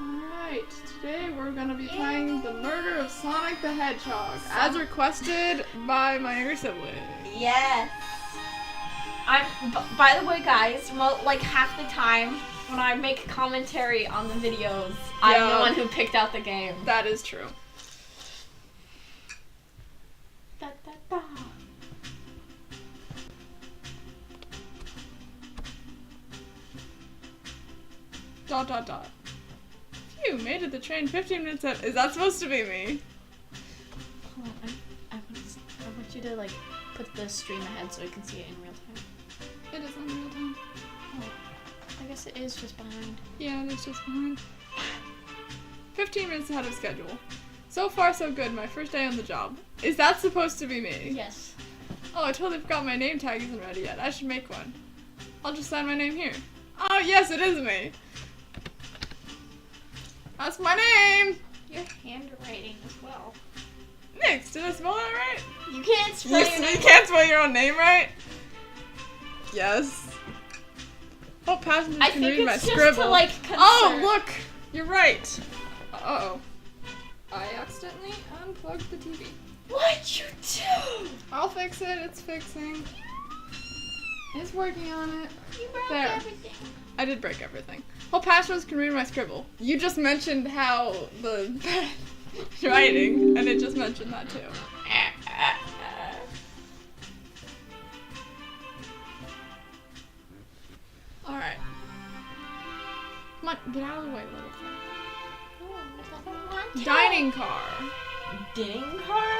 Alright, today we're gonna be playing The Murder of Sonic the Hedgehog, as requested by my younger sibling. Yes. By the way, guys, like half the time when I make commentary on the videos, I'm the one who picked out the game. That is true. Da, da, da. Dot dot dot. Phew, made it the train 15 minutes out. Is that supposed to be me? Hold on, I want you to like put the stream ahead so I can see it in real time. It is in real time. Oh, I guess it is just behind. Yeah, it is just behind. 15 minutes ahead of schedule. So far, so good. My first day on the job. Is that supposed to be me? Yes. Oh, I totally forgot my name tag isn't ready yet. I should make one. I'll just sign my name here. Oh, yes, it is me. That's my name! Your handwriting as well. Nix, did I spell that right? You can't spell your name. You can't spell your own name right? Yes. Hope passengers can read my scribble. Just to, like, concern. Oh, look! You're right. Uh-oh. I accidentally unplugged the TV. What'd you do? I'll fix it. It's fixing. It's working on it. You broke There. everything. I did break everything. Hope passengers can read my scribble. You just mentioned how the writing, and it just mentioned that too. Alright. Come on, get out of the way, little thing. Dining car. Dining car?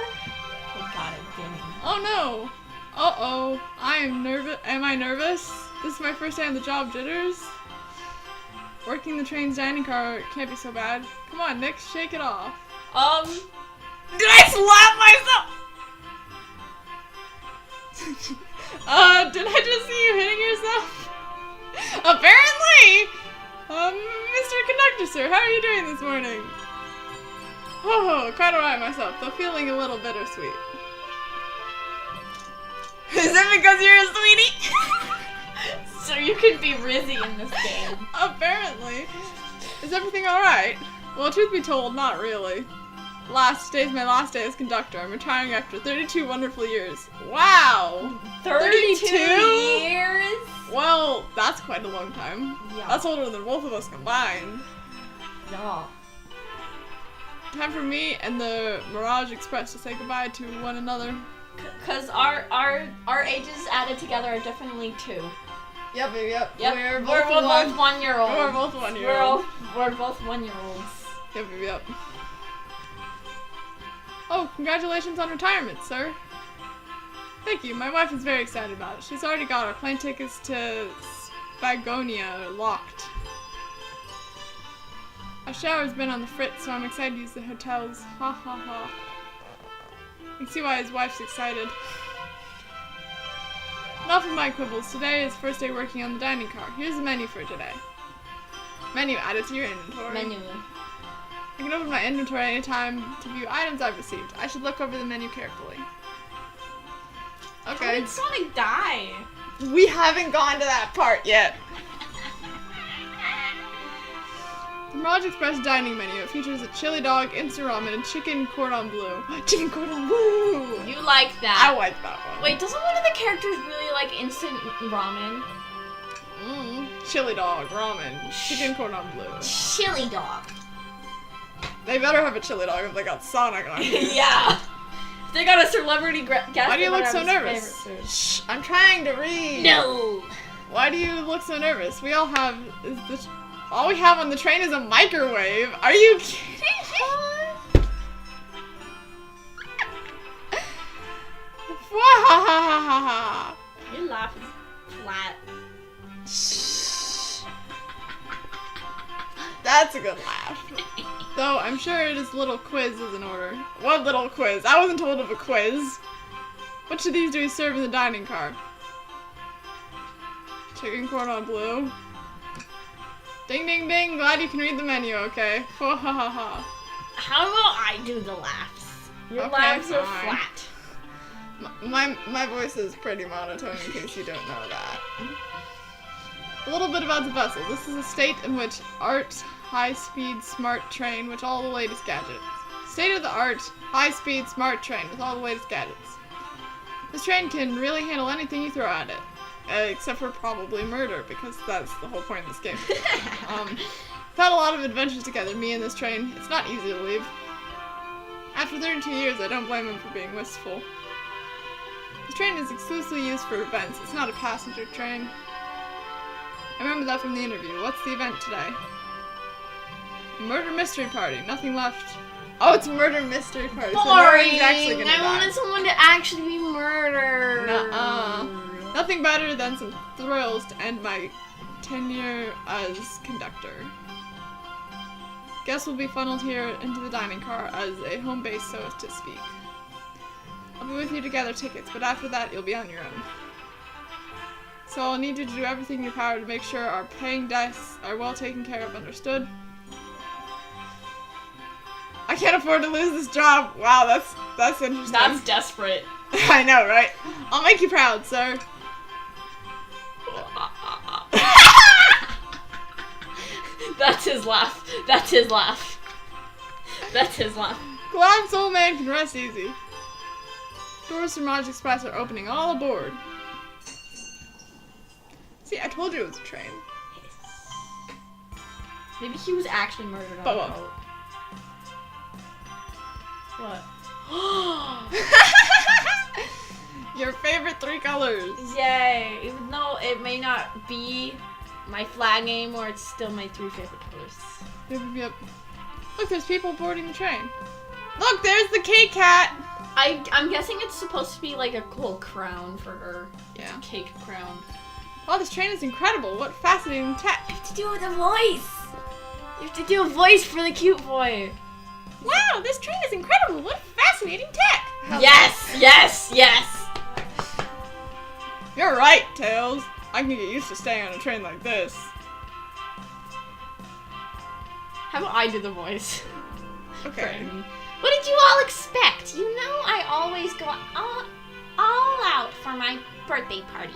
Oh god, a dining. Oh no! Uh-oh. I am nervous. Am I nervous? This is my first day on the job, jitters. Working the train's dining car can't be so bad. Come on, Nick, shake it off. Did I slap myself? Did I just see you hitting yourself? Apparently! Mr. Conductor, sir, how are you doing this morning? Oh, quite alright myself, though feeling a little bittersweet. Is it because you're a sweetie? So you can be Rizzy in this game. Apparently. Is everything alright? Well, truth be told, not really. Today's my last day as conductor. I'm retiring after 32 wonderful years. Wow! 32 years? Well, that's quite a long time. Yeah. That's older than both of us combined. Yeah. Time for me and the Mirage Express to say goodbye to one another. Cause our ages added together are definitely 2. Yep. Yep. We're both both 1-year-olds. We're both 1-year-olds. We're both 1-year-olds. Yep. Oh, congratulations on retirement, sir. Thank you. My wife is very excited about it. She's already got our plane tickets to Spagonia locked. Our shower's been on the fritz, so I'm excited to use the hotels. Ha ha ha. You can see why his wife's excited. Enough of my quibbles. Today is first day working on the dining car. Here's the menu for today. Menu added to your inventory. Menu. I can open my inventory anytime to view items I've received. I should look over the menu carefully. Okay. How did Sonic die? We haven't gone to that part yet. The Mirage Express dining menu. It features a chili dog, instant ramen, and chicken cordon bleu. Chicken cordon bleu! You like that? I like that one. Wait, doesn't one of the characters really like instant ramen? Chili dog, ramen, chicken cordon bleu. Chili dog. They better have a chili dog if they got Sonic on here. Yeah. If they got a celebrity guest. Why do you look so nervous? Shh, I'm trying to read. No. Why do you look so nervous? We all have all we have on the train is a microwave. Are you kidding me? Your laugh is flat. Shh. That's a good laugh. Though I'm sure this little quiz is in order. What little quiz? I wasn't told of a quiz. Which of these do we serve in the dining car? Chicken cordon bleu. Ding ding ding, glad you can read the menu, okay? Ha ha ha ha. How about I do the laughs? Your Okay, laughs are fine. flat. My voice is pretty monotone in case you don't know that. A little bit about the vessel. This is a state in which art, high-speed, smart train with all the latest gadgets. State-of-the-art, high-speed, smart train with all the latest gadgets. This train can really handle anything you throw at it. Except for probably murder, because that's the whole point of this game. We've had a lot of adventures together, me and this train. It's not easy to leave. After 32 years, I don't blame him for being wistful. This train is exclusively used for events. It's not a passenger train. I remember that from the interview. What's the event today? Murder mystery party. Nothing left. Oh, it's a murder mystery party. Boring! So no one's actually gonna I die. wanted someone to actually be murdered. Nuh-uh. Nothing better than some thrills to end my tenure as conductor. Guests will be funneled here into the dining car as a home base, so to speak. I'll be with you to gather tickets, but after that, you'll be on your own. So I'll need you to do everything in your power to make sure our paying guests are well taken care of, understood? I can't afford to lose this job. Wow, that's interesting. That's desperate. I know, right? I'll make you proud, sir. That's his laugh. That's his laugh. That's his laugh. Collapse, old man can rest easy. Doors to Raj Express are opening. All aboard. See, I told you it was a train. Maybe he was actually murdered on Bubba. a boat. What? Your favorite 3 colors. Yay! Even though it may not be my flag anymore, it's still my 3 favorite colors. Yep. Look, there's people boarding the train. Look, there's the K-Cat. I'm guessing it's supposed to be like a cool crown for her. Yeah. Cake crown. Wow, this train is incredible. What fascinating tech. You have to do it with a voice! You have to do a voice for the cute boy. Wow, this train is incredible. What fascinating tech. Yes! Yes! Yes! You're right, Tails. I can get used to staying on a train like this. How about I do the voice? Okay. What did you all expect? You know I always go all out for my birthday party.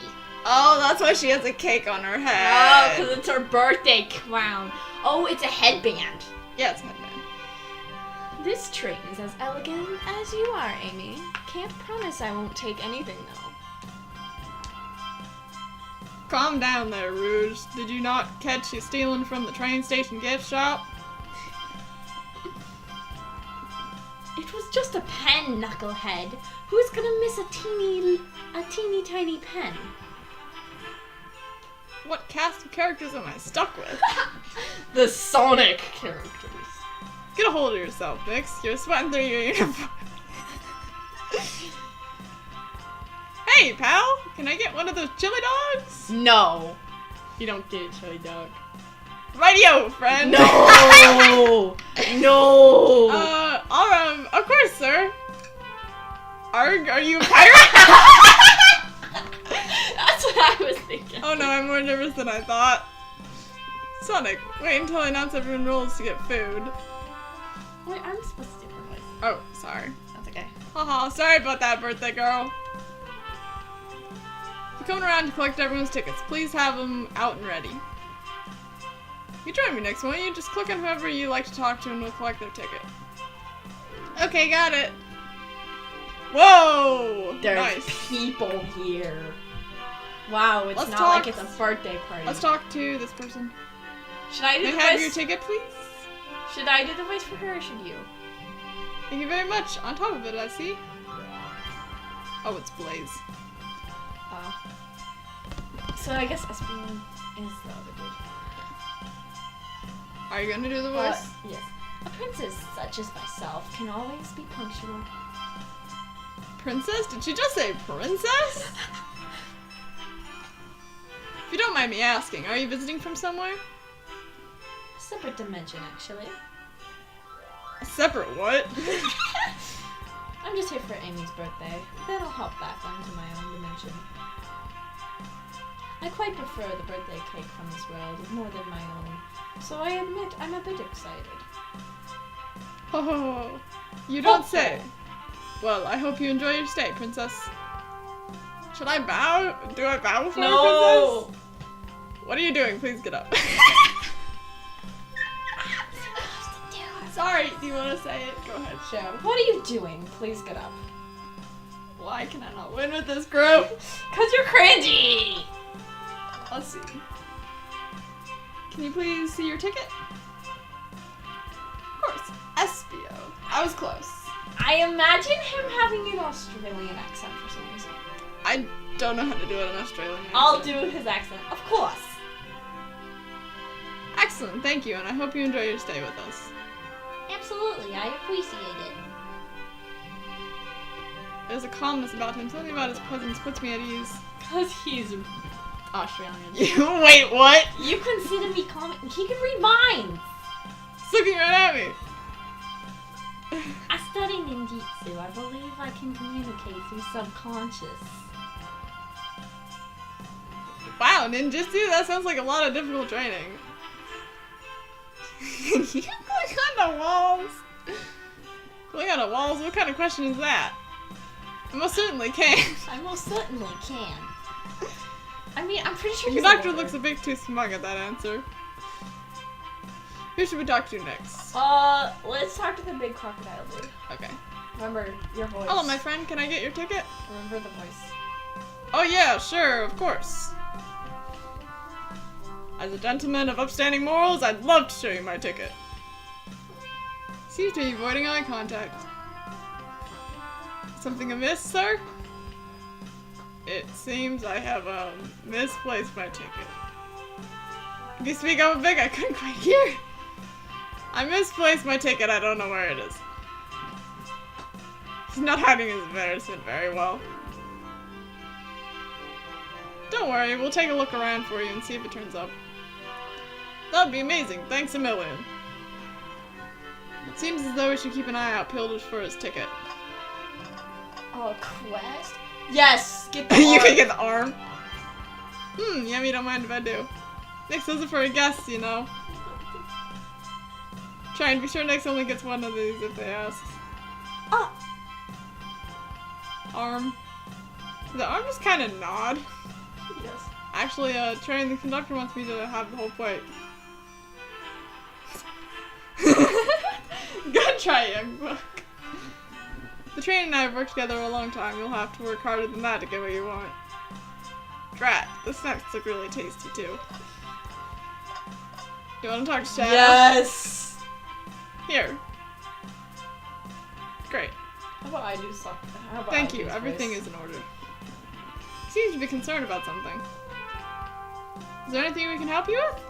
Oh, that's why she has a cake on her Oh, head. because it's her birthday crown. Oh, it's a headband. Yeah, it's not bad. This train is as elegant as you are, Amy. Can't promise I won't take anything, though. Calm down there, Rouge. Did you not catch you stealing from the train station gift shop? It was just a pen, knucklehead. Who's gonna miss a teeny tiny pen? What cast of characters am I stuck with? The Sonic characters. Get a hold of yourself, Nix. You're sweating through your uniform. Hey, pal! Can I get one of those chili dogs? No. You don't get a chili dog. Rightio, friend! No! No! Of course, sir. Arg, are you a pirate? That's what I was thinking. Oh no, I'm more nervous than I thought. Sonic, wait until I announce everyone rolls to get food. Wait, I'm supposed to do her voice. Oh, sorry. That's okay. Haha, sorry about that, birthday girl. If you're coming around to collect everyone's tickets, please have them out and ready. You join me next, won't you? Just click on whoever you like to talk to and we'll collect their ticket. Okay, got it. Whoa! There's Nice. people here. Wow, it's Let's not talk- like it's a birthday party. Let's talk to this person. Should I do May I the have voice? your ticket, please? Should I do the voice for her or should you? Thank you very much. On top of it, I see. Oh, it's Blaze. So I guess Espen is the other dude. Are you gonna do the voice? Yes. A princess such as myself can always be punctual. Princess? Did she just say princess? If you don't mind me asking, are you visiting from somewhere? A separate dimension, actually. A separate what? I'm just here for Amy's birthday. Then I'll hop back onto my own dimension. I quite prefer the birthday cake from this world more than my own, so I admit I'm a bit excited. Oh, you don't say. Well, I hope you enjoy your stay, princess. Should I bow? Do I bow before a princess? What are you doing? Please get up. Sorry, do you want to say it? Go ahead. Joe, what are you doing? Please get up. Why can I not win with this group? Cause you're cringy! Let's see. Can you please see your ticket? Of course. Espio. I was close. I imagine him having an Australian accent for some reason. I don't know how to do it in Australian accent. I'll do his accent, of course. Excellent, thank you, and I hope you enjoy your stay with us. Absolutely, I appreciate it. There's a calmness about him. Something about his presence puts me at ease. Cause he's Australian. Wait, what? You consider me calm? He can read minds. He's looking right at me. I study ninjutsu. I believe I can communicate through subconscious. Wow, ninjutsu? That sounds like a lot of difficult training. You click on the walls. Click on the walls? What kind of question is that? I most certainly can. I most certainly can. I mean, I'm pretty sure The he's conductor a lawyer. looks a bit too smug at that answer. Who should we talk to next? Let's talk to the big crocodile dude. Okay. Remember your voice. Hello, my friend. Can I get your ticket? Remember the voice. Oh yeah, sure, of course. As a gentleman of upstanding morals, I'd love to show you my ticket. Seems to be avoiding eye contact. Something amiss, sir? It seems I have, misplaced my ticket. If you speak up a bit, I couldn't quite hear. I misplaced my ticket, I don't know where it is. He's not hiding his embarrassment very well. Don't worry, we'll take a look around for you and see if it turns up. That'd be amazing, thanks a million. It seems as though we should keep an eye out peeled for his ticket. Oh, quest? Yes! Get the You arm. can get the arm. Yummy, don't mind if I do. Next does it for a guest, you know. Try and be sure next only gets one of these if they ask. Oh! Arm. The arm just kind of nod. Yes. Actually, Trey, the conductor wants me to have the whole plate. Good try, young buck. The train and I have worked together a long time. You'll have to work harder than that to get what you want. Drat, the snacks look really tasty too. You want to talk to Shadow? Yes! Here. Great. How about I do something? How about Thank I you. do Everything this? is in order. Seems to be concerned about something. Is there anything we can help you with? ...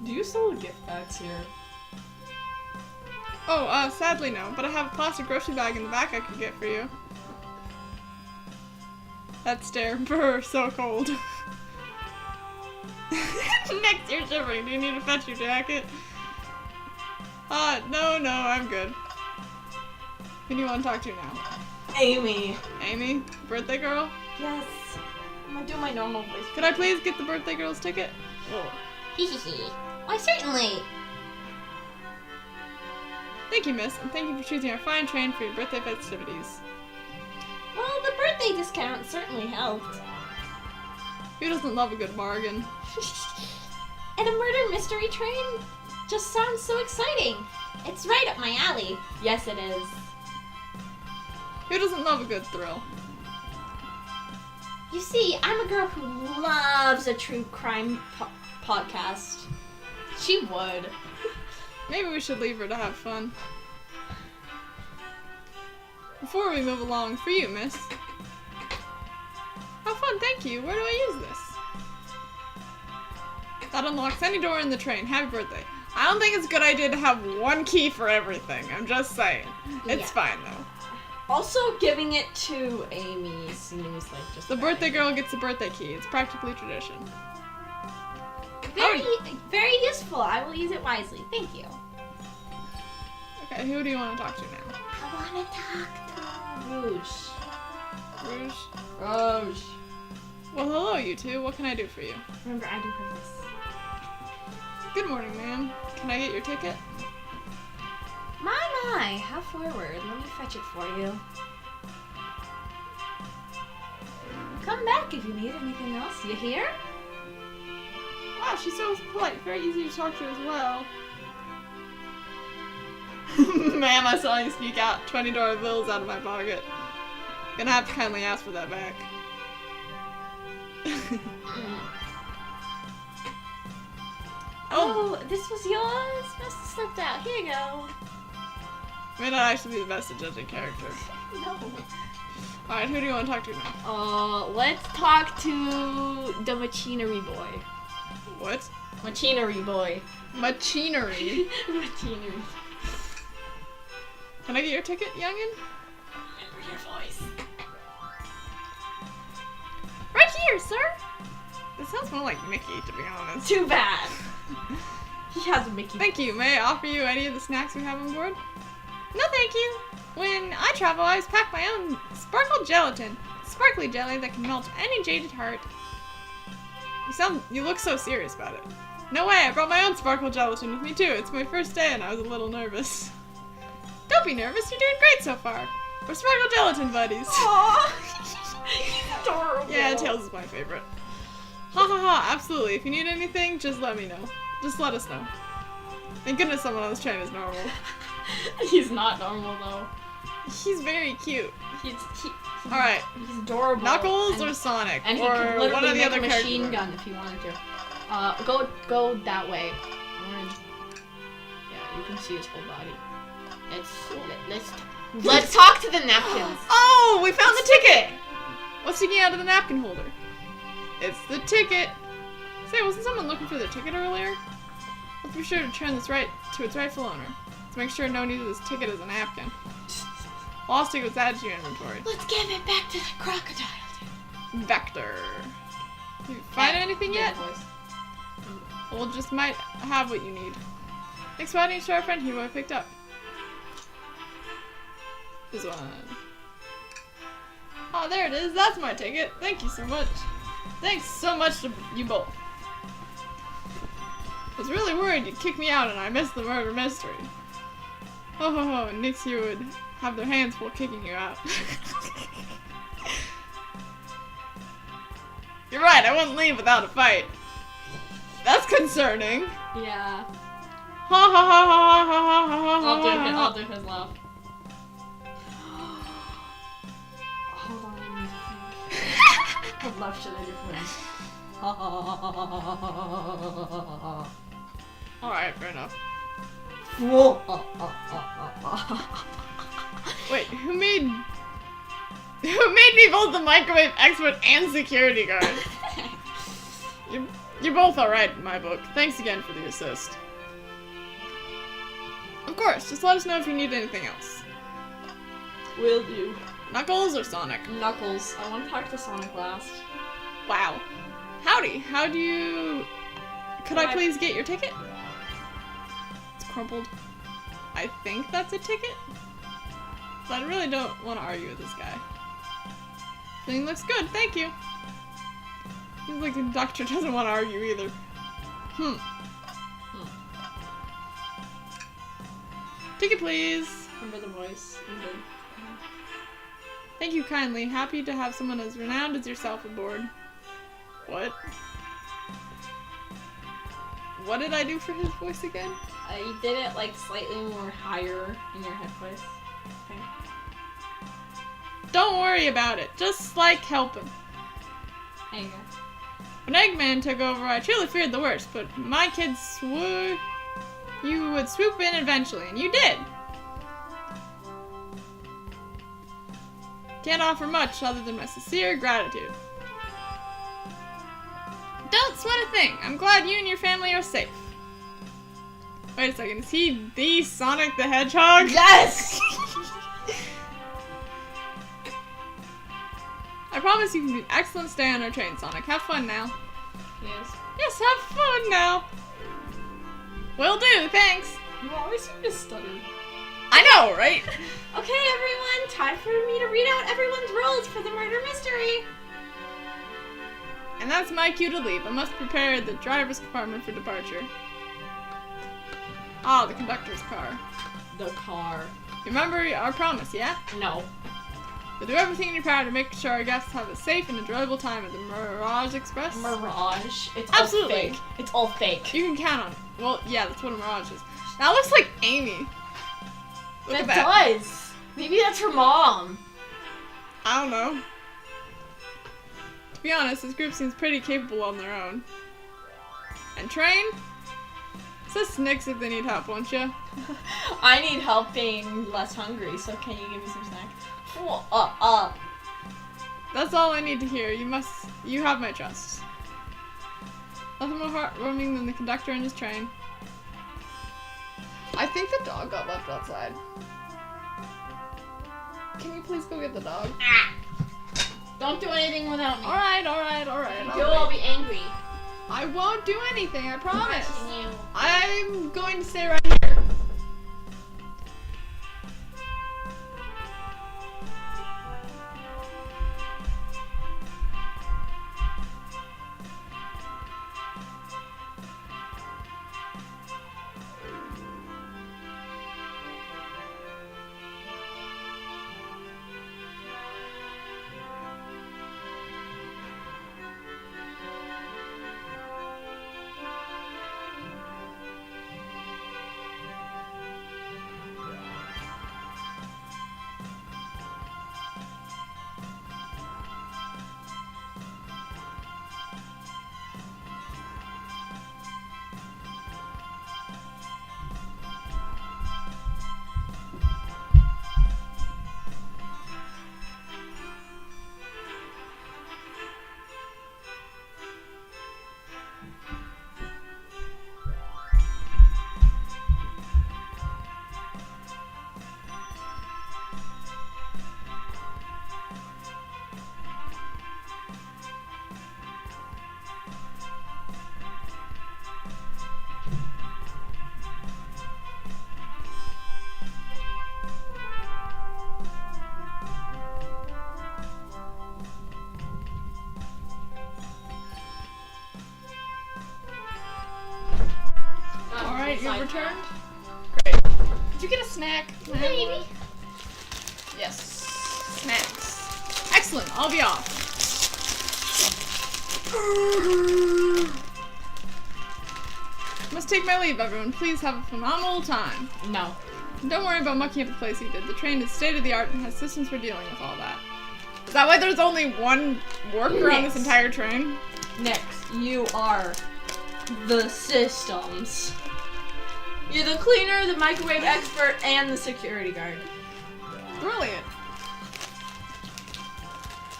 Do you sell gift bags here? Oh, sadly no, but I have a plastic grocery bag in the back I could get for you. That stare, brr, so cold. Next, you're shivering. Do you need to fetch your jacket? No, I'm good. Who do you want to talk to now? Amy. Amy? Birthday girl? Yes. I'm gonna do my normal voice. Could I please get the birthday girl's ticket? Oh. Hehehe. Why, certainly. Thank you, miss, and thank you for choosing our fine train for your birthday festivities. Well, the birthday discount certainly helped. Who doesn't love a good bargain? And a murder mystery train just sounds so exciting. It's right up my alley. Yes, it is. Who doesn't love a good thrill? You see, I'm a girl who loves a true crime podcast. She would. Maybe we should leave her to have fun. Before we move along, for you, miss. Have fun, thank you. Where do I use this? That unlocks any door in the train. Happy birthday. I don't think it's a good idea to have one key for everything. I'm just saying. It's Yeah. fine, though. Also, giving it to Amy seems like just The birthday girl gets a birthday key. It's practically tradition. very useful. I will use it wisely. Thank you. Okay, who do you want to talk to now? I want to talk to Rouge. Rouge? Rouge. Well, hello, you two. What can I do for you? Remember, I do her voice. Good morning, ma'am. Can I get your ticket? My, how forward. Let me fetch it for you. come back if you need anything else. You hear? Wow, she's so polite. Very easy to talk to as well. Ma'am, I saw you sneak out $20 bills out of my pocket. Gonna have to kindly ask for that back. Oh, this was yours? Must have slipped out. Here you go. May not actually be the best at judging character. No. Alright, who do you want to talk to now? Let's talk to the machinery boy. What? Machinery boy. Machinery? Machinery. Can I get your ticket, youngin? Remember your voice. Right here, sir! This sounds more like Mickey, to be honest. Too bad. He has a Mickey. Thank you. May I offer you any of the snacks we have on board? No, thank you. When I travel, I always pack my own sparkle gelatin. Sparkly jelly that can melt any jaded heart. You look so serious about it. No way, I brought my own sparkle gelatin with me too. It's my first day and I was a little nervous. Don't be nervous, you're doing great so far. We're sparkle gelatin buddies. Aww. He's adorable. Yeah, Tails is my favorite. Ha ha ha, absolutely. If you need anything, just let me know. Just let us know. Thank goodness someone on this train is normal. He's not normal though. He's very cute. Alright. He's adorable. Knuckles or Sonic? And he or could literally one of the make other a machine characters. gun if he wanted to. Go that way. Yeah, you can see his whole body. Let's talk to the napkins. Oh, we found the ticket! What's sticking out of the napkin holder? It's the ticket. Say, wasn't someone looking for their ticket earlier? Let's be sure to turn this right to its rightful owner. Let's make sure no one uses this ticket as a napkin. I'll stick what's added to your inventory. Let's give it back to the crocodile. Vector. Did you find anything yet? Well, just might have what you need. Thanks for adding to our friend here, I picked up. This one. Oh, there it is. That's my ticket. Thank you so much. Thanks so much to you both. I was really worried you'd kick me out and I missed the murder mystery. Ho ho ho, Nix here would have their hands full kicking you out. You're right, I wouldn't leave without a fight. That's concerning. Yeah. Ha ha ha ha ha ha ha ha. I'll do his laugh. Hold on, I need to think. What laugh should I do for him? Alright, fair enough. Wait, who made me both the microwave expert and security guard? You're both alright in my book. Thanks again for the assist. Of course, just let us know if you need anything else. Will do. Knuckles or Sonic? Knuckles. I want to talk to Sonic last. Wow. Howdy. How do you... Could I please get your ticket? It's crumpled. I think that's a ticket? But I really don't want to argue with this guy. Thing looks good, thank you. Seems like the doctor doesn't want to argue either. Ticket, please. Remember the voice. Thank you kindly. Happy to have someone as renowned as yourself aboard. What? What did I do for his voice again? You did it like slightly more higher in your head voice. Okay. Don't worry about it. Just like helping. There you go. When Eggman took over, I truly feared the worst, but my kids swore you would swoop in eventually, and you did. Can't offer much other than my sincere gratitude. Don't sweat a thing. I'm glad you and your family are safe. Wait a second, is he the Sonic the Hedgehog? Yes! I promise you can do an excellent stay on our train, Sonic. Have fun now. Yes. Yes, have fun now. Will do, thanks. You always seem to stutter. I know, right? Okay, everyone, time for me to read out everyone's roles for the murder mystery. And that's my cue to leave. I must prepare the driver's compartment for departure. Ah, the conductor's car. The car. Remember our promise, yeah? No. You'll do everything in your power to make sure our guests have a safe and enjoyable time at the Mirage Express. Mirage. It's Absolutely. all fake. It's all fake. You can count on it. Well, yeah, that's what a Mirage is. That looks like Amy. Look at that. Does. Maybe that's her mom. I don't know. To be honest, this group seems pretty capable on their own. And Train? Says Snicks if they need help, won't you? I need help being less hungry, so can you give me some snack? That's all I need to hear. You have my trust. Nothing more heartwarming than the conductor and his train. I think the dog got left outside. Can you please go get the dog? Ah! Don't do anything without me. Alright. You'll all be angry. I won't do anything, I promise. You. I'm going to stay right here. Alright, you've returned? Great. Did you get a snack? Maybe. Yes. Snacks. Excellent, I'll be off. Must take my leave, everyone. Please have a phenomenal time. No. And don't worry about mucking up the place he did. The train is state-of-the-art and has systems for dealing with all that. Is that why there's only one worker on this entire train? Next, you are the systems. You're the cleaner, the microwave expert, and the security guard. Brilliant.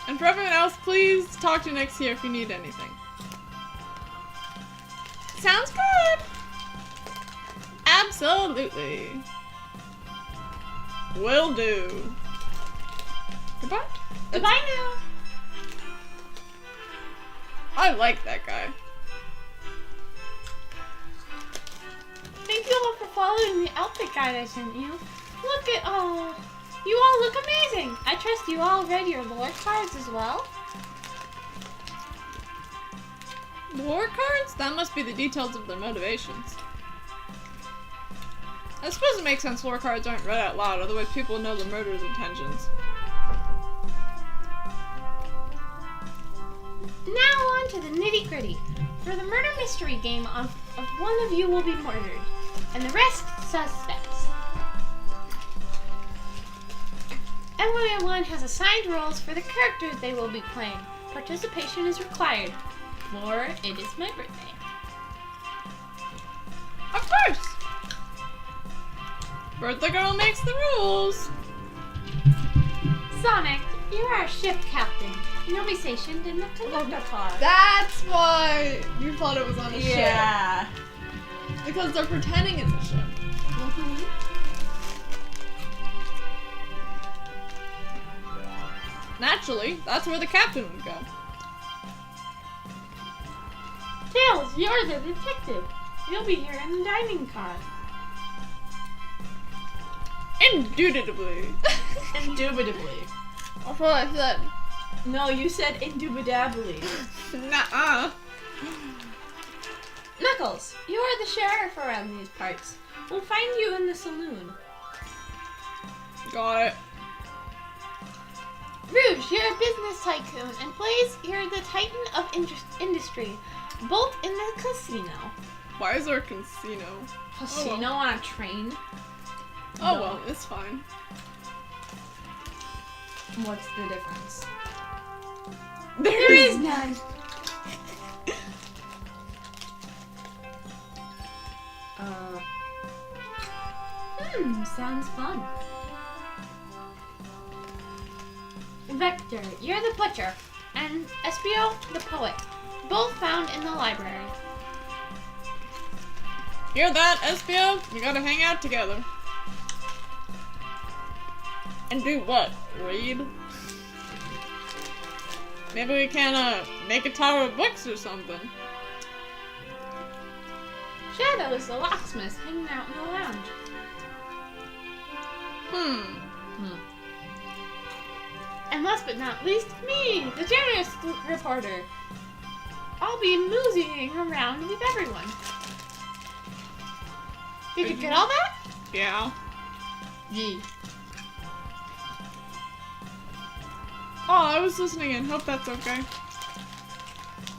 And for everyone else, please talk to Nix here if you need anything. Sounds good. Absolutely. Will do. Goodbye. Goodbye now. I like that guy. Thank you all for following the outfit guide I sent you. Look at you all look amazing. I trust you all read your lore cards as well. Lore cards? That must be the details of their motivations. I suppose it makes sense lore cards aren't read out loud, otherwise people know the murderer's intentions. Now on to the nitty-gritty. For the murder mystery game of one of you will be murdered, and the rest suspects. Everyone has assigned roles for the characters they will be playing. Participation is required, for it is my birthday. Of course! Birthday girl makes the rules! Sonic, you are our ship captain. You'll be stationed in the conductor car. That's why you thought it was on a ship. Yeah. Because they're pretending it's a ship. Naturally, that's where the captain would go. Tails, you're the detective. You'll be here in the dining car. Indubitably. Indubitably. That's what I said. No, you said indubitably. Nuh-uh. Knuckles, you are the sheriff around these parts. We'll find you in the saloon. Got it. Scrooge, you're a business tycoon, and Blaze, you're the titan of industry, both in the casino. Why is there a casino? Casino on a train? Oh No. well, it's fine. What's the difference? There is none. Sounds fun. Vector, you're the butcher, and Espio, the poet, both found in the library. Hear that, Espio? We gotta hang out together. And do what? Read? Maybe we can, make a tower of books or something. Shadow is the locksmith hanging out in the lounge. And last but not least, me, the generous reporter. I'll be moseying around with everyone. Did you get all that? Yeah. Yee. Oh, I was listening in. Hope that's okay.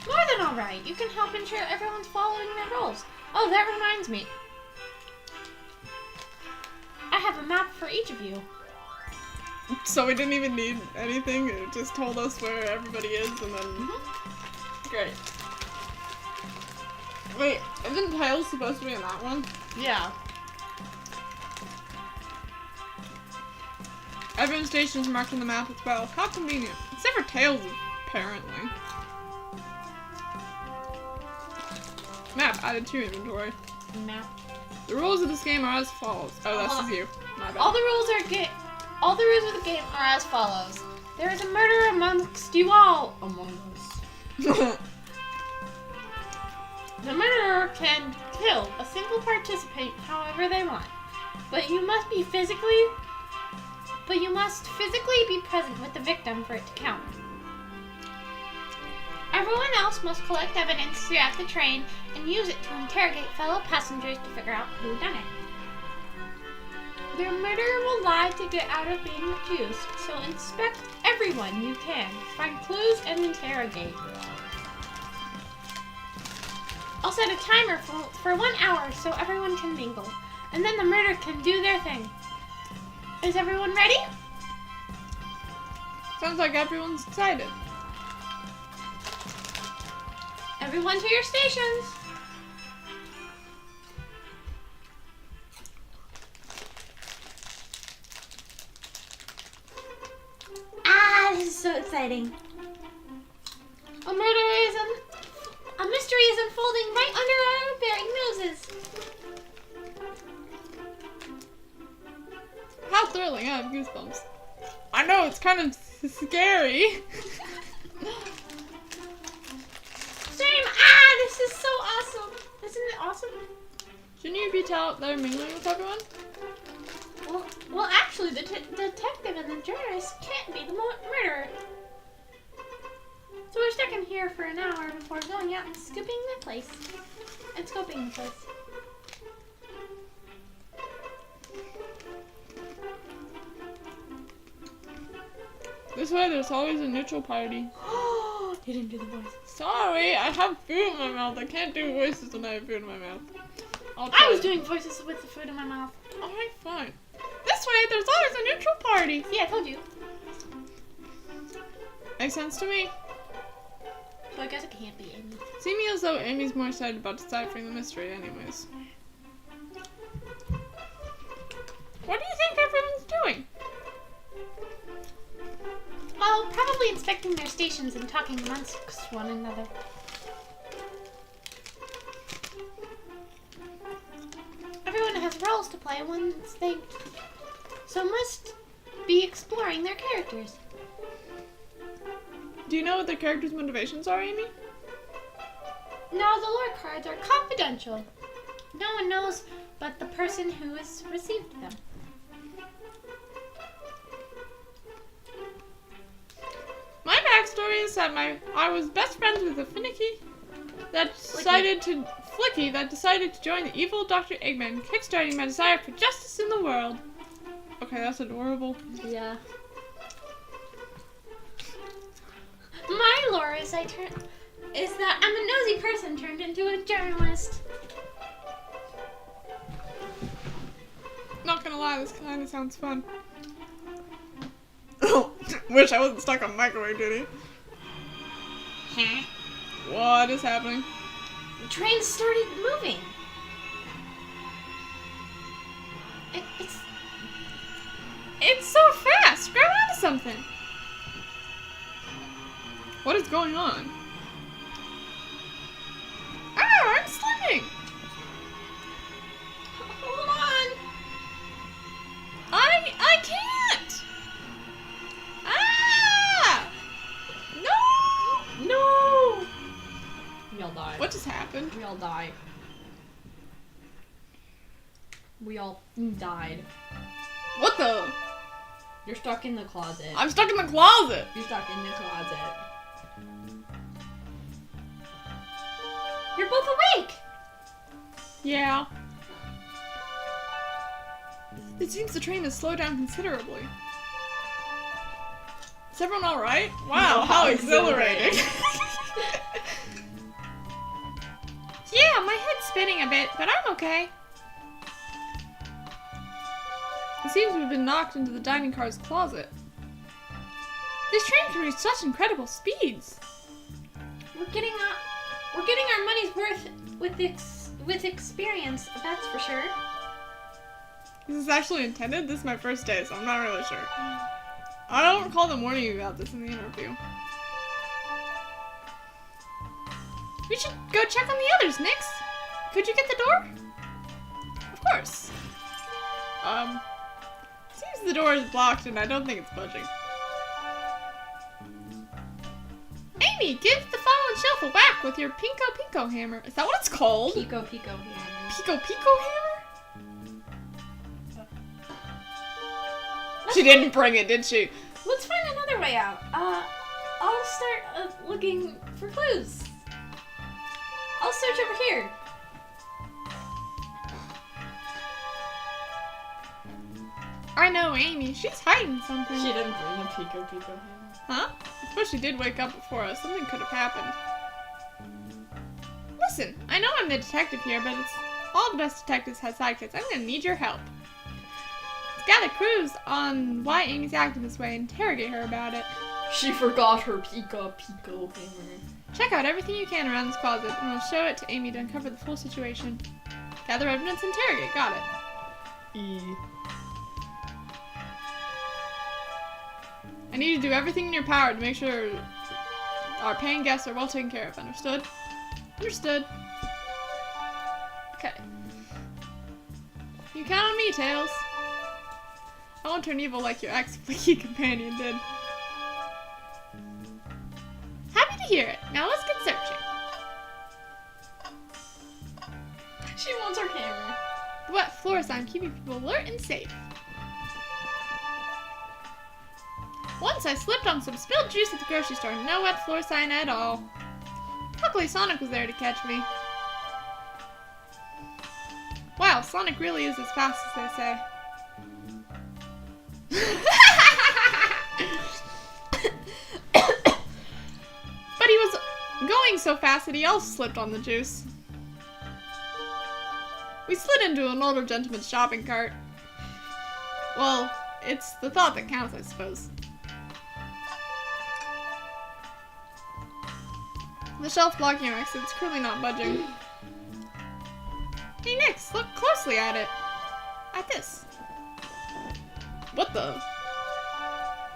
More than alright. You can help ensure everyone's following their roles. Oh, that reminds me. I have a map for each of you. So we didn't even need anything. It just told us where everybody is, and then great. Wait, isn't Tails supposed to be in that one? Yeah. Everyone's station is marked on the map as well. How convenient. Except for Tails, apparently. Map added to inventory. Map. The rules of this game are as follows. Oh, this is you. My bad. All the rules of the game are as follows. There is a murder amongst you all. Among us. The murderer can kill a single participant however they want, but you must physically be present with the victim for it to count. Everyone else must collect evidence throughout the train and use it to interrogate fellow passengers to figure out who done it. The murderer will lie to get out of being accused, so inspect everyone you can, find clues, and interrogate. I'll set a timer for 1 hour so everyone can mingle, and then the murderer can do their thing. Is everyone ready? Sounds like everyone's excited. Everyone to your stations. This is so exciting. A mystery is unfolding right under our very noses. How thrilling. I have goosebumps. I know, it's kind of scary. Same. This is so awesome. Isn't it awesome? Shouldn't you be there mingling with everyone? Well, actually, the detective and the journalist can't be the murderer. So we're stuck in here for an hour before going out and scoping the place. This way, there's always a neutral party. You didn't do the voice. Sorry, I have food in my mouth. I can't do voices when I have food in my mouth. I was doing voices with the food in my mouth. Alright, fine. This way, there's always a neutral party. See, I told you. Makes sense to me. So I guess it can't be Amy. Seeming as though Amy's more excited about deciphering the mystery anyways. What do you think everyone's doing? Oh, probably inspecting their stations and talking amongst one another. Everyone has roles to play so must be exploring their characters. Do you know what their characters' motivations are, Amy? No, the lore cards are confidential. No one knows but the person who has received them. My backstory is that I was best friends with a Flicky that decided to join the evil Dr. Eggman, kickstarting my desire for justice in the world. Okay, that's adorable. Yeah. is that I'm a nosy person turned into a journalist. Not gonna lie, this kind of sounds fun. Wish I wasn't stuck on microwave duty. Huh? What is happening? The train started moving. It's so fast! Grab onto something! What is going on? Ah, I'm slipping! Hold on. I can't! Ah! No! No! We all died. What just happened? We all died. We all died. What the? You're stuck in the closet. I'm stuck in the closet! You're stuck in the closet. You're both awake. Yeah. It seems the train has slowed down considerably. Is everyone alright? Wow, No, how how exhilarating! Yeah, my head's spinning a bit, but I'm okay. It seems we've been knocked into the dining car's closet. This train can reach such incredible speeds. We're getting our money's worth with experience, that's for sure. Is this actually intended? This is my first day, so I'm not really sure. I don't recall them warning you about this in the interview. We should go check on the others, Nix. Could you get the door? Of course. Seems the door is blocked and I don't think it's budging. Amy, give the fallen shelf a whack with your Pinko hammer. Is that what it's called? Pico hammer. Pico hammer? She didn't bring it, did she? Let's find another way out. I'll start looking for clues. I'll search over here. I know Amy. She's hiding something. She didn't bring the Pico hammer. Huh? I suppose she did wake up before us. Something could have happened. Listen, I know I'm the detective here, but it's all the best detectives have sidekicks. I'm gonna need your help. Let's gather clues on why Amy's acting this way and interrogate her about it. She forgot her Pico hammer. Check out everything you can around this closet, and we'll show it to Amy to uncover the full situation. Gather evidence, interrogate. Got it. E. I need you to do everything in your power to make sure our paying guests are well taken care of. Understood? Understood. Okay. You count on me, Tails. I won't turn evil like your ex-fleeky companion did. Happy to hear it. Now let's get searching. She wants her camera. The wet floor sign keeping people alert and safe. Once I slipped on some spilled juice at the grocery store. No wet floor sign at all. Luckily Sonic was there to catch me. Wow, Sonic really is as fast as they say. But he was going so fast that he also slipped on the juice. We slid into an older gentleman's shopping cart. Well, it's the thought that counts, I suppose. The shelf blocking our exit is currently not budging. Hey Nix, look closely at it. At this. What the?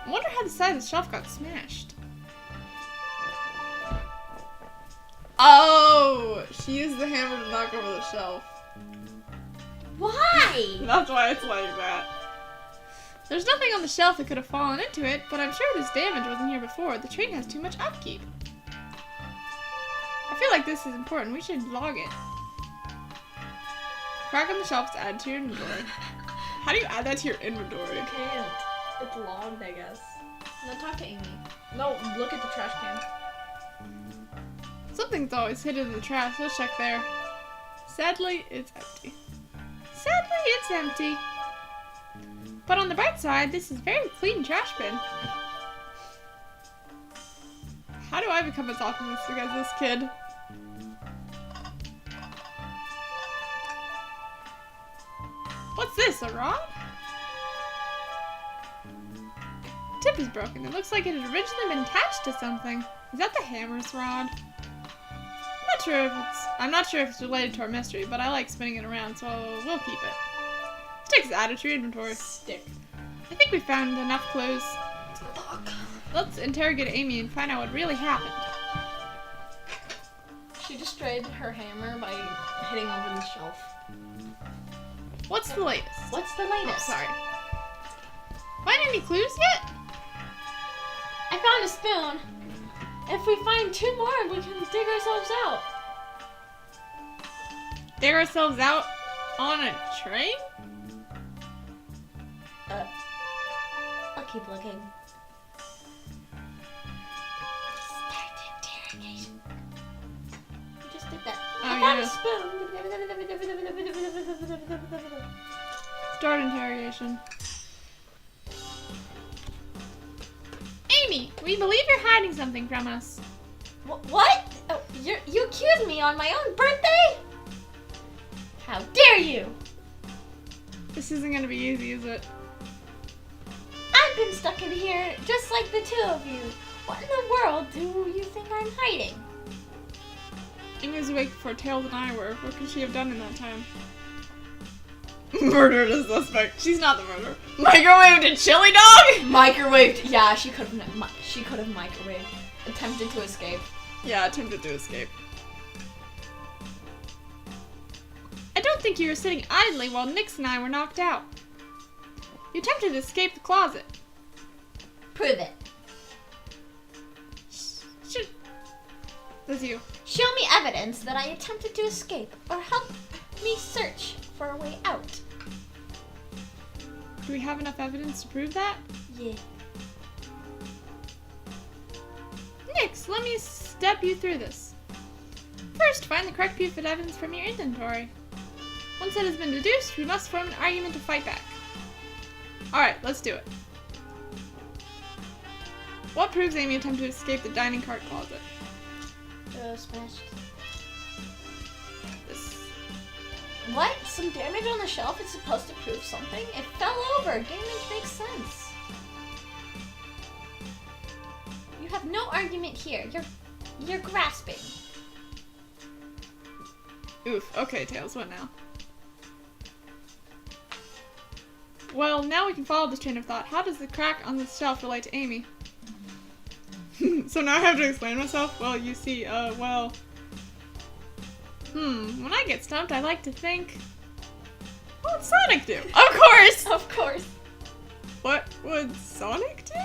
I wonder how the side of the shelf got smashed. Oh! She used the hammer to knock over the shelf. Why? That's why it's like that. There's nothing on the shelf that could have fallen into it, but I'm sure this damage wasn't here before. The train has too much upkeep. I feel like this is important. We should log it. Crack on the shelf to add to your inventory. How do you add that to your inventory? You can't. It's logged, I guess. No, talk to Amy. No, look at the trash can. Something's always hidden in the trash. Let's check there. Sadly, it's empty. Sadly, it's empty. But on the bright side, this is a very clean trash bin. How do I become as optimistic as this kid? What's this, a rod? Tip is broken. It looks like it had originally been attached to something. Is that the hammer's rod? I'm not sure if it's related to our mystery, but I like spinning it around, so we'll keep it. Sticks added to your inventory. Stick. I think we found enough clues. Fuck. Let's interrogate Amy and find out what really happened. She destroyed her hammer by hitting over the shelf. What's the latest? What's the latest? Sorry. Find any clues yet? I found a spoon. If we find 2 more, we can dig ourselves out. Dig ourselves out on a train? I'll keep looking. Start interrogation. We just did that. Oh, I found yeah. a spoon. Start interrogation. Amy, we believe you're hiding something from us. What? Oh, you accused me on my own birthday? How dare you? This isn't gonna be easy, is it? I've been stuck in here just like the 2 of you. What in the world do you think I'm hiding? Amy was awake before Tails and I were. What could she have done in that time? Murdered a suspect. She's not the murderer. Microwaved a chili dog? Microwaved. Yeah, she could have microwaved. Attempted to escape. Yeah, attempted to escape. I don't think you were sitting idly while Nix and I were knocked out. You attempted to escape the closet. Prove it. That's you. Show me evidence that I attempted to escape, or help me search for a way out. Do we have enough evidence to prove that? Yeah. Nix, let me step you through this. First, find the correct piece of evidence from your inventory. Once it has been deduced, we must form an argument to fight back. Alright, let's do it. What proves Amy attempted to escape the dining cart closet? Smashed. This. What? Some damage on the shelf is supposed to prove something? It fell over. Damage makes sense. You have no argument here. You're grasping. Oof. Okay, Tails, what now? Well, now we can follow this train of thought. How does the crack on the shelf relate to Amy? So now I have to explain myself? Well, you see, when I get stumped, I like to think, what would Sonic do? Of course! Of course. What would Sonic do?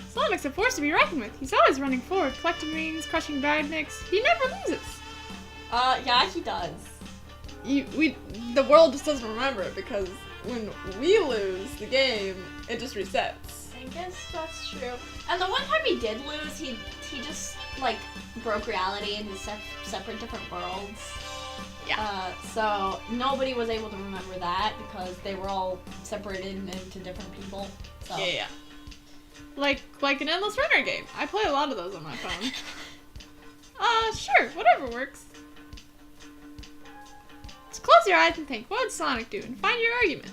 Sonic's a force to be reckoned with. He's always running forward, collecting rings, crushing badniks. He never loses. Yeah, he does. The world just doesn't remember it because when we lose the game, it just resets. I guess that's true. And the one time he did lose, he just like broke reality into separate different worlds. Yeah. So nobody was able to remember that because they were all separated into different people. So. Yeah. Like an Endless Runner game. I play a lot of those on my phone. Sure, whatever works. So close your eyes and think, what would Sonic do? And find your argument.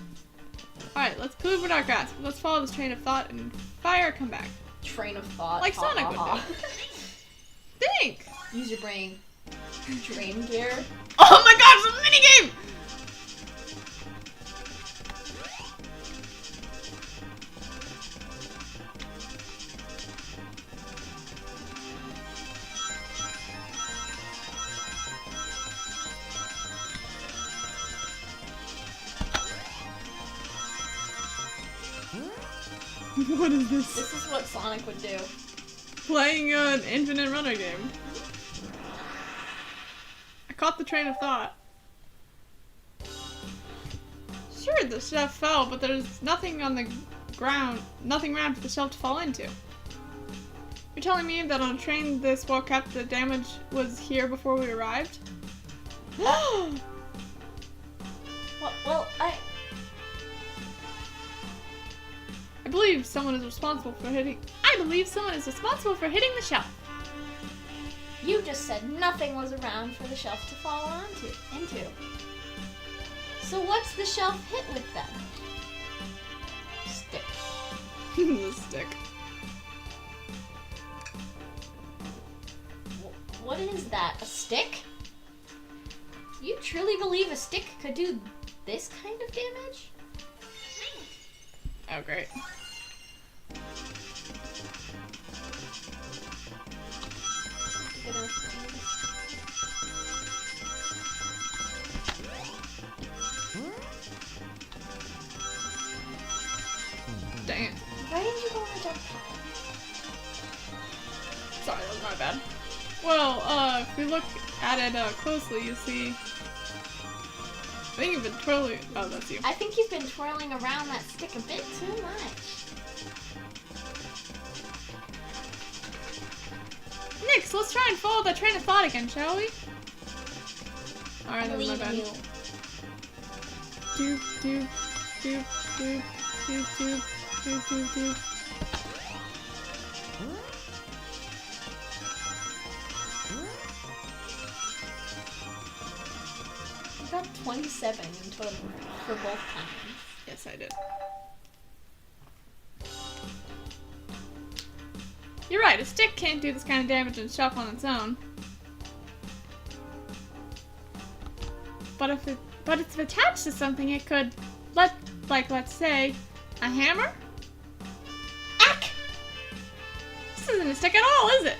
Alright, let's move with our grasp. Let's follow this train of thought and fire come back. Train of thought. Like Sonic would do. Think! Use your brain. Train gear. Oh my gosh, a minigame! What is this? This is what Sonic would do. Playing an infinite runner game. I caught the train of thought. Sure, the shelf fell, but there's nothing on the ground, nothing around for the shelf to fall into. You're telling me that on a train this well kept, the damage was here before we arrived? Well, I believe someone is responsible for hitting. I believe someone is responsible for hitting the shelf. You just said nothing was around for the shelf to fall into. So what's the shelf hit with then? Stick. The stick. What is that? A stick? You truly believe a stick could do this kind of damage? Oh, great. Dang it. Why didn't you go on a jump pad? Sorry, that was my bad. Well, if we look at it closely, you see... I think you've been twirling... Oh, that's you. I think you've been twirling around that stick a bit too much. Nix, let's try and follow that train of thought again, shall we? Alright, that was my Believe bad. in you. Doop, doop, doop, doop, doop, doop, doop, doop, doop. You got 27 in total for both times. Yes, I did. You're right, a stick can't do this kind of damage on a shelf on its own. But if it's attached to something, it could, let's say, a hammer? Ack! This isn't a stick at all, is it?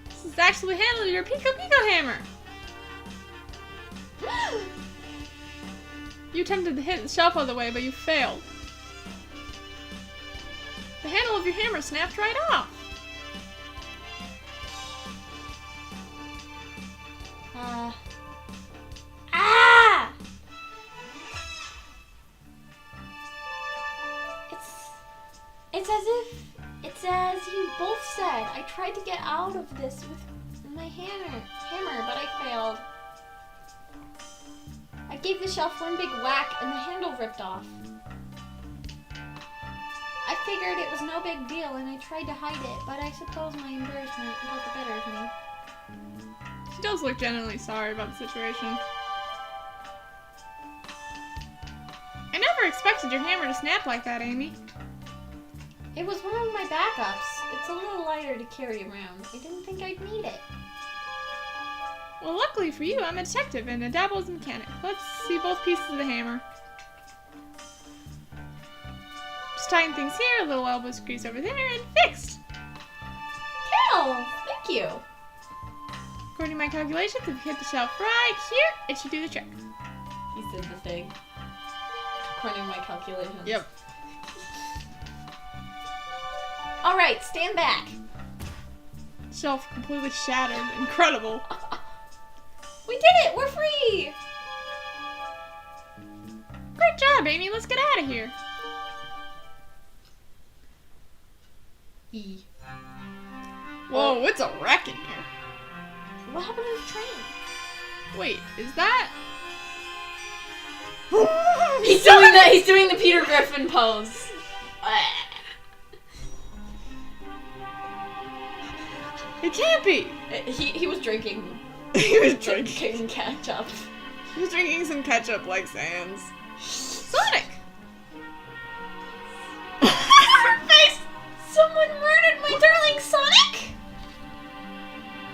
This is actually the handle of your Pico Pico hammer. You attempted to hit the shelf all the way, but you failed. The handle of your hammer snapped right off. Ah! It's as you both said. I tried to get out of this with my hammer, but I failed. I gave the shelf one big whack and the handle ripped off. I figured it was no big deal and I tried to hide it, but I suppose my embarrassment got the better of me. She does look genuinely sorry about the situation. I never expected your hammer to snap like that, Amy. It was one of my backups. It's a little lighter to carry around. I didn't think I'd need it. Well, luckily for you, I'm a detective and a dabble as a mechanic. Let's see both pieces of the hammer. Just tighten things here, a little elbow grease over there, and fixed! Kel! Thank you! According to my calculations, if you hit the shelf right here, it should do the trick. He said the thing. According to my calculations. Yep. Alright, stand back. Shelf completely shattered. Incredible. We did it! We're free! Great job, Amy. Let's get out of here. E. Whoa, it's a wreck in here. What happened to the train? Wait, is that... He's doing the Peter Griffin pose. It can't be! He was drinking. He was drinking. Ketchup. He was drinking some ketchup like Sans. Sonic! Her face! Someone murdered my darling Sonic!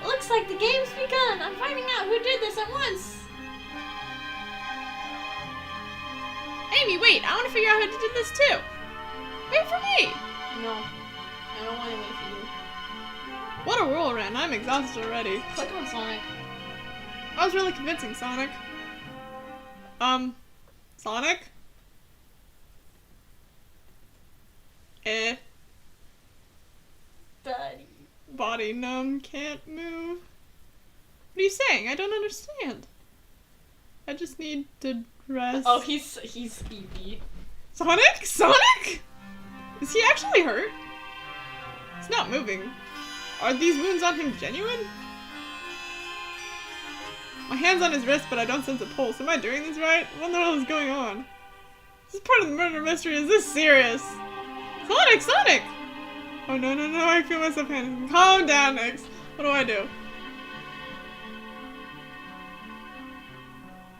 Looks like the game's begun. I'm finding out who did this at once. Amy, wait! I want to figure out who did this too! Wait for me! No. I don't want to wait for you. What a whirlwind. I'm exhausted already. Click on Sonic. That was really convincing, Sonic. Sonic? Buddy. Body numb, can't move. What are you saying? I don't understand. I just need to rest. Oh, he's sleepy. Sonic? Sonic? Is he actually hurt? He's not moving. Are these wounds on him genuine? My hand's on his wrist, but I don't sense a pulse. Am I doing this right? What the hell is going on? This is part of the murder mystery. Is this serious? Sonic! Sonic! Oh no, no, no, I feel myself panicking. Calm down, Nix. What do I do?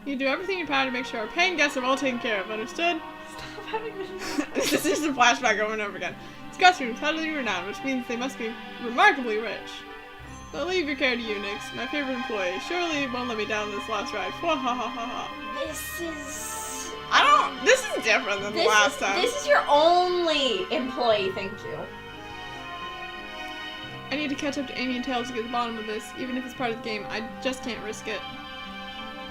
You do everything in your power to make sure our paying guests are all taken care of, understood? Stop having this. This is just a flashback over and over again. Guest rooms heavily renowned, which means they must be remarkably rich. But leave your care to you, Nix, my favorite employee. Surely you won't let me down this last ride. Ha ha ha ha ha. This is different than the last time. This is your only employee, thank you. I need to catch up to Amy and Tails to get to the bottom of this. Even if it's part of the game, I just can't risk it.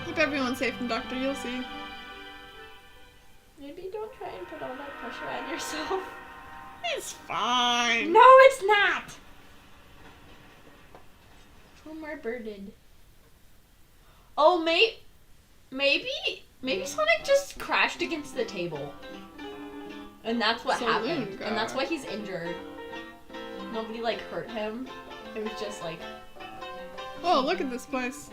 Keep everyone safe from Doctor, you'll see. Maybe don't try and put all that pressure on yourself. It's fine. No, it's not! Whom are birded? Oh, maybe Sonic just crashed against the table. And that's what happened. And that's why he's injured. Nobody, like, hurt him. It was just, like... Oh, look at this place.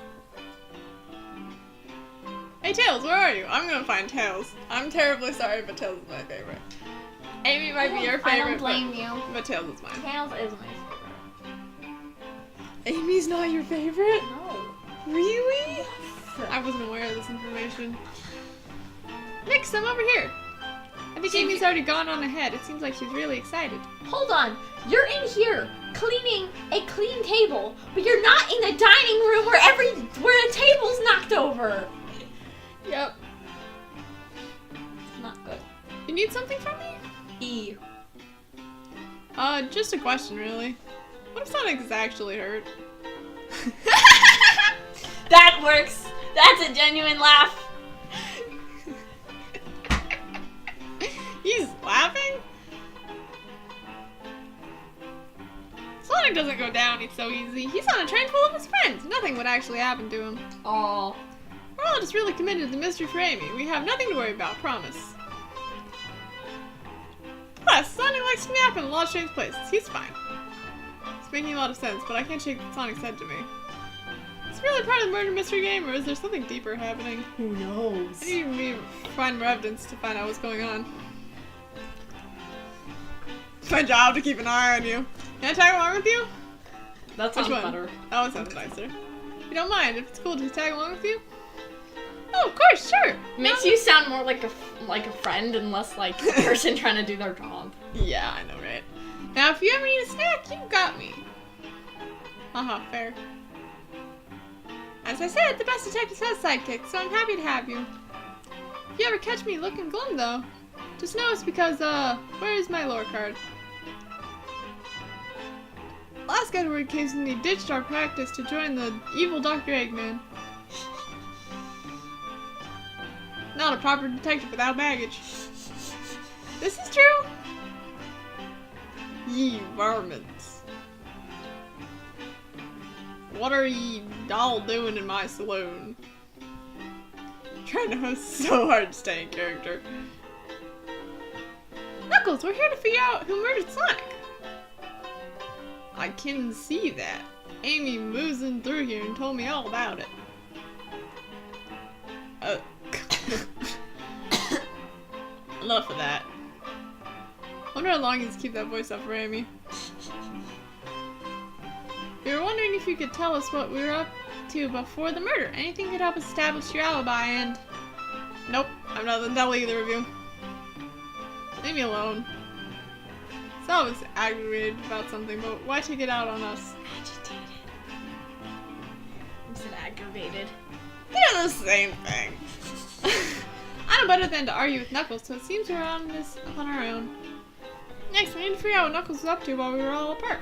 Hey, Tails, where are you? I'm gonna find Tails. I'm terribly sorry, but Tails is my favorite. Amy might be your favorite. I don't blame you. But Tails is mine. Tails is my favorite. Amy's not your favorite? No. Really? I wasn't aware of this information. Nix, I'm over here. I think Amy's already gone on ahead. It seems like she's really excited. Hold on. You're in here cleaning a clean table, but you're not in the dining room where the table's knocked over. Yep. It's not good. You need something from me? E. Just a question, really. What if Sonic's actually hurt? That works. That's a genuine laugh. He's laughing? Sonic doesn't go down so easy. He's on a train full of his friends. Nothing would actually happen to him. Aw. We're all just really committed to the mystery for Amy. We have nothing to worry about, promise. Plus, Sonic likes to nap in a lot of strange places. He's fine. It's making a lot of sense, but I can't shake what Sonic said to me. Is it really part of the murder mystery game, or is there something deeper happening? Who knows? I need to find more evidence to find out what's going on. It's my job to keep an eye on you. Can I tag along with you? That Which sounds one? better. That one sounds nicer. If you don't mind, if it's cool to tag along with you? Oh, of course, sure. Makes you sound more like a friend and less like a person trying to do their job. Yeah, I know, right? Now, if you ever need a snack, you got me. Haha, fair. As I said, the best detective has sidekicks, so I'm happy to have you. If you ever catch me looking glum, though, just know it's because, where is my lore card? Last Edward case and he ditched our practice to join the evil Dr. Eggman. Not a proper detective without baggage. This is true? Ye varmints. What are ye all doing in my saloon? Trying to host so hard to stay in character. Knuckles, we're here to figure out who murdered Sonic. I can see that. Amy moozing through here and told me all about it. Enough of that. Wonder how long you can keep that voice up for Amy. We were wondering if you could tell us what we were up to before the murder. Anything could help establish your alibi and... Nope, I'm not gonna tell either of you. Leave me alone. So I was aggravated about something, but why take it out on us? Agitated. I said aggravated. They're the same thing. I know better than to argue with Knuckles, so it seems we're on this on our own. Next, we need to figure out what Knuckles was up to while we were all apart.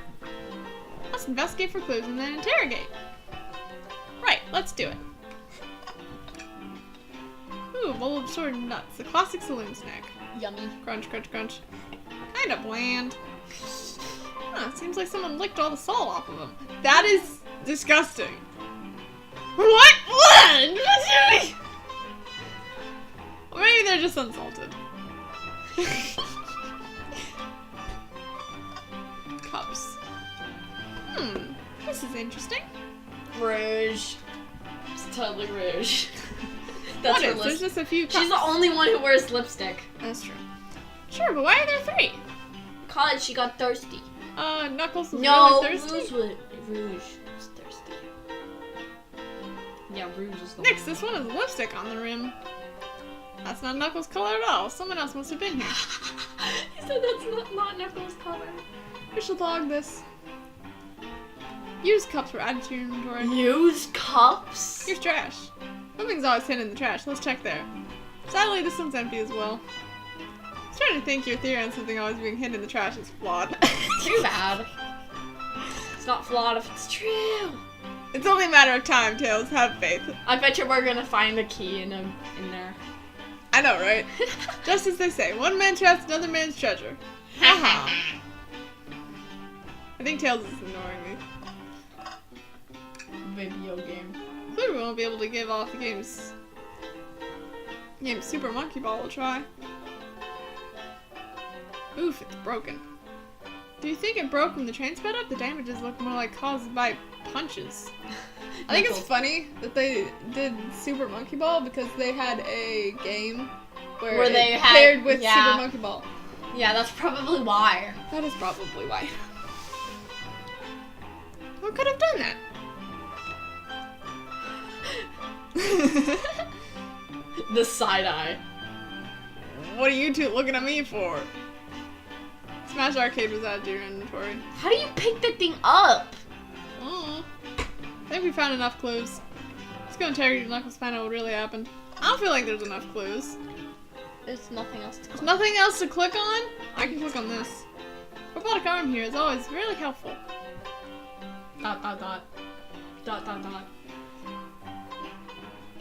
Let's investigate for clues and then interrogate. Right, let's do it. Ooh, bowl of assorted nuts, a classic saloon snack. Yummy. Crunch, crunch, crunch. Kinda bland. Huh, seems like someone licked all the salt off of them. That is disgusting. What? What? Or maybe they're just unsalted. Cups. This is interesting. Rouge. It's totally rouge. What is? There's just a few cups. She's the only one who wears lipstick. That's true. Sure, but why are there 3? College, she got thirsty. Knuckles was No, really thirsty. Rouge was thirsty. Yeah, Rouge is the Next, one. this one is lipstick on the rim. That's not Knuckles' color at all. Someone else must have been here. He said that's not Knuckles' color. We should log this. Used cups were added to your inventory. Used cups? Here's trash. Something's always hidden in the trash. Let's check there. Sadly, this one's empty as well. I was trying to think your theory on something always being hidden in the trash is flawed. Too bad. It's not flawed if it's true. It's only a matter of time, Tails. Have faith. I bet you we're gonna find a key in there. I know, right? Just as they say, one man's trash, another man's treasure. Haha. I think Tails is ignoring me. Video game. Clearly we won't be able to give off the game's Super Monkey Ball a try. Oof, it's broken. Do you think it broke when the train sped up? The damages look more like caused by punches. I think it's funny that they did Super Monkey Ball because they had a game where they it had paired with Super Monkey Ball. Yeah, that's probably why. That is probably why. What could have done that? The side eye. What are you two looking at me for? Smash Arcade was added to your inventory. How do you pick the thing up? I think we found enough clues. Let's go interrogate Knuckles, find out what really happened. I don't feel like there's enough clues. There's nothing else to There's nothing else to click on? I can click on this. Robotic arm here is always really helpful. ...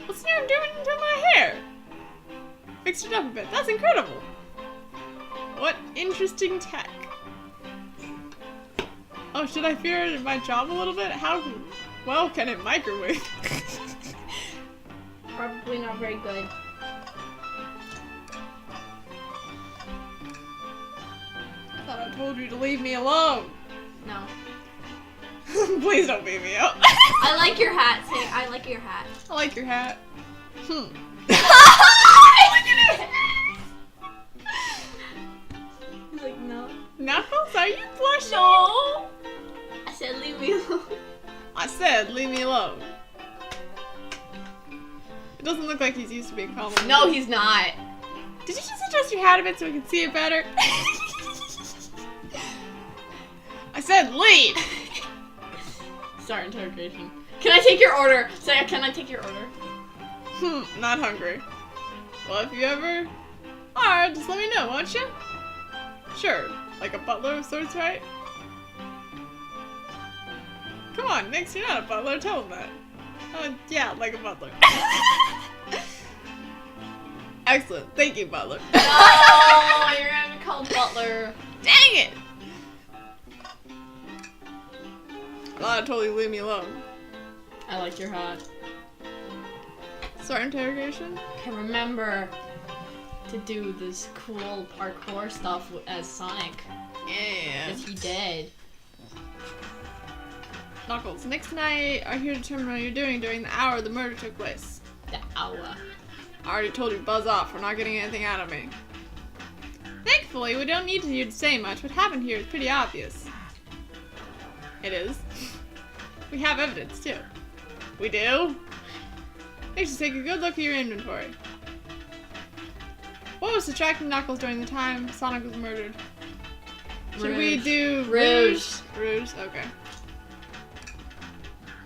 What's new doing to my hair? Fixed it up a bit. That's incredible. What interesting tech. Oh, should I fear my job a little bit? How well can it microwave? Probably not very good. I thought I told you to leave me alone. No. Please don't beat me up. I like your hat. Say, I like your hat. I like your hat. Look at it! He's like, no. Knuckles, are you blushing? No! I said leave me alone. I said leave me alone. It doesn't look like he's used to being calm. No, he's not. Did you just adjust your hat a bit so we can see it better? I said leave! Start interrogation. Can I take your order? Say, can I take your order? Not hungry. Well, if you ever are, just let me know, won't you? Sure. Like a butler of sorts, right? Come on, Nix, you're not a butler. Tell him that. Yeah, like a butler. Excellent. Thank you, butler. No, you're gonna be called butler. Dang it! Glad I told you to leave me alone. I like your hat. Start interrogation? Can remember to do this cool parkour stuff as Sonic. Yeah. Because he did. Knuckles, Nix and I are here to determine what you're doing during the hour the murder took place. The hour. I already told you to buzz off. We're not getting anything out of me. Thankfully, we don't need you to say much. What happened here is pretty obvious. It is. We have evidence, too. We do? Let's just take a good look at your inventory. What was distracting Knuckles during the time Sonic was murdered? Should we do Rouge? Rouge, okay.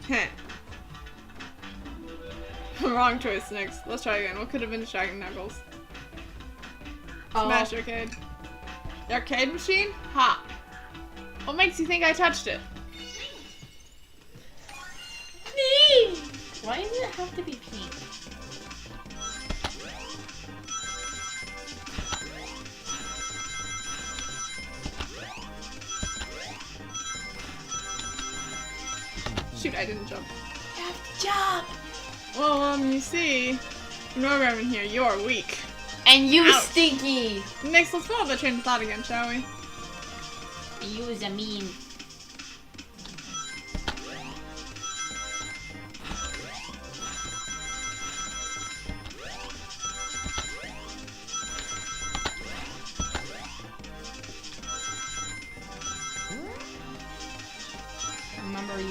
Heh. Wrong choice, Nix. Let's try again. What could have been distracting Knuckles? Smash arcade. The arcade machine? Ha! What makes you think I touched it? Pink! Why does it have to be pink? Shoot, I didn't jump. You have to jump! Well, you see, Norgram in here, you're weak. And you Ouch. stinky! Nix, let's follow the train of thought again, shall we? You is a mean.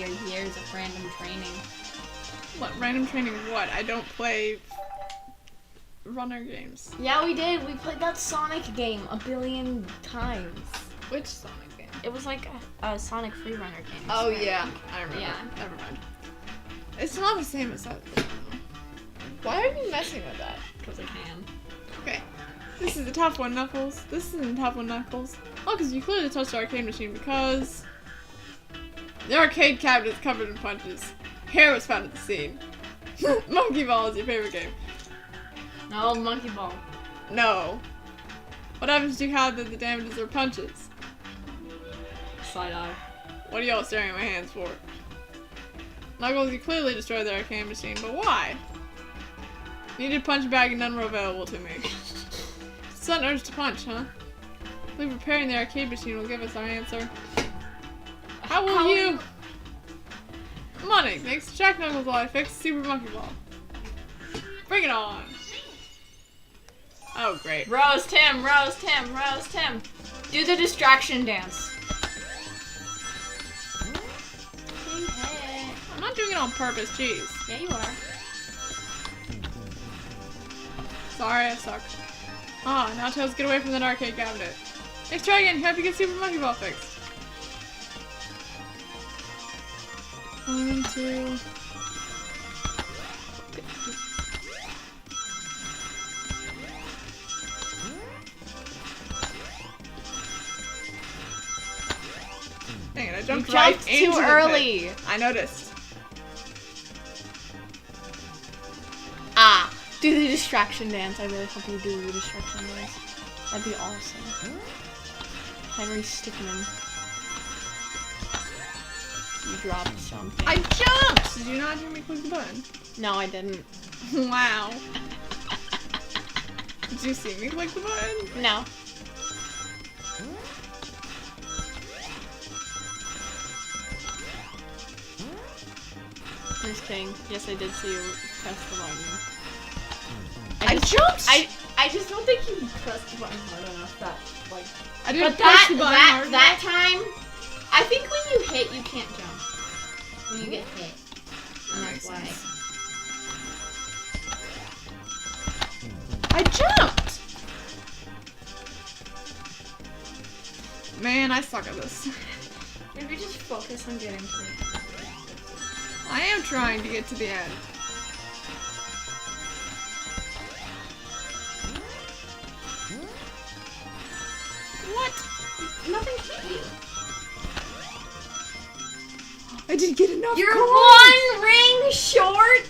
your years of random training. What, random training what? I don't play runner games. Yeah, we did. We played that Sonic game a billion times. Which Sonic game? It was like a Sonic free runner game. Oh yeah, I remember. Yeah. Never mind. It's not the same as that. Why are you messing with that? Because I can. Okay. This is the top one, Knuckles. This isn't the top one, Knuckles. Oh, because you clearly touched the arcade machine because the arcade cabinet is covered in punches. Hair was found at the scene. Monkey Ball is your favorite game. No, Monkey Ball. No. What happens to how that the damages are punches? Side eye. What are y'all staring at my hands for? Knuckles, you clearly destroyed the arcade machine, but why? Needed punch bag and none were available to me. Sudden urge to punch, huh? I believe repairing the arcade machine will give us our answer. How will you? Come on, Nick. Jack Knuckles while I fix Super Monkey Ball. Bring it on. Oh, great. Roast him, roast him, roast him. Do the distraction dance. I'm not doing it on purpose, jeez. Yeah, you are. Sorry, I suck. Ah, now Tails, get away from that arcade cabinet. Let's try again. Help you get Super Monkey Ball fixed. 1, 2. Dang it, I jumped right Jumped into too the early. pit. I noticed. Ah, do the distraction dance. I really hope you do the distraction dance. That'd be awesome. Henry Stickmin. You dropped something. I jumped! Did you not hear me click the button? No, I didn't. Wow. Did you see me click the button? No. Just kidding. Yes, I did see you press the button. I jumped! I just don't think you pressed the button hard enough. That like. I didn't But push the button hard that enough. time, I think when you hit, you can't jump. When you get hit. And That that's makes why. sense. I jumped! Man, I suck at this. Maybe just focus on getting to the end. I am trying to get to the end. What? Nothing hit you. I didn't get enough You're coins. one ring short.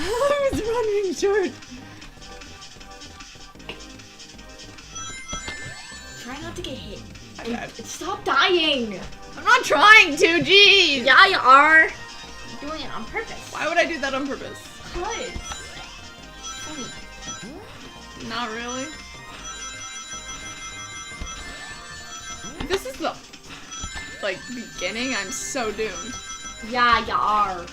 I was running short. Try not to get hit. I died. Stop dying. I'm not trying to, jeez! Yeah, you are. You're doing it on purpose. Why would I do that on purpose? Cause. Funny. Not really. This is the, like, beginning. I'm so doomed. Yeah, you are.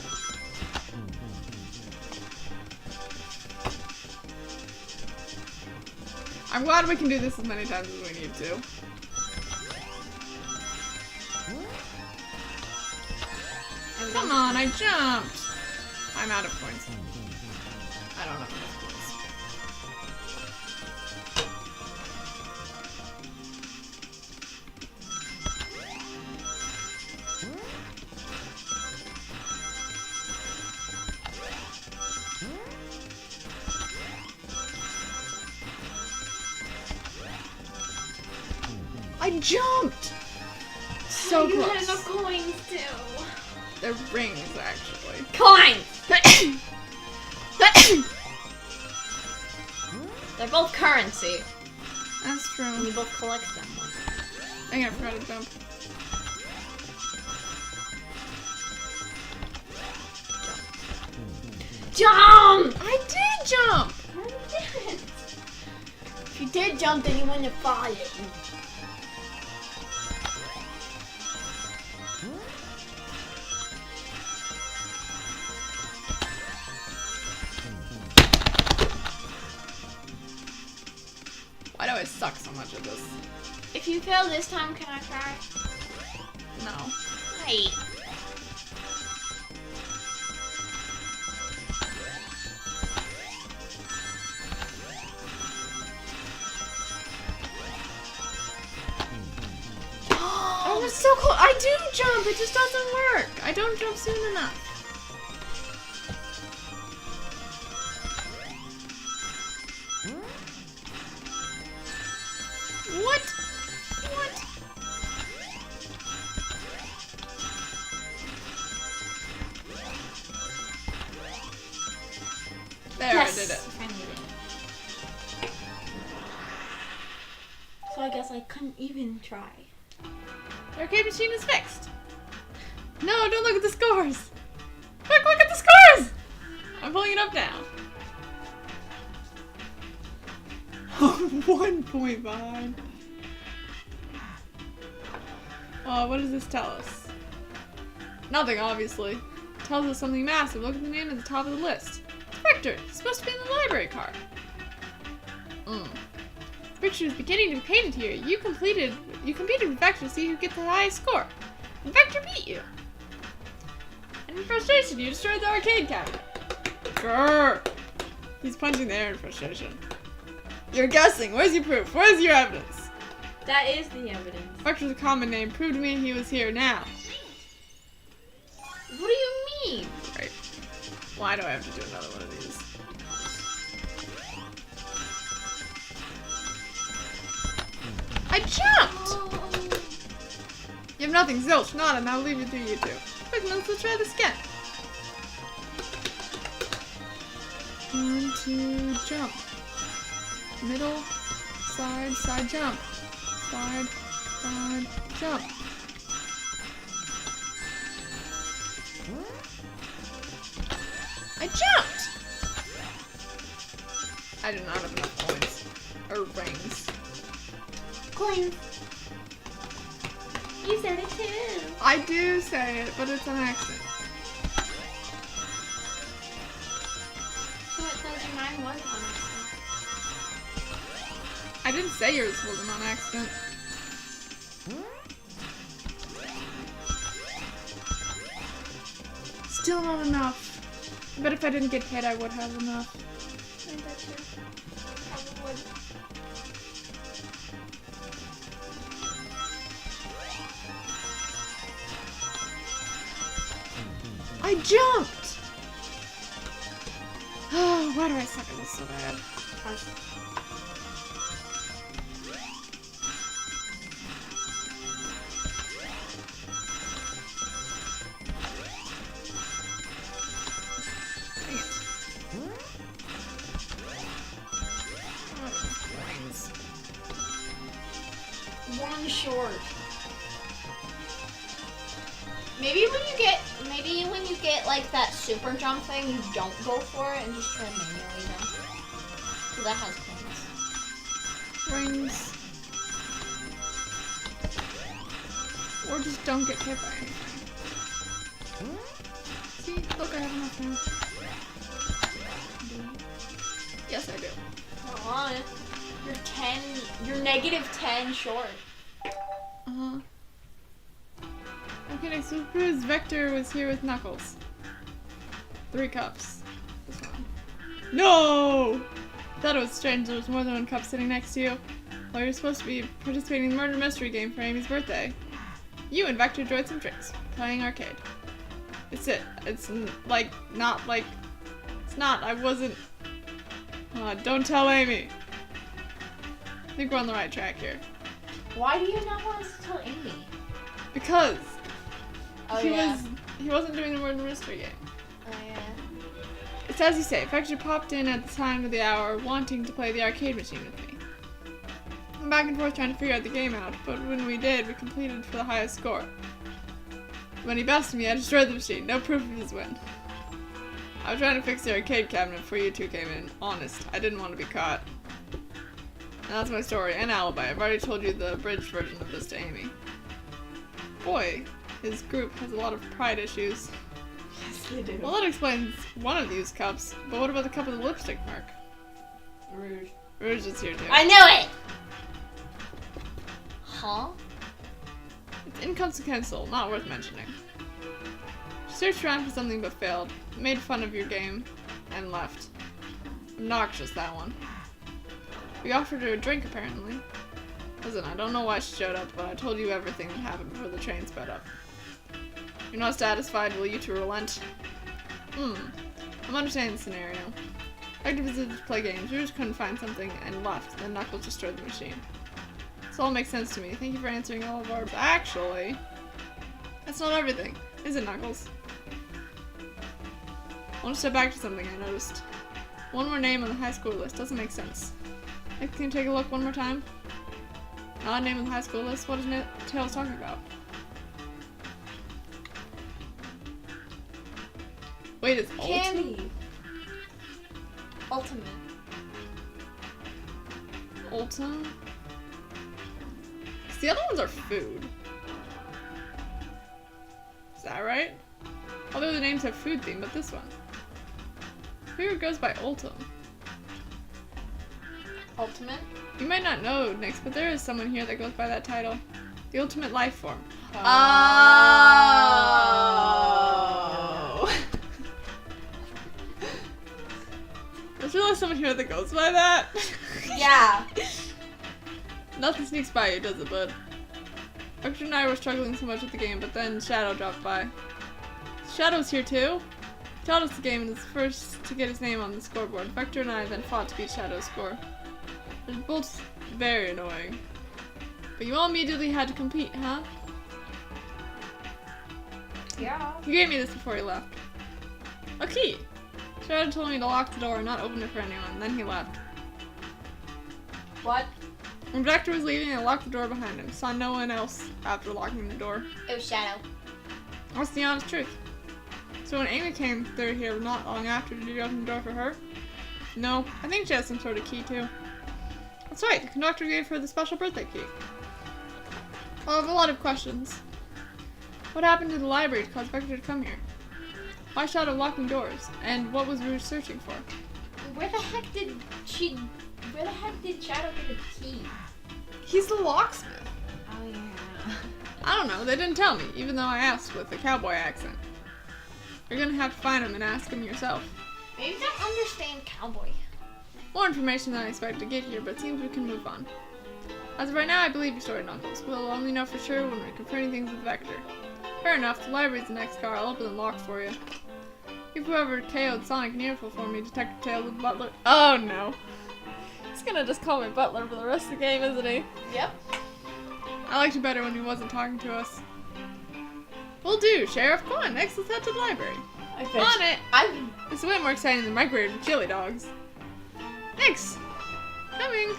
I'm glad we can do this as many times as we need to. Come on, I jumped! I'm out of points. I don't have enough points. I jumped! So you close. had enough coins too. They're rings, actually. Coins! They're both currency. That's true. And you both collect them. Dang it, I forgot to jump. Jump! I did jump! No, you didn't. If you did jump, then you wouldn't have fallen. Why do I suck so much at this? If you fail this time, can I try? No. Why? Oh, it's so cool. I do jump. It just doesn't work. I don't jump soon enough. What? What? There, Yes. I did it. I made it. So I guess I couldn't even try. The arcade machine is fixed. No, don't look at the scores. Quick, look at the scores. I'm pulling it up now. 1 point behind. What does this tell us? Nothing, obviously. It tells us something massive. Look at the name at the top of the list. Spectre. It's supposed to be in the library card. The picture is beginning to be painted here. You competed with Vector to see who gets the highest score. And Vector beat you. And in frustration, you destroyed the arcade cabinet. Grrr. He's punching the air in frustration. You're guessing. Where's your proof? Where's your evidence? That is the evidence. Vector's a common name. Prove to me he was here now. What do you mean? Right. Why do I have to do another one of these? I jumped! You have nothing, zilch, nada, now leave it to you two. Quick, let's try this again. 1, 2, jump. Middle, side, side jump. Side, side, jump. I jumped! I do not have enough points. Or rings. Coins. You said it too. I do say it, but it's an accident. So it tells you mine was on accident. I didn't say yours wasn't on accident. Still not enough. But if I didn't get hit, I would have enough. I bet you. Probably would. I jumped! Oh, why do I suck at this so bad? Dang it. Oh, brains. One short. Maybe when you get like that super jump thing, you don't go for it and just try manually jump. So that has points. Rings. Or just don't get hit by anything. See, look, I have enough now. Yes, I do. Come on. You're negative 10 short. Uh-huh. Okay, next we'll prove Vector was here with Knuckles. 3 cups. This one. No! Thought it was strange there was more than 1 cup sitting next to you. Well, you're supposed to be participating in the murder mystery game for Amy's birthday. You and Vector enjoyed some drinks, playing arcade. It's not, I wasn't. Don't tell Amy. I think we're on the right track here. Why do you not want us to tell Amy? Because Oh, he yeah. wasn't doing the murder mystery game. Oh yeah. It's as you say, Vector popped in at the time of the hour wanting to play the arcade machine with me. I'm back and forth trying to figure out the game out, but when we did, we completed for the highest score. When he bested me, I destroyed the machine. No proof of his win. I was trying to fix the arcade cabinet before you two came in. Honest, I didn't want to be caught. And that's my story and alibi. I've already told you the abridged version of this to Amy. Boy, his group has a lot of pride issues. Yes, they do. Well, that explains one of these cups, but what about the cup with the lipstick mark? Rouge. Rouge is here too. I knew it! Huh? It's inconsequential, not worth mentioning. She searched around for something but failed, made fun of your game, and left. Obnoxious, that one. We offered her a drink, apparently. Listen, I don't know why she showed up, but I told you everything that happened before the train sped up. You're not satisfied, will you to relent? I'm understanding the scenario. Hector visited to play games, we just couldn't find something, and left, then Knuckles destroyed the machine. This all makes sense to me. Thank you for answering all of our... Actually, that's not everything, is it, Knuckles? I want to step back to something I noticed. One more name on the high score list doesn't make sense. Nick, can you take a look one more time? Not a name on the high school list. What is Tails talking about? Wait, it's Candy. Ultimate. Ultimate? The other ones are food. Is that right? Although the names have food theme, but this one. Who goes by Ultim? Ultimate? You might not know, Nix, but there is someone here that goes by that title. The Ultimate Life Form. Oh! There's really someone here that goes by that. Yeah. Nothing sneaks by you, does it, bud? Hector and I were struggling so much with the game, but then Shadow dropped by. Shadow's here too? He taught us the game and is the first to get his name on the scoreboard. Vector and I then fought to beat Shadow's score. It was both very annoying. But you all immediately had to compete, huh? Yeah. You gave me this before you left. A key! Shadow told me to lock the door and not open it for anyone, then he left. What? When Vector was leaving, I locked the door behind him. Saw no one else after locking the door. It was Shadow. That's the honest truth. So when Amy came through here not long after, did you open the door for her? No, I think she has some sort of key too. That's right, the conductor gave her the special birthday key. I have a lot of questions. What happened to the library to cause Vector to come here? Why Shadow locking doors? And what was Rouge searching for? Where the heck did Shadow get a key? He's the locksmith. Oh yeah. I don't know, they didn't tell me, even though I asked with a cowboy accent. You're gonna have to find him and ask him yourself. Maybe don't understand cowboy. More information than I expected to get here, but it seems we can move on. As of right now, I believe your story, Knuckles. We'll only know for sure when we're confronting things with Vector. Fair enough, the library's the next car. I'll open the lock for you. If whoever KO'd Sonic Nearful for me, Detective Tails and Butler. Oh no. He's gonna just call me Butler for the rest of the game, isn't he? Yep. I liked it better when he wasn't talking to us. Will do, Sheriff. Come on, next let's head to the library. On it! It's way more exciting than microwave and chili dogs. Next! Coming!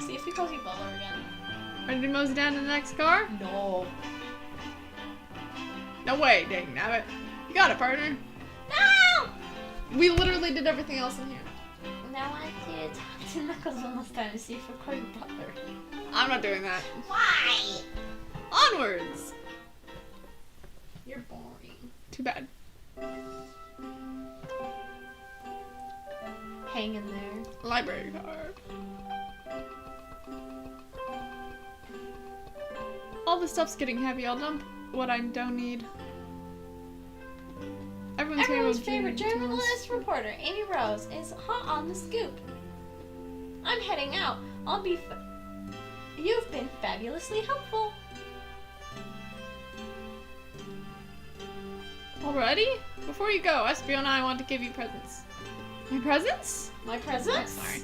See if he calls you Butler again. Ready to mosey down to the next car? No. No way, dang nabbit. You got it, partner. No! We literally did everything else in here. Now I have to talk to Knuckles one last time to see if we're calling Butler. I'm not doing that. Why? Onwards! You're boring. Too bad. Hang in there. Library car. All this stuff's getting heavy. I'll dump what I don't need. Everyone's favorite journalist reporter, Amy Rose, is hot on the scoop. I'm heading out. You've been fabulously helpful. Already? Before you go, Espio and I want to give you presents. My presents? My presents? Oh, sorry.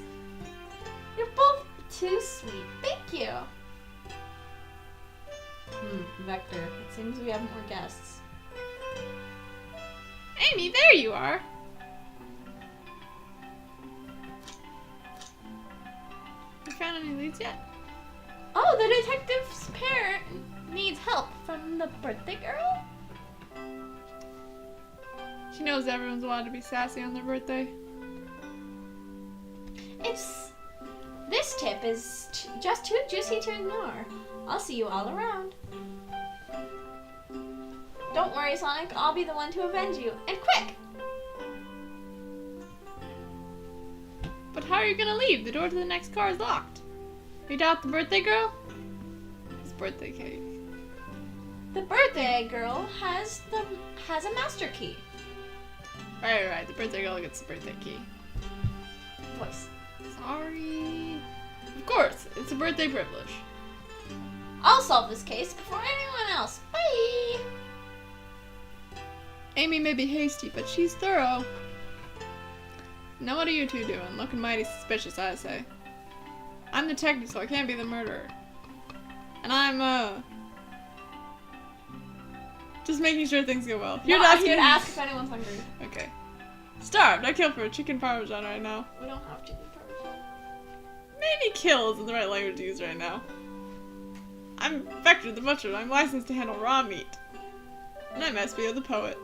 You're both too sweet. Thank you. Vector. It seems we have more guests. Amy, there you are! You found any leads yet? Oh, the detective's parent needs help from the birthday girl? She knows everyone's allowed to be sassy on their birthday. This tip is just too juicy to ignore. I'll see you all around. Don't worry, Sonic. I'll be the one to avenge you. And quick! But how are you gonna leave? The door to the next car is locked. You doubt the birthday girl? birthday cake. The birthday girl has a master key. Right. The birthday girl gets the birthday key. Voice. Sorry. Of course, it's a birthday privilege. I'll solve this case before anyone else. Bye! Amy may be hasty, but she's thorough. Now what are you two doing? Looking mighty suspicious, I say. I'm the detective, so I can't be the murderer. And I'm, just making sure things go well. Here to ask if anyone's hungry. Okay. Starved. I kill for a chicken parmesan right now. We don't have chicken parmesan. Maybe kill isn't the right language to use right now. I'm Vector the Butcher, and I'm licensed to handle raw meat. And I'm SBO the Poet.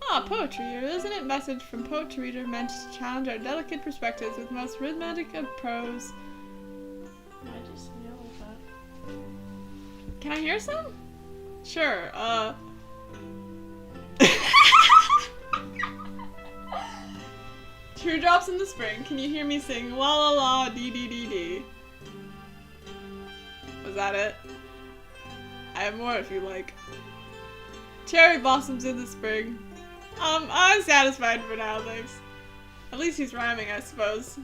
Ah, poetry here, isn't it? Message from poet to reader meant to challenge our delicate perspectives with the most rhythmic of prose. I just know that. Can I hear some? Sure, Teardrops in the spring, can you hear me sing la la la dee dee dee dee? Was that it? I have more if you like. Cherry blossoms in the spring. I'm satisfied for now, thanks. At least he's rhyming, I suppose.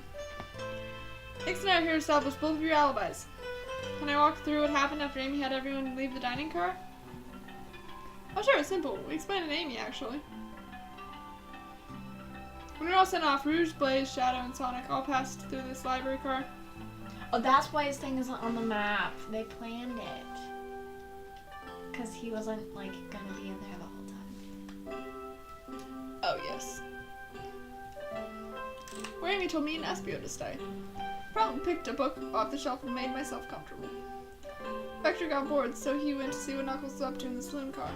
Nix and I are here to establish both of your alibis. Can I walk through what happened after Amy had everyone leave the dining car? Oh sure, it's simple. We explained it to Amy, actually. When we were all sent off, Rouge, Blaze, Shadow, and Sonic all passed through this library car. Oh, that's why his thing isn't on the map. They planned it. Because he wasn't, like, gonna be in there the whole time. Oh, yes. Where Amy told me and Espio to stay. Promptly picked a book off the shelf and made myself comfortable. Vector got bored, so he went to see what Knuckles was up to in the saloon car.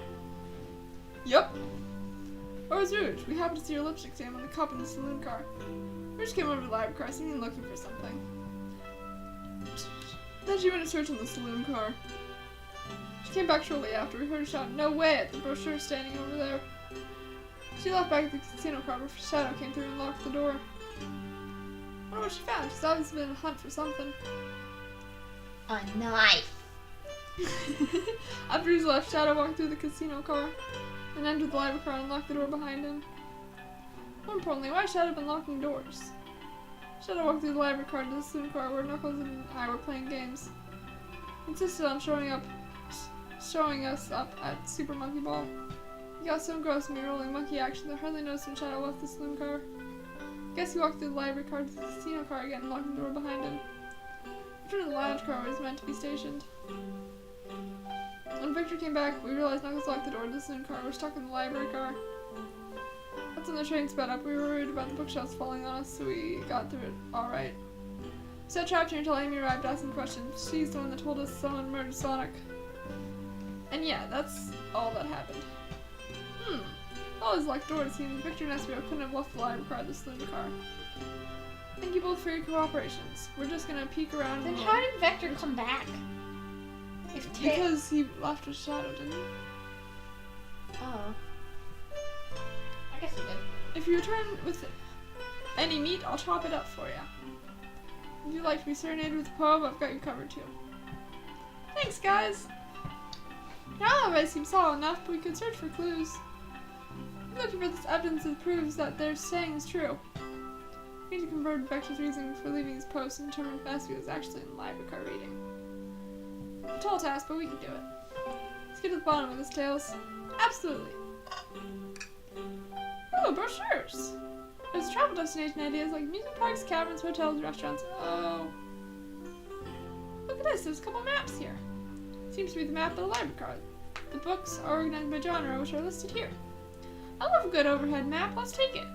Yup. Where was Rouge? We happened to see her lipstick stain on the cup in the saloon car. Rouge came over to the library car, seeming looking for something. Then she went to search in the saloon car. She came back shortly after. We heard her shout, "No way!" at the brochure standing over there. She left back at the casino car before Shadow came through and locked the door. I wonder what she found. She's obviously been on a hunt for something. A knife. After he's left, Shadow walked through the casino car and entered the library car and locked the door behind him. More importantly, why has Shadow been locking doors? Shadow walked through the library car to the saloon car where Knuckles and I were playing games. He insisted on showing us up at Super Monkey Ball. He got so engrossed in me rolling monkey action that I hardly noticed when Shadow left the saloon car. Guess he walked through the library car to the casino car again and locked the door behind him. He returned to the lounge car where he was meant to be stationed. When Victor came back, we realized Knuckles locked the door to the saloon car. We're stuck in the library car. That's when the train sped up. We were worried about the bookshelves falling on us, so we got through it alright. We sat trapped here until Amy arrived asking questions. She's the one that told us someone murdered Sonic. And yeah, that's all that happened. Always locked doors. Seems Victor and Espio couldn't have left the library car at the saloon car. Thank you both for your cooperations. We're just gonna peek around. Then how did Vector come back? Because he left with Shadow, didn't he? Oh. I guess he did. If you return with any meat, I'll chop it up for you. If you'd like to be serenaded with a poem, I've got you covered too. Thanks, guys! Your alibi seems solid enough, but we could search for clues. I'm looking for this evidence that proves that they're saying is true. We need to convert Vector's reason for leaving his post and determine if Espio is actually in the library car reading. A tall task, but we can do it. Let's get to the bottom of this, Tails. Absolutely. Oh, brochures! There's travel destination ideas like amusement parks, caverns, hotels, restaurants. Oh. Look at this, there's a couple maps here. Seems to be the map of the library card. The books are organized by genre, which are listed here. I love a good overhead map, let's take it.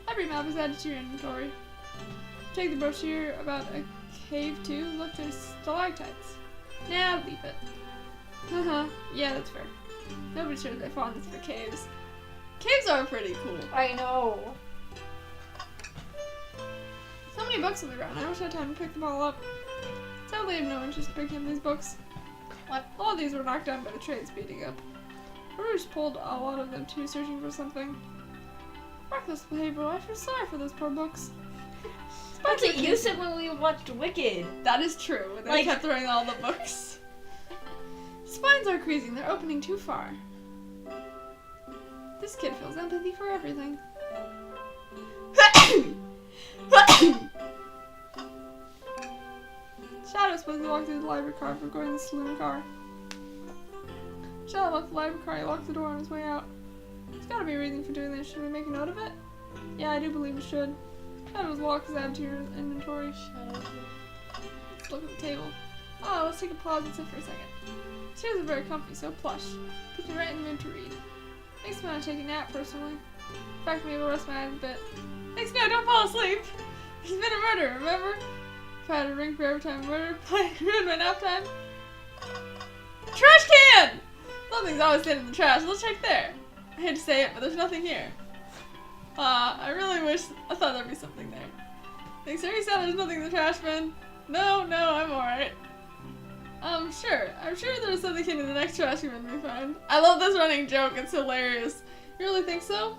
Every map is added to your inventory. Take the brochure about a cave too. Look, there's stalactites. Nah, leave it. Haha, yeah, that's fair. Nobody's sure they're fond for caves. Caves are pretty cool. I know. So many books on the ground. I wish I had time to pick them all up. Sadly, I have no interest in picking up these books. What? All of these were knocked down by the train speeding up. Rouge pulled a lot of them too, searching for something. Reckless behavior. I feel sorry for those poor books. That's what you said when we watched Wicked. That is true. They Like- kept throwing all the books. Spines are creasing. They're opening too far. This kid feels empathy for everything. Shadow supposed to walk through the library car before going to the saloon car. Shadow left the library car. He locked the door on his way out. There's gotta be a reason for doing this. Should we make a note of it? Yeah, I do believe we should. Shadow's walk is added to your inventory. Let's look at the table. Oh, let's take a pause and sit for a second. Chairs are very comfy, so plush. Puts me right in the mood to read. Makes me want to take a nap, personally. In fact, maybe I'll rest my eyes a bit. Thanks, no, don't fall asleep. He's been a murderer, remember? If I had a ring for every time a murder ruined my nap time. Trash can! Something's always sitting in the trash. Let's check there. I hate to say it, but there's nothing here. I really wish I thought there'd be something there. Thanks, sir. You said there's nothing in the trash bin. No, I'm alright. Sure. I'm sure there's something in the next trash bin we find. I love this running joke. It's hilarious. You really think so?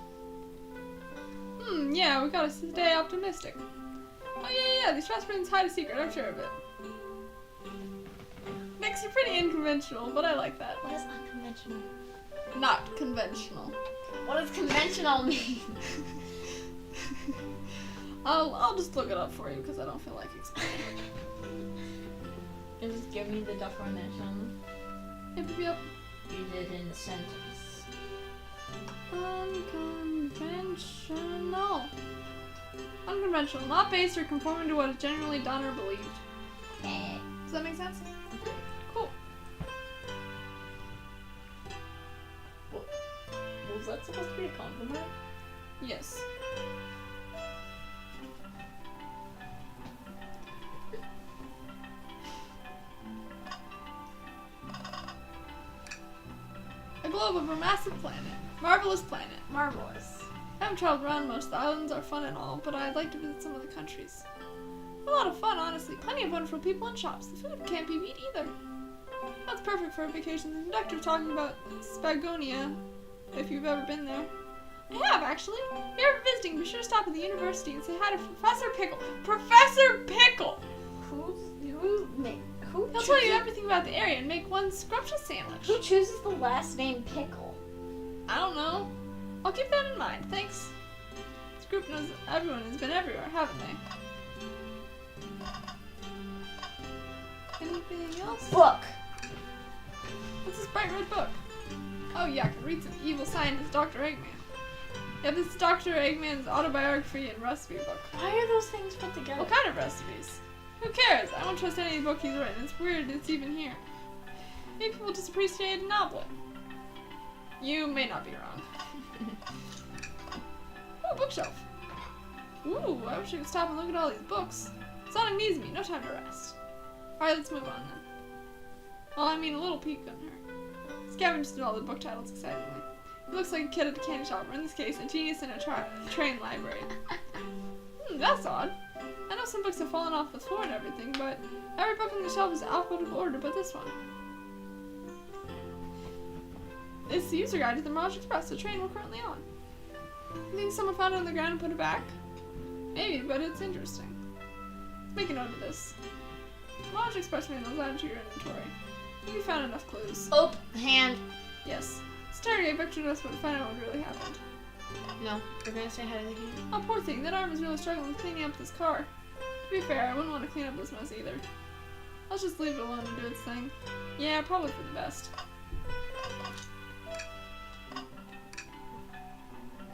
Yeah, we gotta stay optimistic. Oh, yeah. These trash bins hide a secret. I'm sure of it. Makes you pretty unconventional, but I like that. What is unconventional? Not conventional. What does conventional mean? I'll just look it up for you because I don't feel like explaining it. And just give me the definition. Yep. Use it in a sentence. Unconventional. Not based or conforming to what is generally done or believed. Does that make sense? Cool. Was that supposed to be a compliment? Yes. A globe of a massive planet. Marvelous planet. Marvelous. I haven't traveled around most. The islands are fun and all, but I'd like to visit some of the countries. A lot of fun, honestly. Plenty of wonderful people and shops. The food can't be beat either. That's perfect for a vacation. The conductor's talking about Spagonia, if you've ever been there. I have, actually. If you're ever visiting, be sure to stop at the university and say hi to Professor Pickle. Professor Pickle! He'll tell you everything about the area and make one scrumptious sandwich. Who chooses the last name Pickle? I don't know. I'll keep that in mind. Thanks. This group knows everyone has been everywhere, haven't they? Anything else? Book! What's this bright red book? Oh yeah, I can read some evil scientist Dr. Eggman. Yeah, this is Dr. Eggman's autobiography and recipe book. Why are those things put together? What kind of recipes? Who cares? I won't trust any book he's written. It's weird it's even here. Maybe people just appreciate a novel. You may not be wrong. Ooh, bookshelf. Ooh, I wish I could stop and look at all these books. Sonic needs me. No time to rest. Alright, let's move on then. Well, I mean, a little peek on her. Scavenged through all the book titles excitedly. He looks like a kid at the candy shop, or in this case, a genius in a train library. That's odd. I know some books have fallen off the floor and everything, but every book on the shelf is alphabetical order but this one. It's the user guide to the Mirage Express, the train we're currently on. You think someone found it on the ground and put it back? Maybe, but it's interesting. Let's make a note of this. Mirage Express made those added to your inventory. Have you found enough clues? Oh, hand. Yes. Interrogate Victor knows what to find out what really happened. No, we're gonna say hi to the hand. Oh, poor thing. That arm is really struggling with cleaning up this car. To be fair, I wouldn't want to clean up this mess either. Let's just leave it alone and do its thing. Yeah, probably for the best.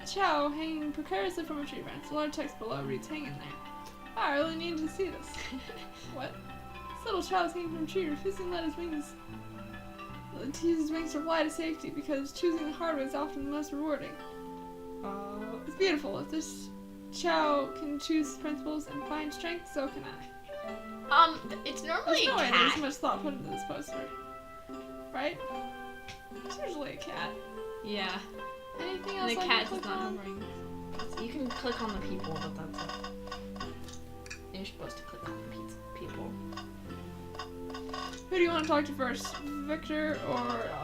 A chow hanging precariously from a tree branch. The large text below reads, "Hang in there." Wow, I really needed to see this. What? This little chow is hanging from a tree, refusing to let his wings to use his wings to fly to safety because choosing the hard way is often the most rewarding. It's beautiful. If this chow can choose principles and find strength, so can I. It's normally There's no a way cat. there's much thought put into this poster. Right? It's usually a cat. Yeah. Anything And else the I cat can does click not on? have rings. You can click on the people, but that's it. You're supposed to click on the people. Who do you want to talk to first? Victor or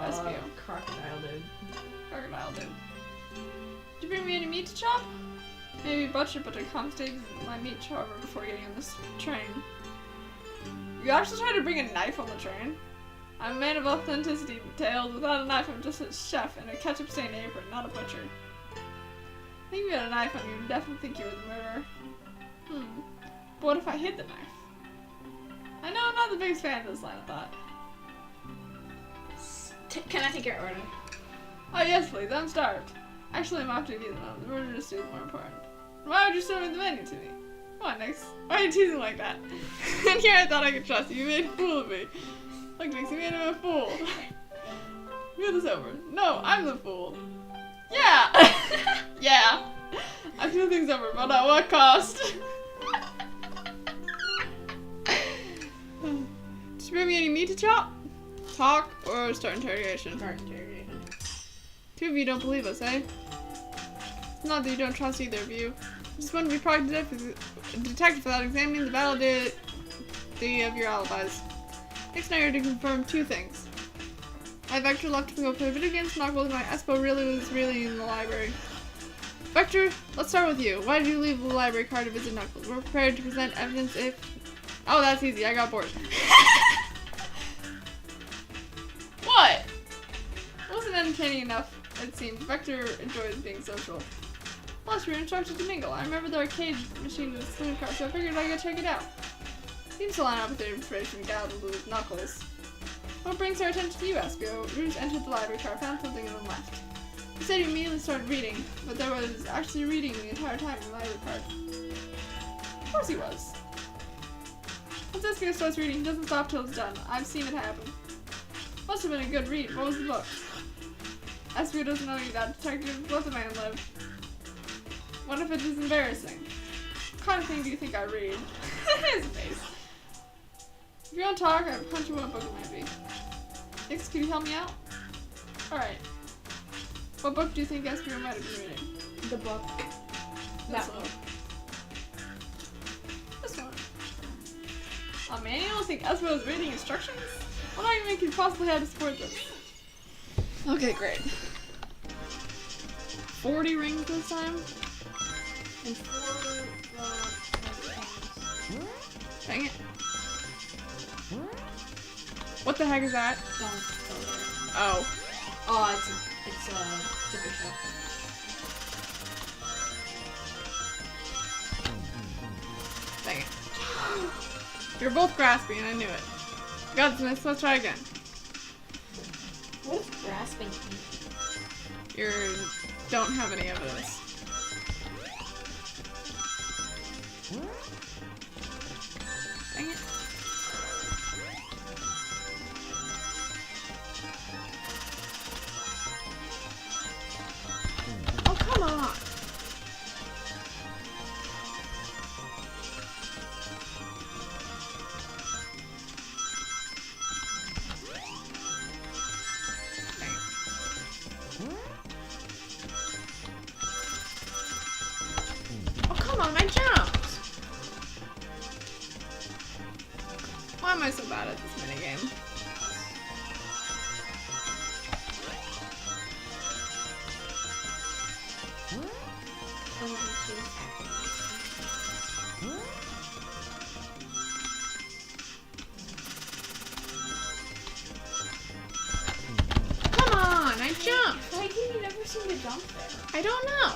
Espio? Crocodile dude. Crocodile dude. Did you bring me any meat to chop? Maybe butcher, but I can't stage my meat chopper before getting on this train. You actually tried to bring a knife on the train? I'm a man of authenticity, Tails. Without a knife, I'm just a chef in a ketchup-stained apron, not a butcher. I think you had a knife on you, and definitely think you were the murderer. But what if I hid the knife? I know I'm not the biggest fan of this line of thought. Can I take your order? Oh yes, please, I'm starved. Actually, I'm off duty at the moment. The murder is more important. Why would you show me the menu to me? Come on, Nix. Why are you teasing like that? And here I thought I could trust you. You made a fool of me. Look, Nix, you made him a fool. Move this over. No, I'm the fool. Yeah! Yeah. I feel things over, but at what cost? Did you bring me any meat to chop? Talk or start interrogation? Start interrogation. Two of you don't believe us, eh? It's not that you don't trust either of you. I just want to be proactive detective without examining the validity of your alibis. Next night, you're to confirm two things. My Vector left to go play video games, Knuckles, and my Espo was really in the library. Vector, let's start with you. Why did you leave the library car to visit Knuckles? We're prepared to present evidence if... Oh, that's easy. I got bored. What? It wasn't entertaining enough, it seemed. Vector enjoys being social. Plus, we were instructed to mingle. I remember the arcade machine was a saloon car, so I figured I'd go check it out. Seems to line up with the information gathered with Knuckles. What brings our attention to you, Espio? Rouge entered the library car, found something, and then left. He said he immediately started reading, but there was actually reading the entire time in the library car. Of course he was. Once Espio starts reading, he doesn't stop till it's done. I've seen it happen. Must have been a good read. What was the book? Espio doesn't know you, that detective. Let the man live. What if it is embarrassing? What kind of thing do you think I read? His face. If you don't talk, I'll punch you what book it might be. Nix, can you help me out? Alright. What book do you think Espio might have been reading? The book. This one. This one. Oh man, you don't think Espio is reading instructions? What argument could you possibly have to support this? Okay, great. 40 rings this time? And 4 Dang it. What the heck is that? Don't go there. Oh. Oh, it's a super show. Dang it. You're both grasping, I knew it. Godsmith, let's try again. What is grasping? You don't have any evidence. Dang it. Oh, come on. Oh, come on, I jumped! Why am I so bad at this minigame? Come on, I jumped! Why did you never seem to jump there? I don't know.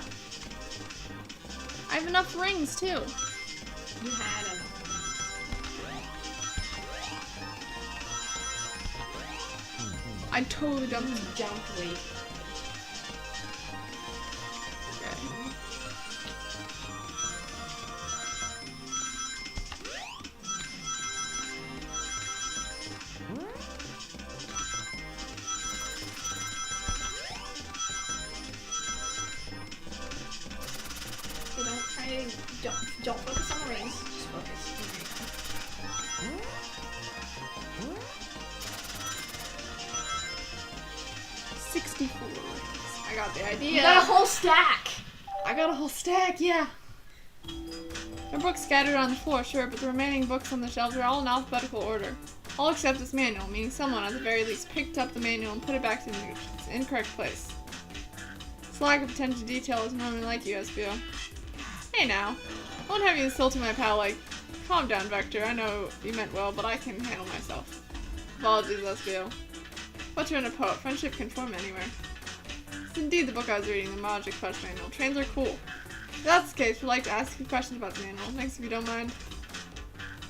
I have enough rings too. You had enough. I totally jumped. Jumped way. So don't focus on the rings. Just focus. There you go. 64 rings. I got the idea. You got a whole stack. I got a whole stack, yeah. There are books scattered on the floor, sure, but the remaining books on the shelves are all in alphabetical order. All except this manual, meaning someone, at the very least, picked up the manual and put it back in its incorrect place. This lack of attention to detail is normally like you, Espio. Hey now. I won't have you insulting my pal like, calm down, Vector. I know you meant well, but I can handle myself. Apologies, Lesbio. But you're a poet. Friendship can form anywhere. It's indeed the book I was reading, the Magic Quest Manual. Trains are cool. If that's the case, we'd like to ask you questions about the manual. Next, if you don't mind.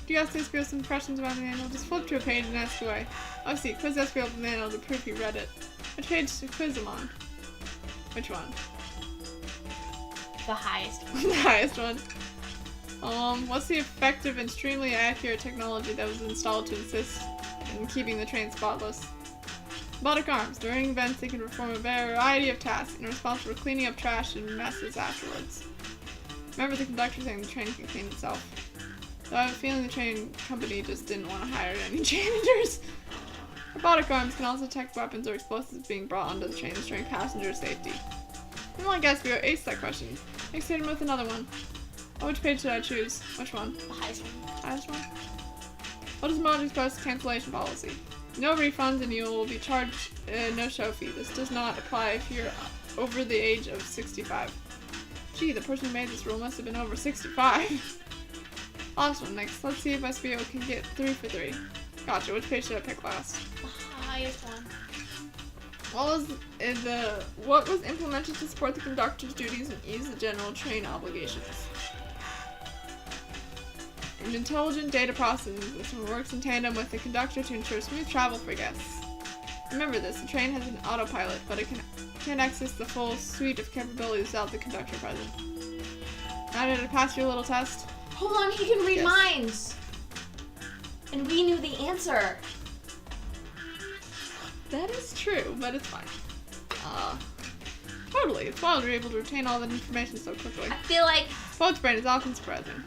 Do you ask Espio some questions about the manual? Just flip to a page and ask away. Oh, see. Quiz Espio of the manual to prove you read it. Which page to quiz him on? Which one? The highest one. The highest one. What's the effective and extremely accurate technology that was installed to assist in keeping the train spotless? Robotic arms. During events, they can perform a variety of tasks and are responsible for cleaning up trash and messes afterwards. Remember the conductor saying the train can clean itself. Though I have a feeling the train company just didn't want to hire any janitors. Robotic arms can also detect weapons or explosives being brought onto the train, ensuring passenger safety. I guess we ace that question. Next, hit him with another one. Oh, which page should I choose? Which one? The highest one. Highest one? What is Magic Quest cancellation policy? No refunds and you will be charged no show fee. This does not apply if you're over the age of 65. Gee, the person who made this rule must have been over 65. Last one next. Let's see if SBO can get 3 for 3. Gotcha. Which page should I pick last? The highest one. What was implemented to support the conductor's duties and ease the general train obligations? An intelligent data processing system works in tandem with the conductor to ensure smooth travel for guests. Remember this, the train has an autopilot, but it can't access the full suite of capabilities without the conductor present. Now did I pass your little test? Hold on, he can read Yes. minds! And we knew the answer. That is true, but it's fine. Totally, it's wild you're able to retain all that information so quickly. I feel like... Boat's brain is often surprising.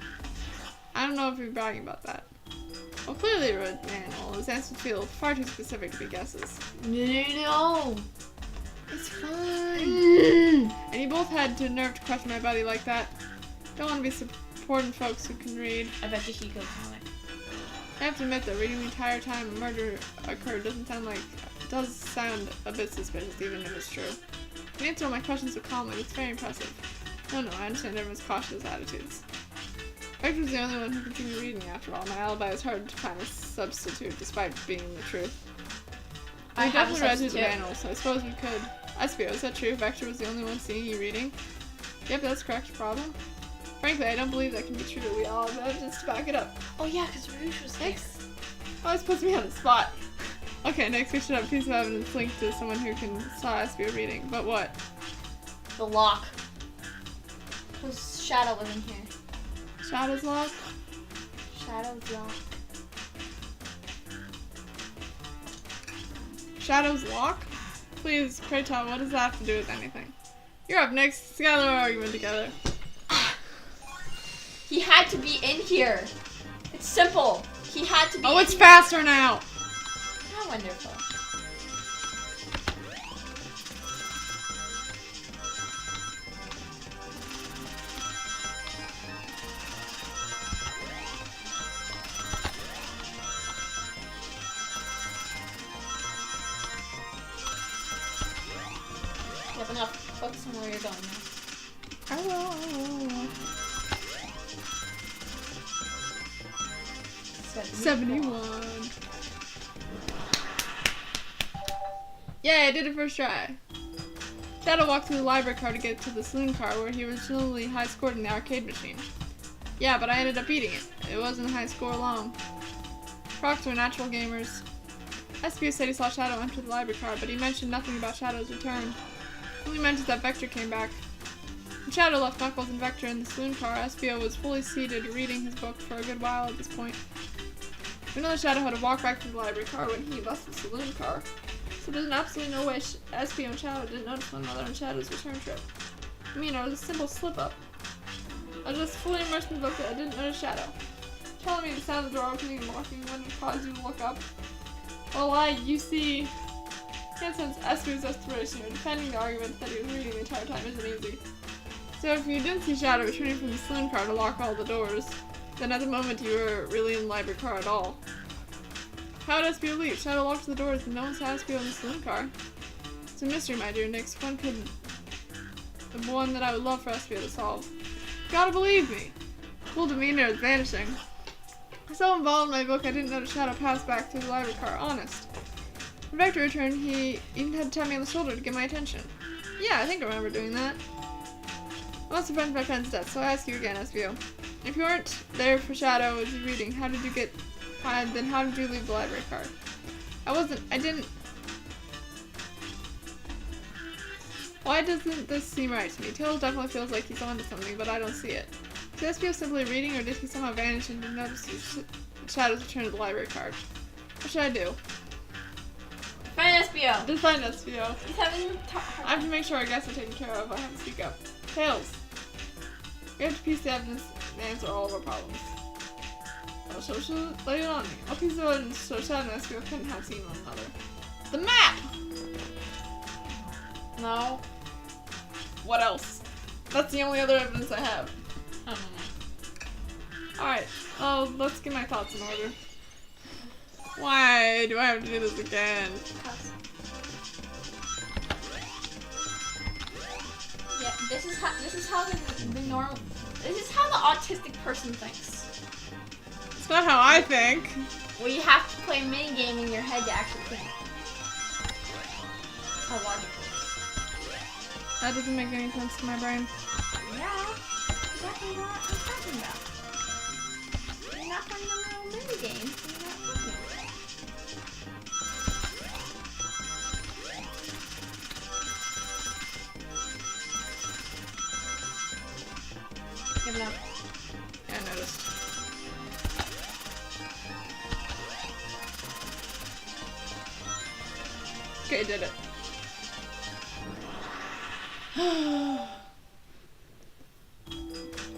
I don't know if you're bragging about that. Well, clearly you read the manual. His answers feel far too specific to be guesses. No. It's fine. And you both had the nerve to question my buddy like that. Don't want to be supporting folks who can read. I bet you he goes on it. I have to admit that reading the entire time a murder occurred does sound a bit suspicious, even if it's true. You answer all my questions so calmly. It's very impressive. No, I understand everyone's cautious attitudes. Vector was the only one who continued reading after all. My alibi is hard to find a substitute despite being the truth. I We have a definitely read through the substitute. manual, so I suppose we could. Espio, is that true? Vector was the only one seeing you reading? Yep, that's correct. Problem? Frankly, I don't believe that can be true. We all have evidence to back it up. Oh yeah, because Rouge was there. Next. Always puts me on the spot. Okay, next we should have a piece of evidence linked to someone who saw Espio reading. But what? The lock. Whose shadow was in here? Shadow's lock? Shadow's lock. Shadow's lock? Please, pray tell, what does that have to do with anything? You're up next. Let's gather our argument together. He had to be in here. It's simple. He had to be Oh, in it's here. faster now! How wonderful. You have enough. Focus on where you're going now. I will. 71. Yay, I did it first try. Shadow walked through the library car to get to the saloon car where he originally high scored in the arcade machine. Yeah, but I ended up beating it. It wasn't a high score long. Crocs were natural gamers. Espio said he saw Shadow enter the library car, but he mentioned nothing about Shadow's return. He only mentioned that Vector came back. When Shadow left Knuckles and Vector in the saloon car, Espio was fully seated reading his book for a good while at this point. We know that Shadow had to walk back to the library car when he left the saloon car, so there's absolutely no way Espio and Shadow didn't notice one another on Shadow's return trip. I mean, it was a simple slip-up. I was just fully immersed in the book that I didn't notice Shadow. Telling me the sound of the door opening and locking wouldn't cause you to look up. Well, you see, can't sense Espio's desperation or defending the argument that he was reading the entire time isn't easy. So if you didn't see Shadow returning from the saloon car to lock all the doors, then at the moment you were really in the library car at all. How did Espio leave? Shadow locked the doors and no one saw Espio in the saloon car. It's a mystery, my dear Nix. One that I would love for Espio to solve. Gotta believe me. Cool demeanor is vanishing. So involved in my book, I didn't notice Shadow pass back through the library car, honest. When Vector returned, he even had to tap me on the shoulder to get my attention. Yeah, I think I remember doing that. I must have been my friend's death, so I ask you again, SVO. If you weren't there for Shadow as you reading, how did you leave the library car? I didn't... Why doesn't this seem right to me? Tails definitely feels like he's onto something, but I don't see it. Is SVO simply reading, or did he somehow vanish and didn't notice Shadow's return to the library card? What should I do? Find SBO. Just find SVO. He's having I have to make sure our guests are taken care of. I have to speak up. Tails. We have to piece the evidence and answer all of our problems. So lay it on me. I'll piece the evidence so Shadow and SVO couldn't have seen one another. The map! No. What else? That's the only other evidence I have. I don't know. Alright, let's get my thoughts in order. Why do I have to do this again? Yeah, this is how the autistic person thinks. It's not how I think. Well, you have to play a mini game in your head to actually think. How logical. That doesn't make any sense to my brain. Yeah, exactly what I'm talking about. You're not playing a little mini game, so you're not thinking. Give it up. Yeah, I noticed. Okay, did it.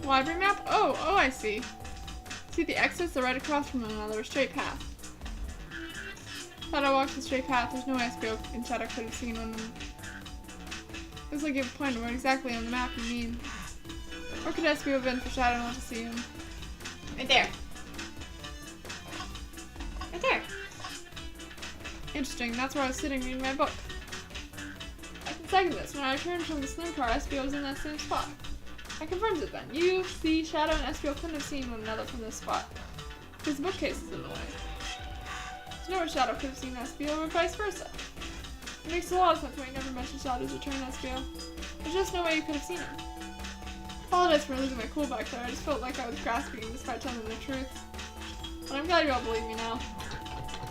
Library map? Oh, I see. See, the exits are right across from one another, a straight path. Thought I walked the straight path, there's no way SBO and Shadow could have seen one. Looks like you have a point where exactly on the map you mean. Where could SBO have been for Shadow not to see him? Right there. Right there. Interesting, that's where I was sitting reading my book. I can second this. When I returned from the slim car, SBO was in that same spot. I confirmed it then. You, see, Shadow, and SBO couldn't have seen one another from this spot. Because the bookcase is in the way. There's no way Shadow could have seen SBO or vice versa. It makes a lot of sense why you never mentioned Shadow's return to SBO. There's just no way you could have seen him. Apologize for losing my cool back there. I just felt like I was grasping despite telling the truth. But I'm glad you all believe me now.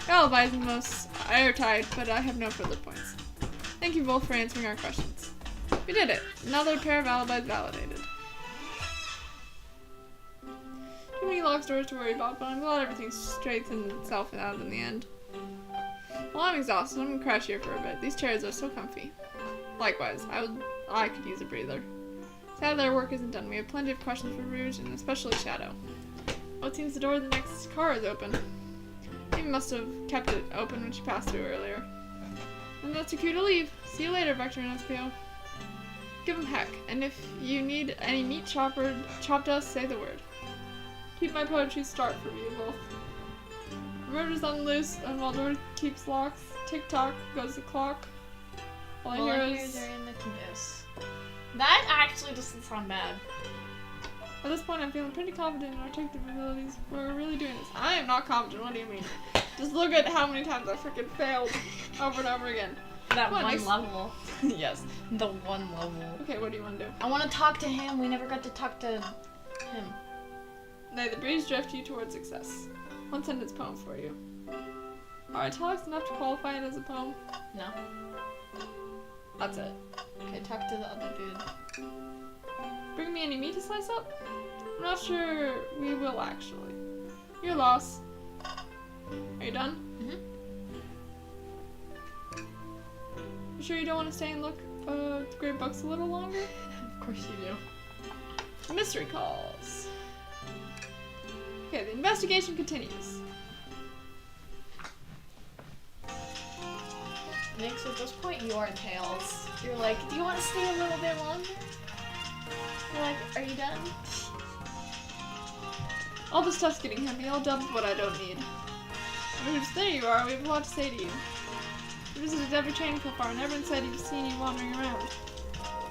Your alibi is the most airtight, but I have no further points. Thank you both for answering our questions. We did it. Another pair of alibis validated. Too many long stories to worry about, but I'm glad everything straightened itself out in the end. Well, I'm exhausted. I'm gonna crash here for a bit. These chairs are so comfy. Likewise, I could use a breather. Sadly, our work isn't done. We have plenty of questions for Rouge, and especially Shadow. Oh, it seems the door of the next car is open. Amy must have kept it open when she passed through earlier. And that's your cue to leave. See you later, Vector and SPO. Give him heck, and if you need any meat chopped us, say the word. Keep my poetry start for you both. Murder's on loose, and while door keeps locks, tick-tock goes the clock. All I hear is... are in the caboose. That actually doesn't sound bad. At this point, I'm feeling pretty confident in our detective abilities. We're really doing this. I am not confident. What do you mean? Just look at how many times I freaking failed over and over again. That one level. Yes. The one level. Okay, what do you want to do? I want to talk to him. We never got to talk to him. May the breeze drift you towards success. One sentence poem for you. Are italics enough to qualify it as a poem? No. That's it. Okay, talk to the other dude. Bring me any meat to slice up? I'm not sure we will, actually. Your loss. Are you done? You sure you don't want to stay and look at the great books a little longer? Of course you do. Mystery calls. Okay, the investigation continues. Nix, at this point, you are Tails. You're like, do you want to stay a little bit longer? You're like, are you done? All this stuff's getting heavy. I'll dump what I don't need. Rouge, there you are. We have a lot to say to you. We visited every training so far, and everyone said you've seen you wandering around.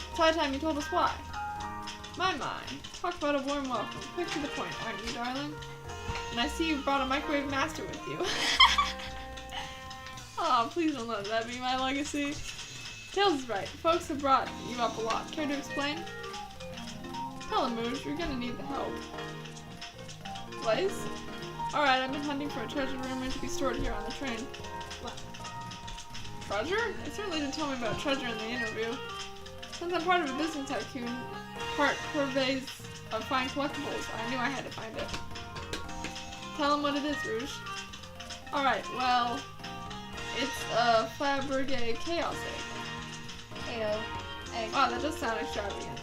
It's high time you told us why. My. Talk about a warm welcome. Quick to the point, aren't you, darling? And I see you brought a microwave master with you. Oh, please don't let that be my legacy. Tails is right. Folks have brought you up a lot. Care to explain? Tell him, Rouge. You're gonna need the help. Blaze? Alright, I've been hunting for a treasure rumored to be stored here on the train. What? Treasure? They certainly didn't tell me about treasure in the interview. Since I'm part of a business tycoon, part purveys of fine collectibles, I knew I had to find it. Tell him what it is, Rouge. Alright, well, it's a Fabergé Chaos Egg. Ew. Wow, that does sound extravagant.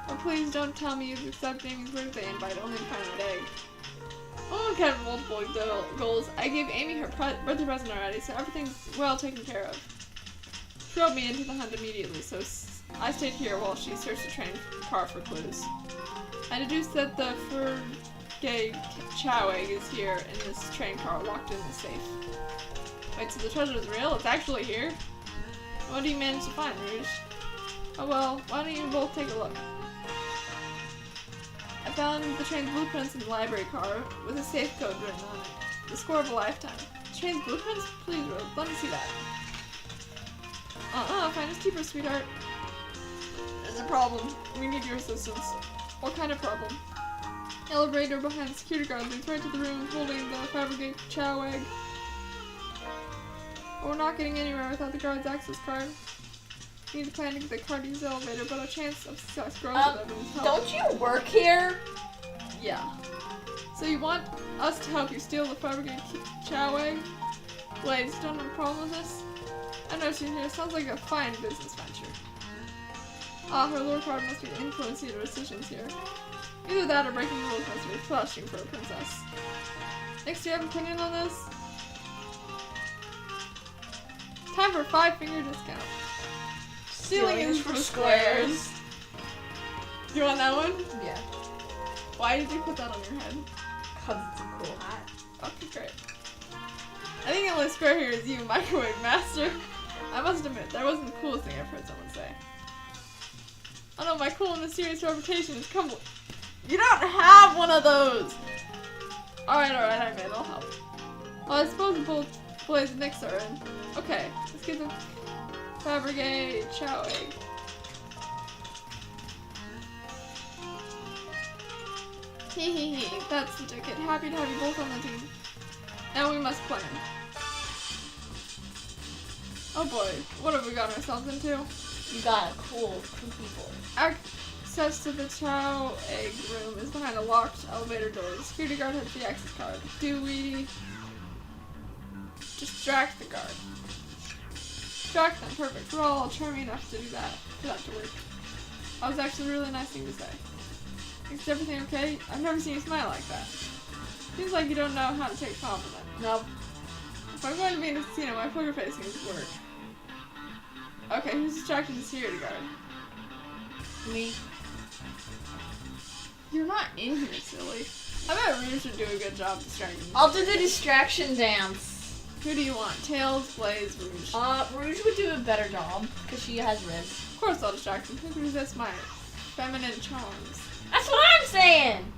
Oh, please don't tell me you've accepted Amy's birthday invite only to find that egg. Oh, kind of multiple goals. I gave Amy her birthday present already, so everything's well taken care of. She wrote me into the hunt immediately, so I stayed here while she searched the train car for clues. I deduced that the Fabergé Chow egg is here in this train car, locked in the safe. Wait, so the treasure is real? It's actually here? What do you manage to find, Rouge? Oh well, why don't you both take a look? I found the train's blueprints in the library car with a safe code written on it. The score of a lifetime. The train's blueprints? Please, Rose, let me see that. Finders keepers, sweetheart. There's a problem. We need your assistance. What kind of problem? Elevator behind the security guard leads right to the room holding the Fabergé Chow egg. But we're not getting anywhere without the guard's access card. We need a plan to get the card to use the elevator, but our chance of success grows with everyone's help. Don't you work here? Yeah. So you want us to help you steal the Fabergé Chow egg? Blaze, don't have a problem with this? I know she's here. Sounds like a fine business venture. Her lure card must be influencing your decisions here. Either that or breaking the rules must be flashing for a princess. Next, do you have an opinion on this? Time for a 5-finger discount. Stealing is for squares. You want that one? Yeah. Why did you put that on your head? Cause it's a cool hat. Okay, great. I think the only square here is you, microwave master. I must admit, that wasn't the coolest thing I've heard someone say. Oh no, my cool and mysterious reputation is crumbling. You don't have one of those! Alright, I admit, I'll help. Well, I suppose both Blaze and Nyx are in. Okay, let's get the Fabergé Chow egg. Hehehe, that's the ticket. Happy to have you both on the team. Now we must plan. Oh boy, what have we got ourselves into? You got a cool people. Access to the Chow egg room is behind a locked elevator door. The security guard has the access card. Do we distract the guard? Distract them, perfect. We're all charming enough to do that. For that to work. That was actually a really nice thing to say. Is everything okay? I've never seen you smile like that. Seems like you don't know how to take a compliment. Nope. If I'm going to be in a casino, my poker face needs to work. Okay, who's distracting the security guard? Me. You're not in here, silly. I bet Rouge should do a good job distracting the I'll do the distraction dance. Who do you want? Tails, Blaze, Rouge? Rouge would do a better job, because she has Riz. Of course I'll distract him. Who can resist my feminine charms? That's what I'm saying!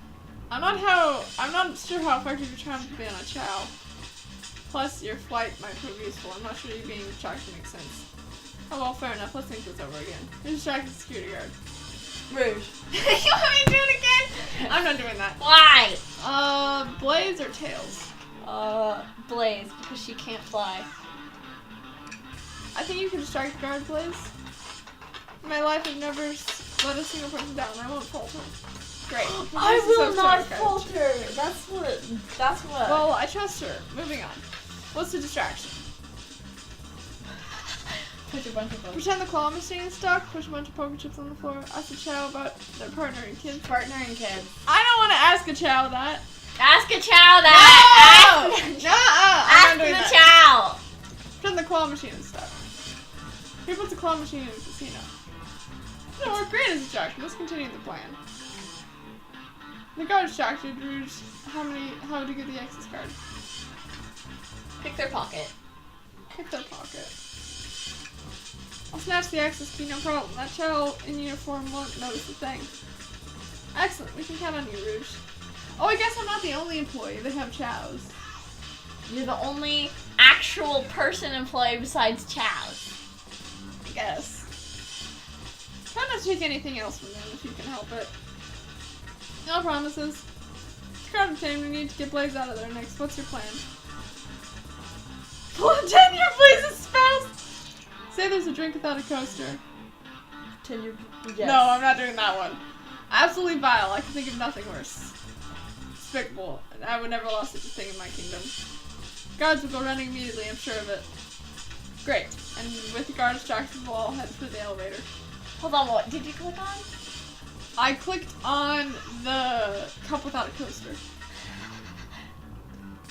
I'm not sure how effective your charms would be on a Chow. Plus, your flight might prove useful. I'm not sure you being distracted makes sense. Oh well, fair enough. Let's think this over again. Who's distracting the security guard? Rouge. You want me to do it again? I'm not doing that. Why? Blaze or Tails? Blaze, because she can't fly. I think you can distract the guard, Blaze. In my life, I've never let a single person down. I won't falter. Great. I This is will so not sarcastic. falter. That's what. Well, I trust her. Moving on. What's the distraction? Push a bunch of buttons. Pretend the claw machine is stuck. Push a bunch of poker chips on the floor. Ask a Chow about their partner and kids. Partner and kids. I don't want to ask a Chow that. Ask a Chow that. No! Ask I'm not doing the that. Chow. Pretend the claw machine is stuck. Who puts a claw machine in a casino? No, we're great as a distraction. Let's continue the plan. The guard distracted Rouge. How would you get the access card? Pick their pocket. Pick their pocket. I'll snatch the access key, no problem. That child in uniform won't notice a thing. Excellent, we can count on you, Rouge. Oh, I guess I'm not the only employee. They have chows. You're the only actual person employee besides Chaz. I guess. Try not to take anything else from them if you can help it. No promises. It's crowded time. We need to get Blaze out of there next. What's your plan? Pretend you're Blaze's spouse! Say there's a drink without a coaster. Pretend you're... Yes. No, I'm not doing that one. Absolutely vile. I can think of nothing worse. Despicable. And I would never allow such a thing in my kingdom. Guards will go running immediately, I'm sure of it. Great. And with the guard distracted, we'll all head for the elevator. Hold on, what did you click on? I clicked on the cup without a coaster.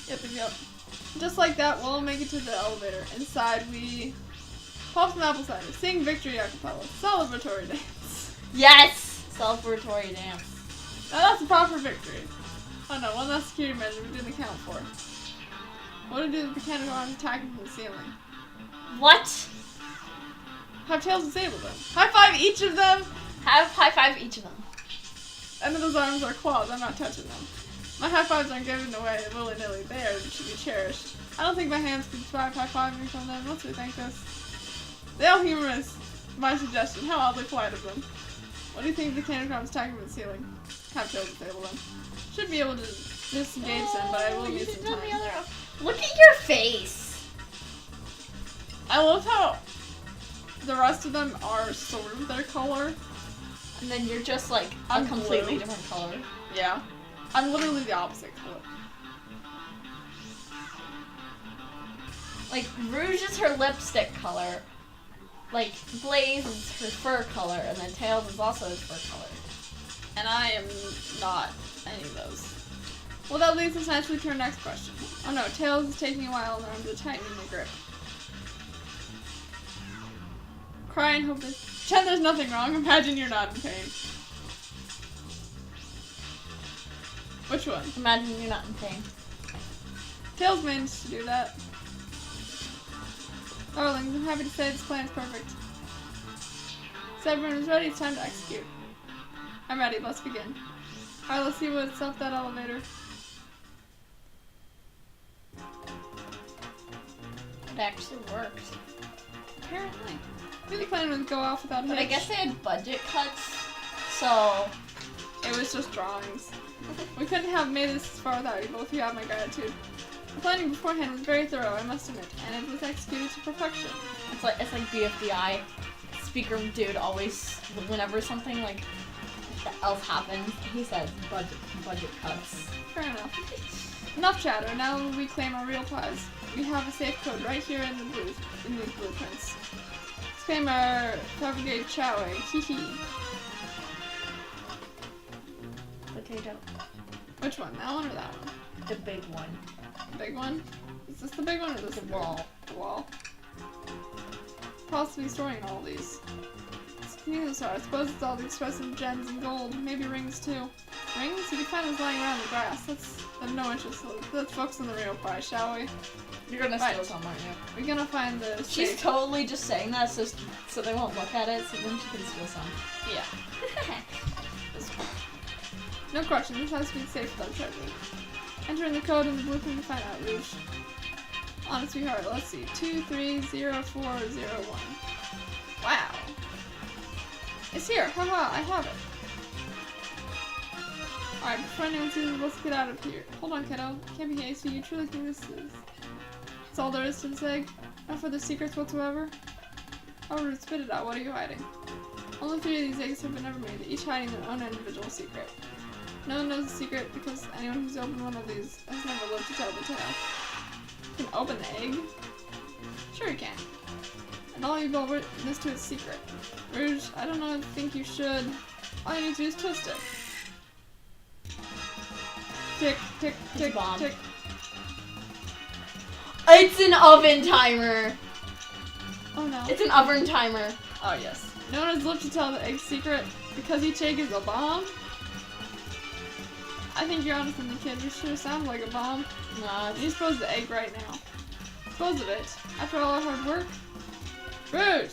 Yep. Just like that, we'll all make it to the elevator. Inside, we pop some apple cider, sing victory a cappella, celebratory dance. Yes! Celebratory dance. Now that's a proper victory. Oh no, one last security measure we didn't account for. What to do with the mechanical arms attacking from the ceiling? What? Have Tails disable them. High five each of them! Have high five each of them. And then those arms are claws, I'm not touching them. My high fives aren't given away willy-nilly, they should be cherished. I don't think my hands can survive high-fiving from them, let's rethink this. They all humorous. My suggestion, how oddly polite of them. What do you think of the cannon arms attacking from the ceiling? Have Tails disable them. Should be able to disengage them, but I will need some time. Look at your face! I love how the rest of them are sort of their color. And then you're just like a I'm completely blue. different color. Yeah. I'm literally the opposite color. Like, Rouge is her lipstick color. Like, Blaze is her fur color, and then Tails is also his fur color. And I am not any of those. Well, that leads us naturally to our next question. Oh no, Tails is taking a while and arms are tightening the grip. Cry and hope that... Pretend there's nothing wrong. Imagine you're not in pain. Which one? Imagine you're not in pain. Tails managed to do that. Darlings, I'm happy to say this plan is perfect. So everyone is ready, it's time to execute. I'm ready, let's begin. Alright, let's see what's up that elevator. It actually works. Apparently. Really planning to go off without a But I hitch. guess they had budget cuts, so... It was just drawings. We couldn't have made this as far without you, both of you have my gratitude. The planning beforehand was very thorough, I must admit, and it was executed to perfection. It's like BFDI. Speaker dude always, whenever something like else happens, he says budget cuts. Fair enough. Enough chatter, now we claim our real prize. We have a safe code right here in the booth, in these blueprints. Let's claim our Brigade Chow egg, hee. Potato. Which one, that one or that one? The big one. The big one? Is this the big one or this The big wall. one? The wall. Possibly storing all these. Needless are. I suppose it's all the expressive gems and gold. Maybe rings too. Rings? You can find those lying around the grass. That's of no interest. Let's focus on the real prize, shall we? You're gonna Right. steal some, aren't you? We're gonna find the She's safe. totally just saying that so they won't look at it, so then she can steal some. Yeah. This one. No question, this has to be safe without treasure. Enter in the code in the blueprint to find out, Rouge. Honest sweetheart, let's see. 230401. Wow. It's here, haha, I have it. Alright, before anyone sees it, let's get out of here. Hold on, kiddo. Can't be hasty, you truly think this is... That's all there is to this egg? No further secrets whatsoever? Oh, Rude, spit it out, what are you hiding? Only 3 of these eggs have been ever made, each hiding their own individual secret. No one knows the secret because anyone who's opened one of these has never lived to tell the tale. You can open the egg? Sure you can. And all you go witness to is secret. Rouge, I don't know if I think you should. All you need to do is twist it. Tick, tick, tick, bomb. tick. It's an oven timer! Oh no. It's an oven timer. Oh yes. No one has lived to tell the egg's secret because each egg is a bomb? I think you're honest with me, kid. You sure sound like a bomb. Nah, You dispose the egg right now. Dispose of it. After all our hard work. Rouge!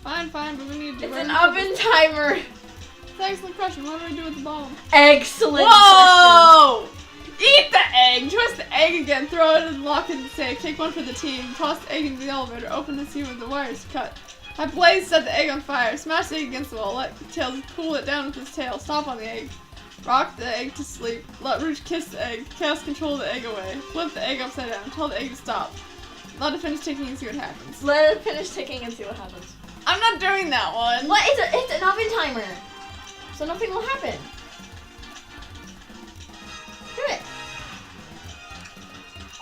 Fine, but we need to do It's an oven timer. It's an excellent question. What do we do with the bomb? Excellent Whoa! Eat the egg! Twist the egg again, throw it and lock it in the safe. Take one for the team. Toss the egg into the elevator. Open and see where the wires cut. Have Blaze set the egg on fire. Smash the egg against the wall. Let Tails cool it down with his tail. Stomp on the egg. Rock the egg to sleep. Let Rouge kiss the egg. Chaos control the egg away. Flip the egg upside down. Tell the egg to stop. Let it finish ticking and see what happens. Let it finish ticking and see what happens. I'm not doing that one. What? It's an oven timer. So nothing will happen. Do it.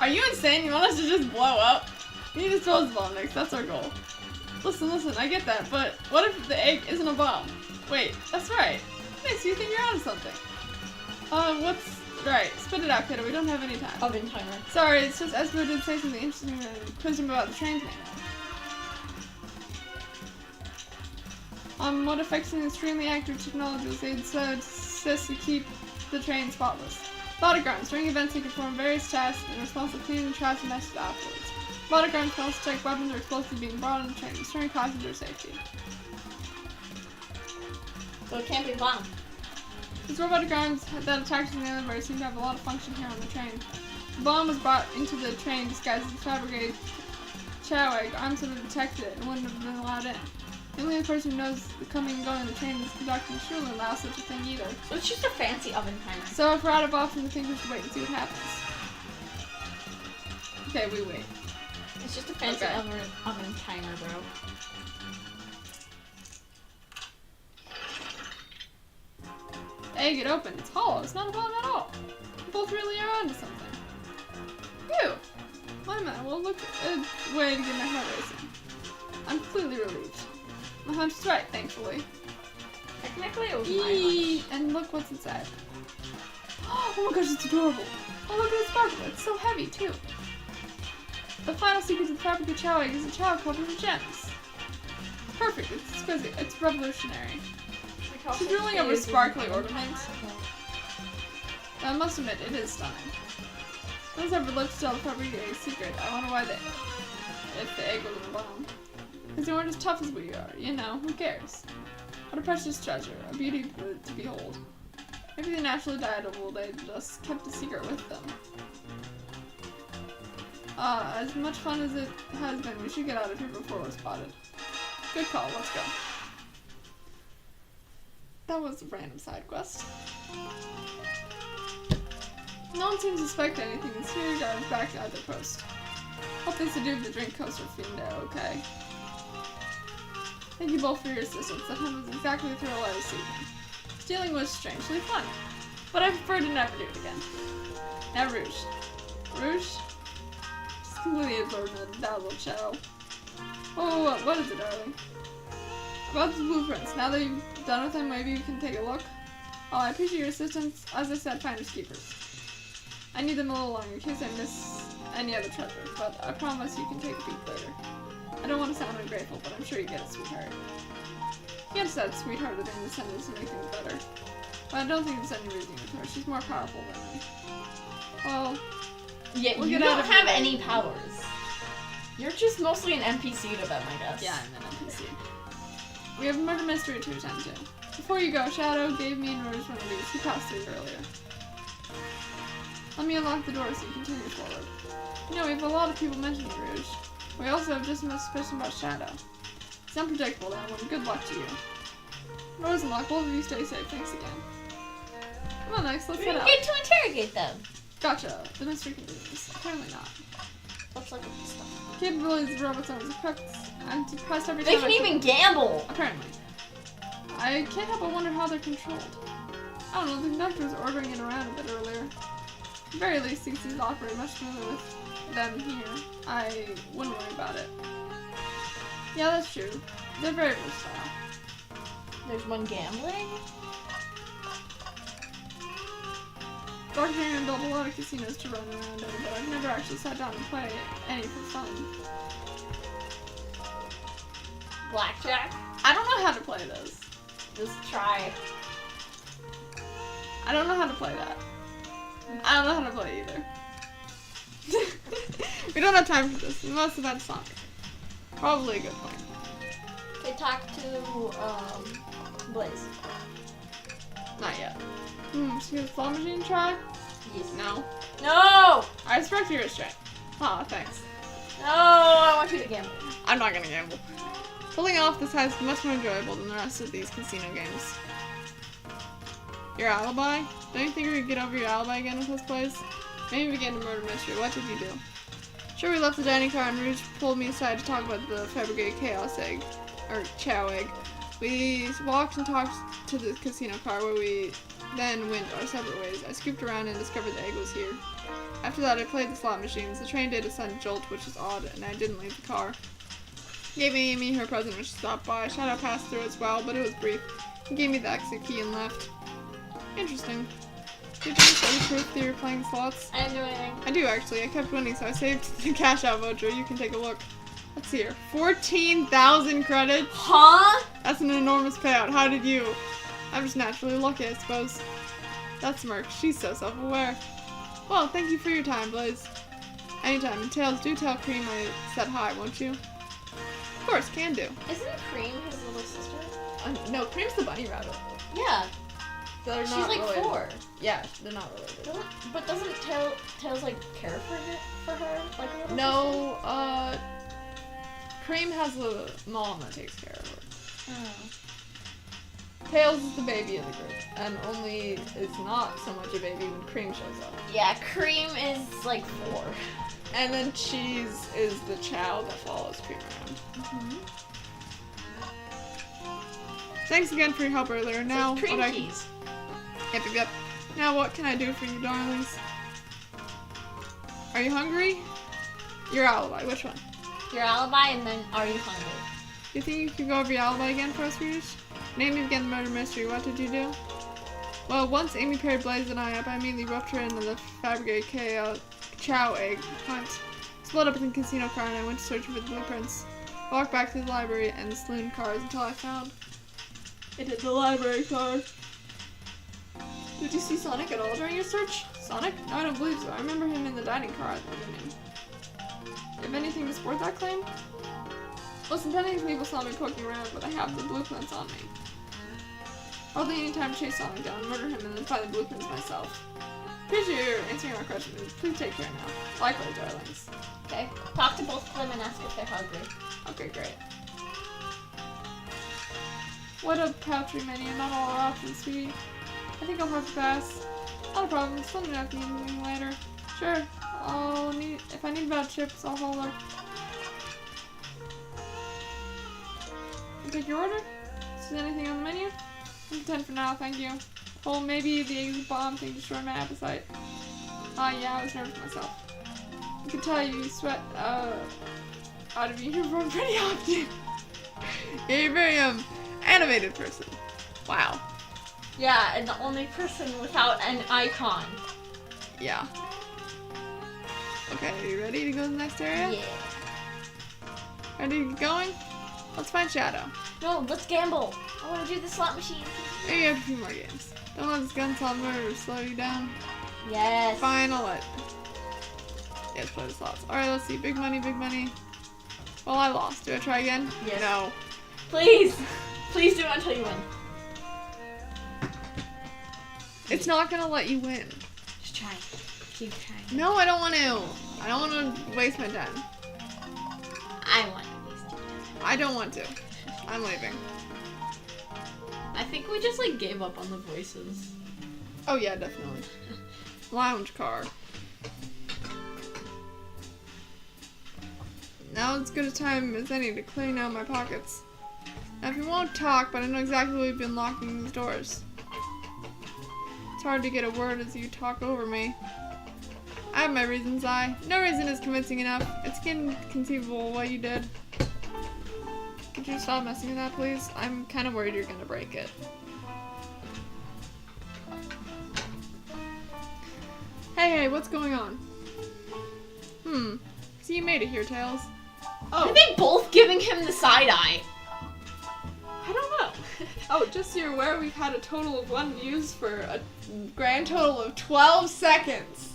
Are you insane? You want us to just blow up? We need to throw the bomb next. That's our goal. Listen, I get that, but what if the egg isn't a bomb? Wait, that's right. Makes you think you're onto something. What's... Right, spit it out, kiddo. We don't have any time. Oven timer. Sorry, it's just Espo did say something interesting and quizzed him about the trains manual. What affects an extremely accurate technology was they insist to keep the train spotless. Bodyguards. During events, they can perform various tasks and are responsible for cleaning the trash and messes afterwards. Bodyguards can also check weapons or explosives being brought on the train, ensuring passenger safety. So it can't be bomb. These robotic arms that attacked the elevator seem to have a lot of function here on the train. The bomb was brought into the train disguised as a fabricated chow egg. Arms would have detected it and wouldn't have been allowed in. The only person who knows the coming and going of the train is the conductor, and surely allow such a thing either. So it's just a fancy oven timer. So if we're out of options, I think we should wait and see what happens. Okay, we wait. It's just a fancy oven timer, bro. Egg, it opened. It's hollow. It's not a bomb at all. We both really are onto something. Phew! Why am I? Well, look a way to get my heart racing. I'm completely relieved. My hunch is right, thankfully. Technically, it was my hunch. And look what's inside. Oh my gosh, it's adorable. Oh, look at the sparkle. It's so heavy, too. The final secret of the fabric chow egg is a chow covered with gems. It's perfect. It's exquisite. It's revolutionary. She's drooling over sparkly ornament. I must admit, it is stunning. No one's ever lived to tell the fabric egg's secret. I wonder why if the egg wasn't a bomb. Because they weren't as tough as we are, you know, who cares? What a precious treasure, a beauty to behold. Maybe they naturally died or they just kept a secret with them. As much fun as it has been, we should get out of here before we're spotted. Good call, let's go. That was a random side quest. No one seems to suspect anything. The security guard is back at their post. Hope this to do with the drink coaster fiendo, okay? Thank you both for your assistance. That time was exactly the thrill I was seeking. Stealing was strangely fun, but I prefer to never do it again. Now Rouge. Rouge? Just completely absorbed in that little chow. Oh, what is it, darling? About the blueprints. Now that you've done with them, maybe you can take a look. Oh, I appreciate your assistance. As I said, finders keepers. I need them a little longer in case I miss any other treasure, but I promise you can take a peek later. I don't want to sound ungrateful, but I'm sure you get it, sweetheart. You understand, sweetheart, the thing to send us to make things better. But I don't think there's any reason with her. She's more powerful than me. Well, yeah, we'll you get out don't of have here. any powers. You're just mostly an NPC to them, I guess. Yeah, I'm an NPC. We have a murder mystery to attend to. Before you go, Shadow gave me and Rouge one of these. He passed through earlier. Let me unlock the door so you continue forward. You know, we have a lot of people mentioning Rouge. We also have just enough suspicion about Shadow. It's unpredictable, that one. Good luck to you. Rose and Locke, both of you stay safe. Thanks again. Come on, Max, let's We head didn't out. get to interrogate them. Gotcha. The mystery continues. Apparently not. Let's look at this stuff. Capabilities of the robots are equipped. I'm depressed every They time can I even gamble. Apparently. I can't help but wonder how they're controlled. I don't know, the conductor was ordering it around a bit earlier. At the very least, he seems operate much familiar with them here. I wouldn't worry about it. Yeah, that's true. They're very versatile. There's one gambling. Dr. Aaron built a lot of casinos to run around in, but I've never actually sat down and played any for fun. Blackjack. I don't know how to play this. Just try. I don't know how to play that. I don't know how to play either. We don't have time for this. We must have had fun. Probably a good point. Okay, talk to Blaze. Not yet. Should we get the slot machine try? Yes. No. No! I respect your restraint. Aw, thanks. No, I want you to gamble. I'm not gonna gamble. Pulling off this has much more enjoyable than the rest of these casino games. Your alibi? Don't you think we could get over your alibi again with this place? Maybe begin the murder mystery. What did you do? Sure, we left the dining car and Rouge pulled me aside to talk about the fabricated chaos egg. Or chow egg. We walked and talked to the casino car where we then went our separate ways. I scooped around and discovered the egg was here. After that, I played the slot machines. The train did a sudden jolt, which is odd, and I didn't leave the car. He gave Amy her present when she stopped by. Shadow passed through as well, but it was brief. He gave me the exit key and left. Interesting. Did you just any proof that you're playing slots? I didn't do anything. I do, actually. I kept winning, so I saved the cash out voucher. You can take a look. Let's see here. 14,000 credits? Huh? That's an enormous payout. How did you? I'm just naturally lucky, I suppose. That smirk. She's so self-aware. Well, thank you for your time, Blaze. Anytime. And Tails, do tell Cream I said hi, won't you? Of course, can do. Isn't Cream his little sister? No, Cream's the bunny rabbit. Yeah. They're She's not like related. 4. Yeah, they're not related. But doesn't Tails like care for her like a little No, Cream has a mom that takes care of her. sister? Oh. Tails is the baby of the group, and only is not so much a baby when Cream shows up. Yeah, Cream is like 4. And then Cheese is the child that follows Cream around. Thanks again for your help earlier. Now, Cream what cheese. Yep. Now, what can I do for you, darlings? Are you hungry? Your alibi. Which one? Your alibi, and then are you hungry? You think you could go over your alibi again for us, Rouge? Name me again the murder mystery. What did you do? Well, once Amy paired Blaze and I up, I immediately roped her into the fabricated chaos chow egg hunt. Split up in the casino car and I went to search for the blueprints. Walked back to the library and the saloon cars until I found it in the library car. Did you see Sonic at all during your search? Sonic? No, I don't believe so. I remember him in the dining car at the beginning. You have anything to support that claim? Listen, plenty of people saw me poking around, but I have the blueprints on me. I'll take any time to chase Sonic down, murder him, and then find the blueprints myself. Appreciate your answering my questions. Please take care now. Likewise, darlings. Okay. Talk to both of them and ask if they're hungry. Okay, great. What a paltry menu, not all our options, sweetie. I think I'll have to pass. Not a problem, just let me know if you need anything later. Sure, if I need about chips, I'll holler. You take your order? Is there anything on the menu? I'm content for now, thank you. Well, maybe the eggs bomb thing destroyed my appetite. Yeah, I was nervous myself. I could tell you sweat, out of your uniform pretty often. Yeah, you're very, animated person. Wow. Yeah, and the only person without an icon. Yeah. Okay, are you ready to go to the next area? Yeah. Ready to get going? Let's find Shadow. No, let's gamble. I want to do the slot machine. Maybe after a few more games. Don't let this gun solve murder slow you down. Yes. Fine, I'll let. Yes, play the slots. Alright, let's see. Big money, big money. Well, I lost. Do I try again? Yes. No. Please. Please do not until you win. It's not gonna let you win. Just try. Keep trying. No, I don't want to. I don't want to waste my time. I want to waste your time. I don't want to. I'm leaving. I think we just like gave up on the voices. Oh yeah, definitely. Lounge car. Now it's good a time as any to clean out my pockets. Now if you won't talk, but I know exactly what you've been locking these doors. It's hard to get a word as you talk over me. I have my reasons, no reason is convincing enough. It's inconceivable what you did. Could you stop messing with that, please? I'm kind of worried you're gonna break it. Hey, what's going on? So you made it here, Tails. Oh. Are they both giving him the side eye? I don't know. Oh, just so you're aware, we've had a total of 1 views for a grand total of 12 seconds.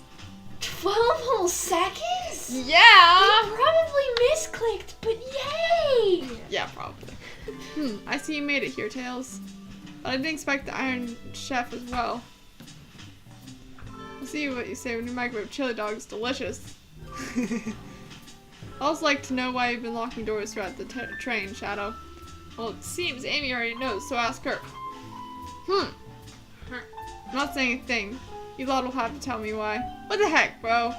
12 whole seconds? Yeah! They probably misclicked, but yay! Yeah, probably. I see you made it here, Tails. But I didn't expect the Iron Chef as well. I'll see what you say when your microwave chili dog is delicious. I'd also like to know why you've been locking doors throughout the train, Shadow. Well, it seems Amy already knows, so ask her. I'm not saying a thing. You lot will have to tell me why. What the heck, bro?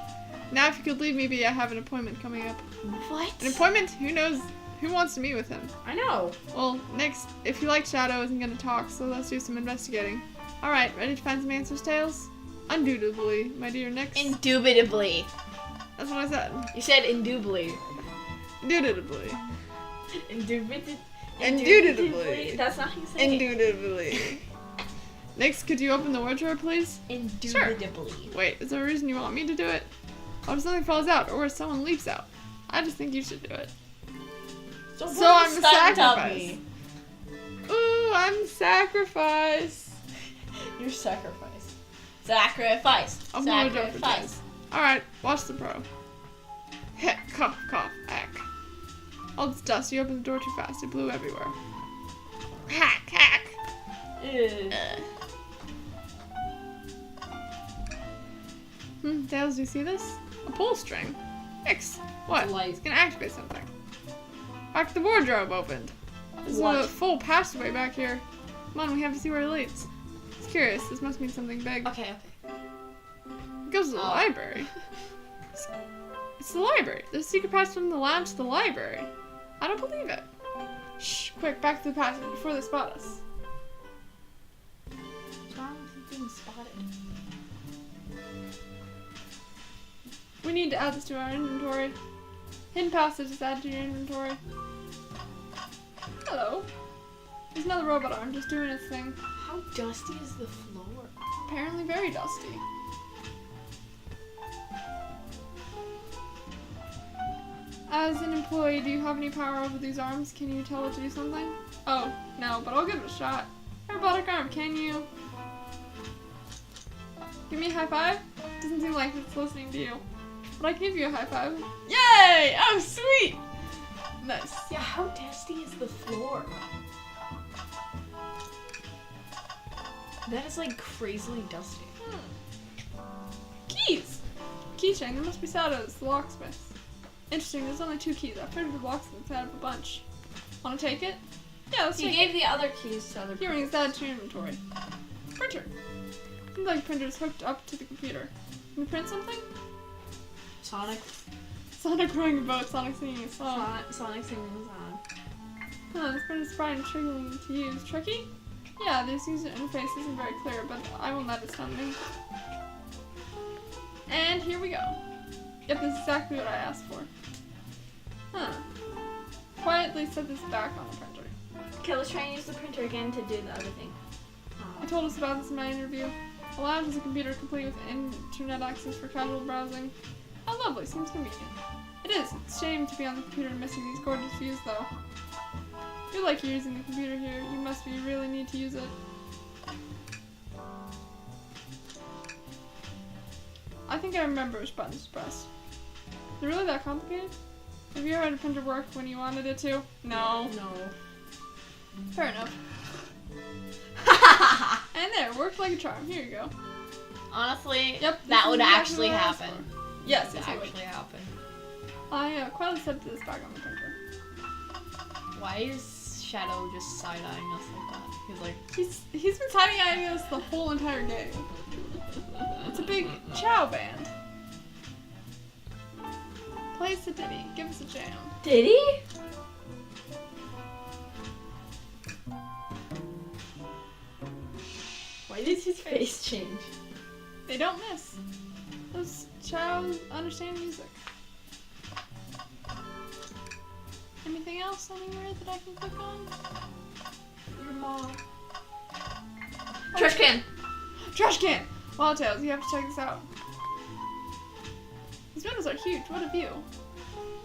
Now if you could leave me be, I have an appointment coming up. What? An appointment? Who knows? Who wants to meet with him? I know. Well, next, if you like Shadow isn't gonna talk, so let's do some investigating. Alright, ready to find some answers, Tails? Undoubtedly, my dear Nix. Indubitably. That's what I said. You said indubitably. Indubitably. Indubitably. That's not how you say it. Indubitably. Next, could you open the wardrobe, please? Indubitably. Sure. Wait, is there a reason you want me to do it? Or if something falls out, or if someone leaps out? I just think you should do it. So I'm a sacrifice. Ooh, I'm a sacrifice. You're sacrifice. Sacrifice. I'm gonna do it. Sacrifice. Alright, watch the pro. Heck, cough, cough, hack. All this dust, you opened the door too fast. It blew everywhere. Hack, hack. Ew. Tails, do you see this? A pull string. X. What? It's light. It's gonna activate something. Back the wardrobe opened. There's What? a full passageway back here. Come on, we have to see where it leads. It's curious. This must mean something big. Okay. It goes to the library. It's the library. There's a secret passage from the lab to the library. I don't believe it. Shh, quick, back to the passage before they spot us. What's wrong with being spotted? We need to add this to our inventory. Hidden passage is added to your inventory. Hello. There's another robot arm just doing its thing. How dusty is the floor? Apparently very dusty. As an employee, do you have any power over these arms? Can you tell it to do something? Oh, no, but I'll give it a shot. Robotic arm, can you? Give me a high five? Doesn't seem like it's listening to you. But I can give you a high five. Yay! Oh, sweet! Nice. Yeah, how dusty is the floor? That is like crazily dusty. Keys! Keychain, there must be Shadow's, the locksmith. Interesting, there's only 2 keys. I figured the locksmith out of a bunch. Wanna take it? Yeah, let's You take gave it. the other keys to other Here, people. it's added to your inventory. Printer. Seems like printer's hooked up to the computer. Can we print something? Sonic. Sonic rowing a boat, Sonic singing a song. Sonic singing a song. Huh, this printer's bright and tricky to use. Tricky? Yeah, this user interface isn't very clear, but I won't let it stun me. And here we go. Yep, this is exactly what I asked for. Huh. Quietly set this back on the printer. Okay, let's try and use the printer again to do the other thing. I told us about this in my interview. A lounge is a computer complete with internet access for casual browsing. How lovely, seems convenient. It is. It's a shame to be on the computer and missing these gorgeous views, though. If you like using the computer here, you must be really need to use it. I think I remember which buttons to press. Is it really that complicated? Have you ever had a printer work when you wanted it to? No. No. Fair enough. And there, worked like a charm. Here you go. Honestly, Yep, that this would is actually exactly what I asked happen. Yes, That it's would. actually happen. I quietly set this back on the printer. Why is Shadow just side-eyeing us like that? He's like, He's been side-eyeing us the whole entire game. It's a big chow band. Play us a ditty. Give us a jam. did he? Why did his face change? They don't miss. Those chows understand music. Anything else anywhere that I can click on? Your mom. Oh, Trash can! Trash can! Wild Tails, you have to check this out. These windows are huge. What a view.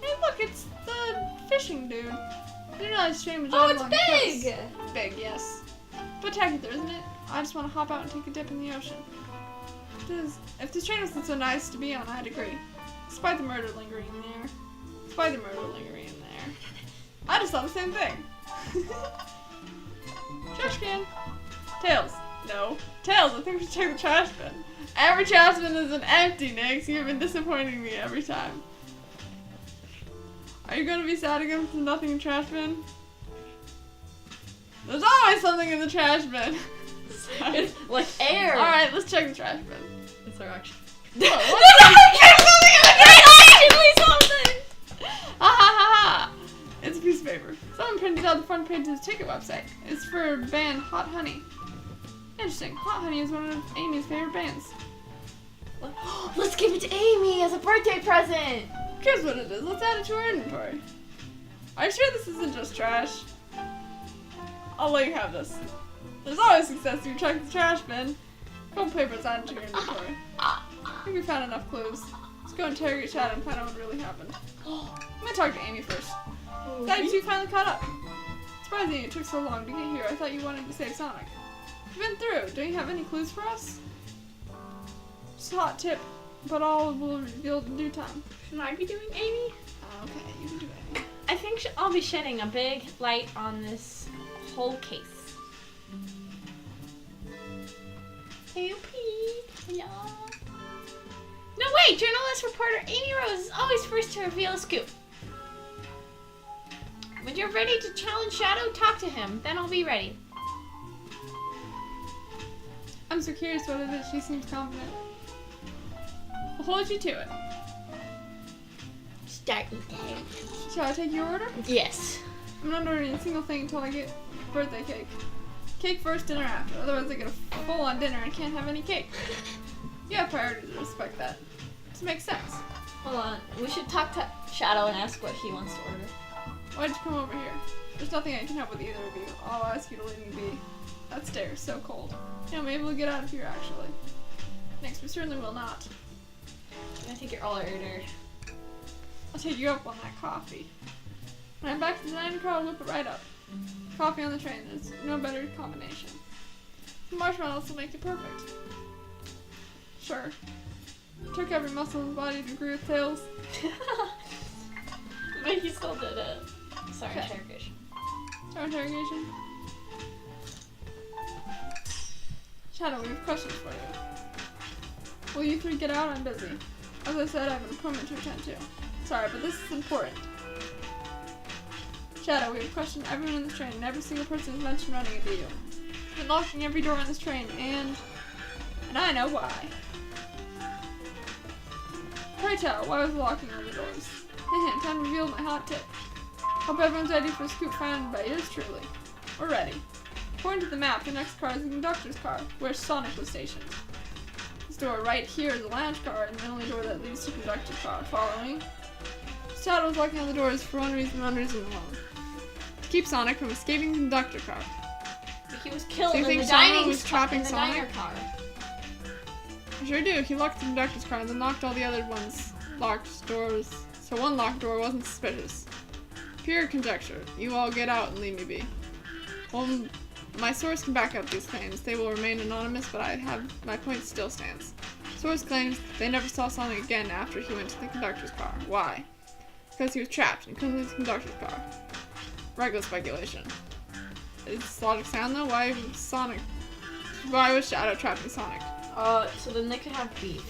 Hey, look, it's the fishing dude. I didn't realize stream was Oh, right it's along the big! coast. Big, yes. Spectacular, isn't it? I just want to hop out and take a dip in the ocean. If this train wasn't so nice to be on, I'd agree. Despite the murder lingering in the air. Despite the murder lingering in the air. I just thought the same thing. Trash can. Tails. No. Tails, I think we should check the trash bin. Every trash bin is an empty, Nix. You've been disappointing me every time. Are you gonna be sad again with nothing in the trash bin? There's always something in the trash bin. It's like air. Alright, let's check the trash bin. It's our action. Whoa, what's something? Ha ha ha ha! It's a piece of paper. Someone printed out the front page of the ticket website. It's for band Hot Honey. Interesting. Hot Honey is one of Amy's favorite bands. Let's give it to Amy as a birthday present. Here's what it is. Let's add it to our inventory. Are you sure this isn't just trash? I'll let you have this. There's always success if you check the trash bin. Gold paper's added to your inventory. I think we found enough clues. Let's go interrogate Shadow and find out what really happened. I'm gonna talk to Amy first. Glad you two finally caught up. Surprising it took so long to get here. I thought you wanted to save Sonic. You've been through. Don't you have any clues for us? Just a hot tip, but all will be revealed in due time. Should I be doing Amy? Okay, you can do Amy. I think I'll be shedding a big light on this whole case. Hey, Pete. Yeah. No way! Journalist reporter Amy Rose is always first to reveal a scoop. When you're ready to challenge Shadow, talk to him. Then I'll be ready. I'm so curious what it is. She seems confident. I'll hold you to it. Start. Shall I take your order? Yes. I'm not ordering a single thing until I get birthday cake. Cake first, dinner after. Otherwise I get a full-on dinner and can't have any cake. You have priorities to respect that. This makes sense. Hold on. We should talk to Shadow and ask what he wants to order. Why'd you come over here? There's nothing I can help with either of you. I'll ask you to leave me be. That stair's so cold. You know, maybe we'll get out of here actually. Next, we certainly will not. I'm gonna take your order. I'll take you up on that coffee. When I'm back to the dining car, I'll whip it right up. Coffee on the train, there's no better combination. The marshmallows will make it perfect. Sure. Took every muscle in his body to agree with Tails. But he still did it. Sorry, Okay. interrogation. Our interrogation. Shadow, we have questions for you. Will you three get out? I'm busy. As I said, I have an appointment to attend to. Sorry, but this is important. Shadow, we have questioned everyone in this train, and every single person who's mentioned running into you. We've been locking every door on this train, and I know why. Pray tell, why was locking all the doors? Time to reveal my hot tip. Hope everyone's ready for a scoop found by yours truly. We're ready. According to the map, the next car is the conductor's car, where Sonic was stationed. This door right here is the lounge car, and the only door that leads to the conductor's car. Following? Shadow was locking all the doors for one reason alone. To keep Sonic from escaping the conductor car. He was killed So you in think the Shadow dining was trapping in the Sonic? diner car. I sure do. He locked the conductor's car and then locked all the other ones' locked doors. So one locked door wasn't suspicious. Pure conjecture. You all get out and leave me be. Well, my source can back up these claims. They will remain anonymous, but my point still stands. Source claims they never saw Sonic again after he went to the conductor's car. Why? Because he was trapped and couldn't leave the conductor's car. Regular speculation. Is logic sound though? Why was Shadow trapping Sonic? So then they could have beef.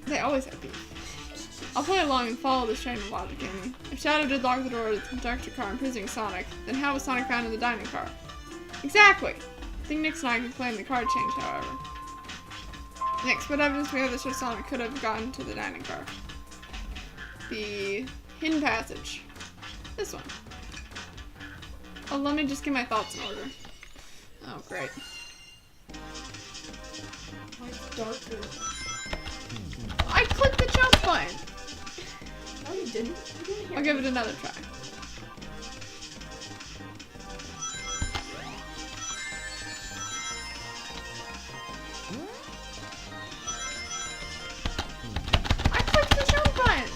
They always have beef. I'll play along and follow this train of logic, Amy. If Shadow did lock the door to the conductor car imprisoning Sonic, then how was Sonic found in the dining car? Exactly! I think Nix and I can claim the car changed, however. Next, what evidence we have that shows Sonic could have gotten to the dining car? The hidden passage. This one. Oh, let me just get my thoughts in order. Oh, great. Mine's darker. I clicked the jump button! No, you didn't. You didn't hear I'll give it another try. I clicked the jump button!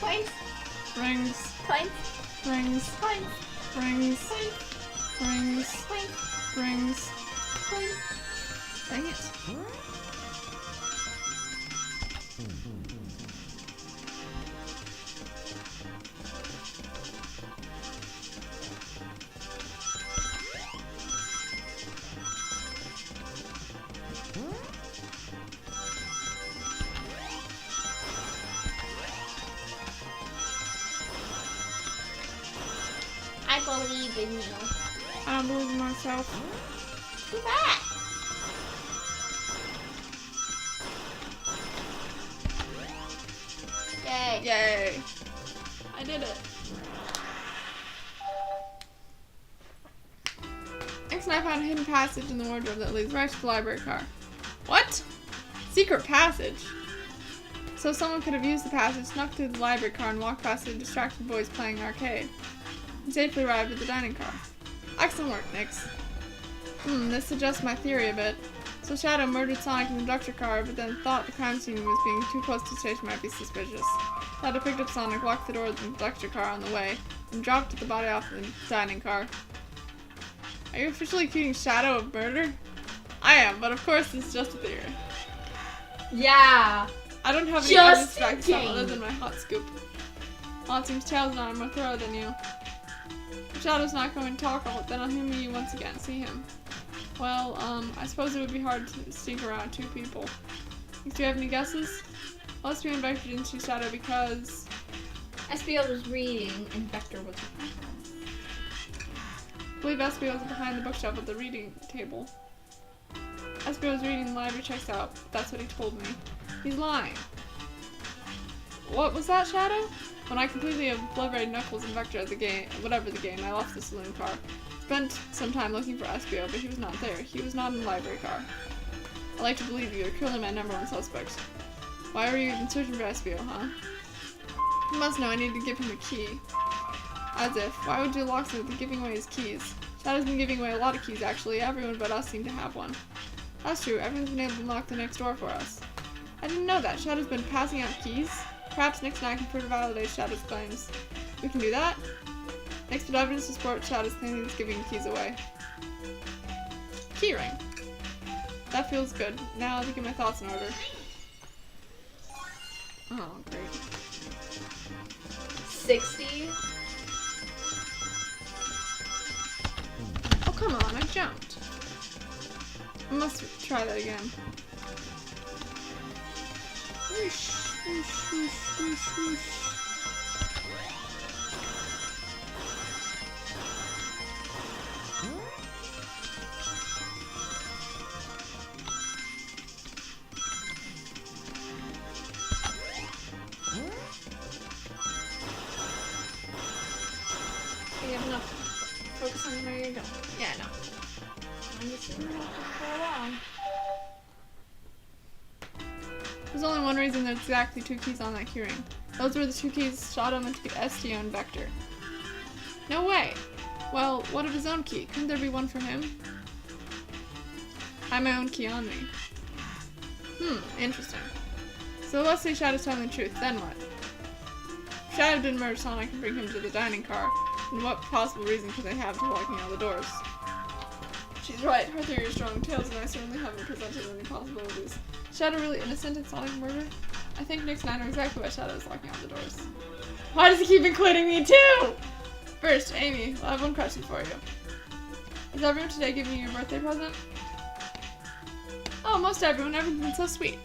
Coins. Rings. Coins. Rings. Coins. Rings. Coins. Rings. Coins. Rings. Coins. Dang it. I believe in you. I don't believe in myself. Too bad. Yay. Yay. I did it. X and I found a hidden passage in the wardrobe that leads right to the library car. What? Secret passage? So someone could have used the passage, snuck through the library car, and walked past the distracted boys playing arcade. And safely arrived at the dining car. Excellent work, Nix. This suggests my theory a bit. So Shadow murdered Sonic in the conductor car, but then thought the crime scene was being too close to the station might be suspicious. Shadow picked up Sonic, locked the door of the conductor car on the way, and dropped the body off the dining car. Are you officially accusing Shadow of murder? I am, but of course it's just a theory. Yeah. I don't have any evidence Just to back this up thinking. other than my hot scoop. Well, it seems Tails and I are more thorough than you. If Shadow's not going to talk, then I'll humor you once again. See him. Well, I suppose it would be hard to sneak around two people. Do you have any guesses? Well, let's be in Vector didn't see Shadow because... SBO was reading and Vector was. I believe SBO was behind the bookshelf at the reading table. SBO was reading the library checks out. That's what he told me. He's lying. What was that, Shadow? When I completely obliterated Knuckles and Vector at the game, whatever the game, I left the saloon car. Spent some time looking for SBO, but he was not there. He was not in the library car. I like to believe you. You're clearly my number one suspect. Why were you even searching for SBO, huh? You must know I need to give him a key. As if. Why would you locksmith be giving away his keys? Shadow's been giving away a lot of keys, actually. Everyone but us seem to have one. That's true. Everyone's been able to unlock the next door for us. I didn't know that. Shadow's been passing out keys. Perhaps Nix and I can further validate Shadow's claims. We can do that? Nix put evidence to support Shadow's claim he's giving keys away. Keyring. That feels good. Now to get my thoughts in order. Oh, great. 60. Oh, come on, I jumped. I must try that again. Whoosh, whoosh, whoosh, whoosh, whoosh. You have enough. Focus on where you're going. Yeah, no. I'm just gonna go along. There's only one reason there's exactly two keys on that keyring. Those were the two keys shot on the STO and Vector. No way! Well, what of his own key? Couldn't there be one for him? I have my own key on me. Interesting. So let's say Shadow's telling the truth, then what? If Shadow didn't murder Sonic and bring him to the dining car, then what possible reason could they have to locking all the doors? She's right, her theory is strong. Tails and I certainly haven't presented any possibilities. Shadow really innocent in Sonic murder? I think Nix and I know exactly why Shadow is locking all the doors. Why does he keep including me too? First, Amy, I have one question for you. Is everyone today giving you your birthday present? Oh, most everyone. Everyone's been so sweet.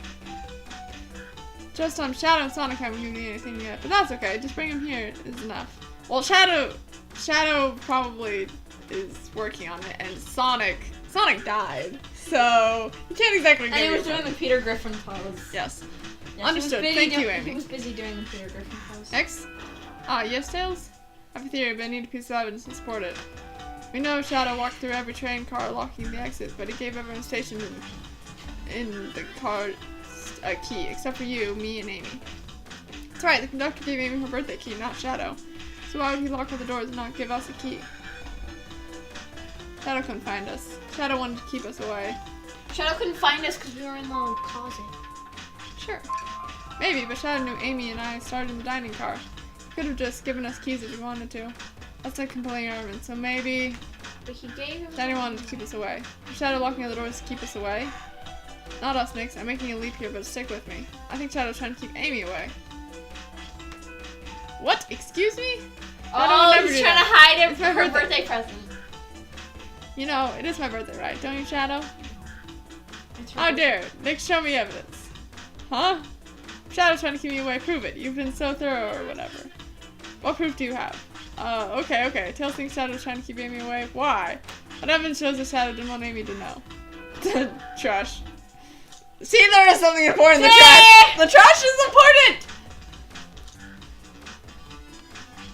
Just Shadow and Sonic haven't given me anything yet, but that's okay. Just bring him here is enough. Well, Shadow probably is working on it, and Sonic died, so you can't exactly give And he you was doing the Peter Griffin pose. Yes. Yeah, Understood. Thank you, Amy. He was busy doing the Peter Griffin pose. Next. Yes, Tails? I have a theory, but I need a piece of evidence to support it. We know Shadow walked through every train car locking the exit, but he gave everyone stationed in the car a key, except for you, me, and Amy. That's right, the conductor gave Amy her birthday key, not Shadow. So why would he lock all the doors and not give us a key? Shadow couldn't find us. Shadow wanted to keep us away. Shadow couldn't find us because we were in the closet. Sure. Maybe, but Shadow knew Amy and I started in the dining car. He could have just given us keys if he wanted to. That's a compelling argument, so maybe But he gave him. Daddy wanted to keep us away. Shadow locking the doors to keep us away? Not us, Nix. I'm making a leap here, but stick with me. I think Shadow's trying to keep Amy away. What? Excuse me? Oh, he's trying to hide it It's for my her birthday. birthday present. You know, it is my birthday, right? Don't you, Shadow? It's her How birthday. dare? Nix, show me evidence. Huh? Shadow's trying to keep me away. Prove it. You've been so thorough or whatever. What proof do you have? Okay. Tails thinks Shadow's trying to keep Amy away. Why? What evidence shows that Shadow didn't want Amy to know? Trash. See, there is something important in the trash. The trash is important!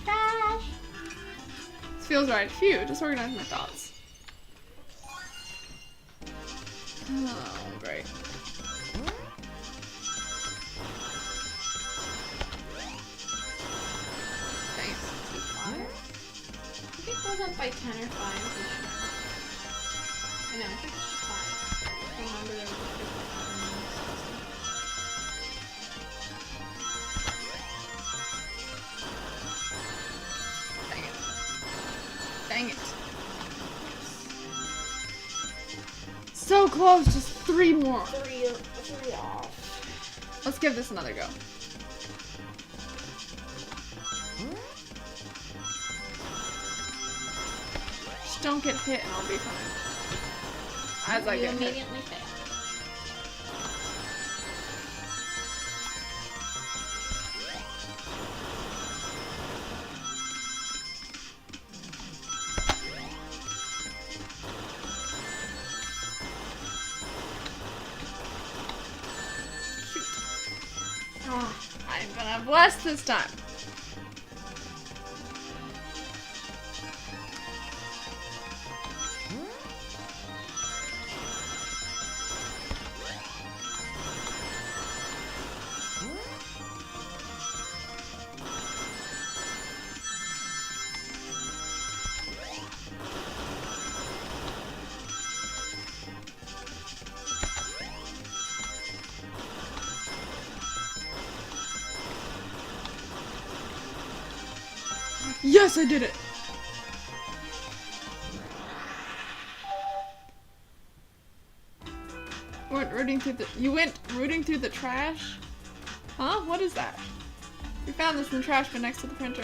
Trash. This feels right. Phew, just organize my thoughts. Oh, great. Thanks. I think it goes up by 10 or 5. I know, I think it's just 5. I remember there was a Dang it. So close, just 3 more. 3 off. Let's give this another go. Just don't get hit and I'll be fine. As I You get hit. immediately fail. I'm gonna bless this time. Yes, I did it! You went rooting through the trash? Huh? What is that? We found this in the trash bin next to the printer.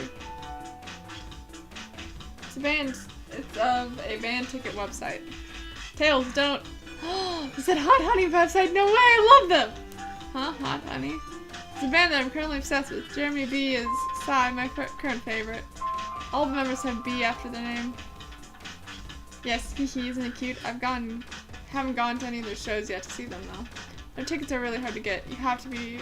It's a band a band ticket website. Tails, don't. Is it Hot Honey website? No way, I love them! Huh? Hot Honey? It's a band that I'm currently obsessed with. Jeremy B is Psy, my current favorite. All the members have B after their name. Yes, hehe, isn't it cute? Haven't gone to any of their shows yet to see them though. Their tickets are really hard to get. You have to be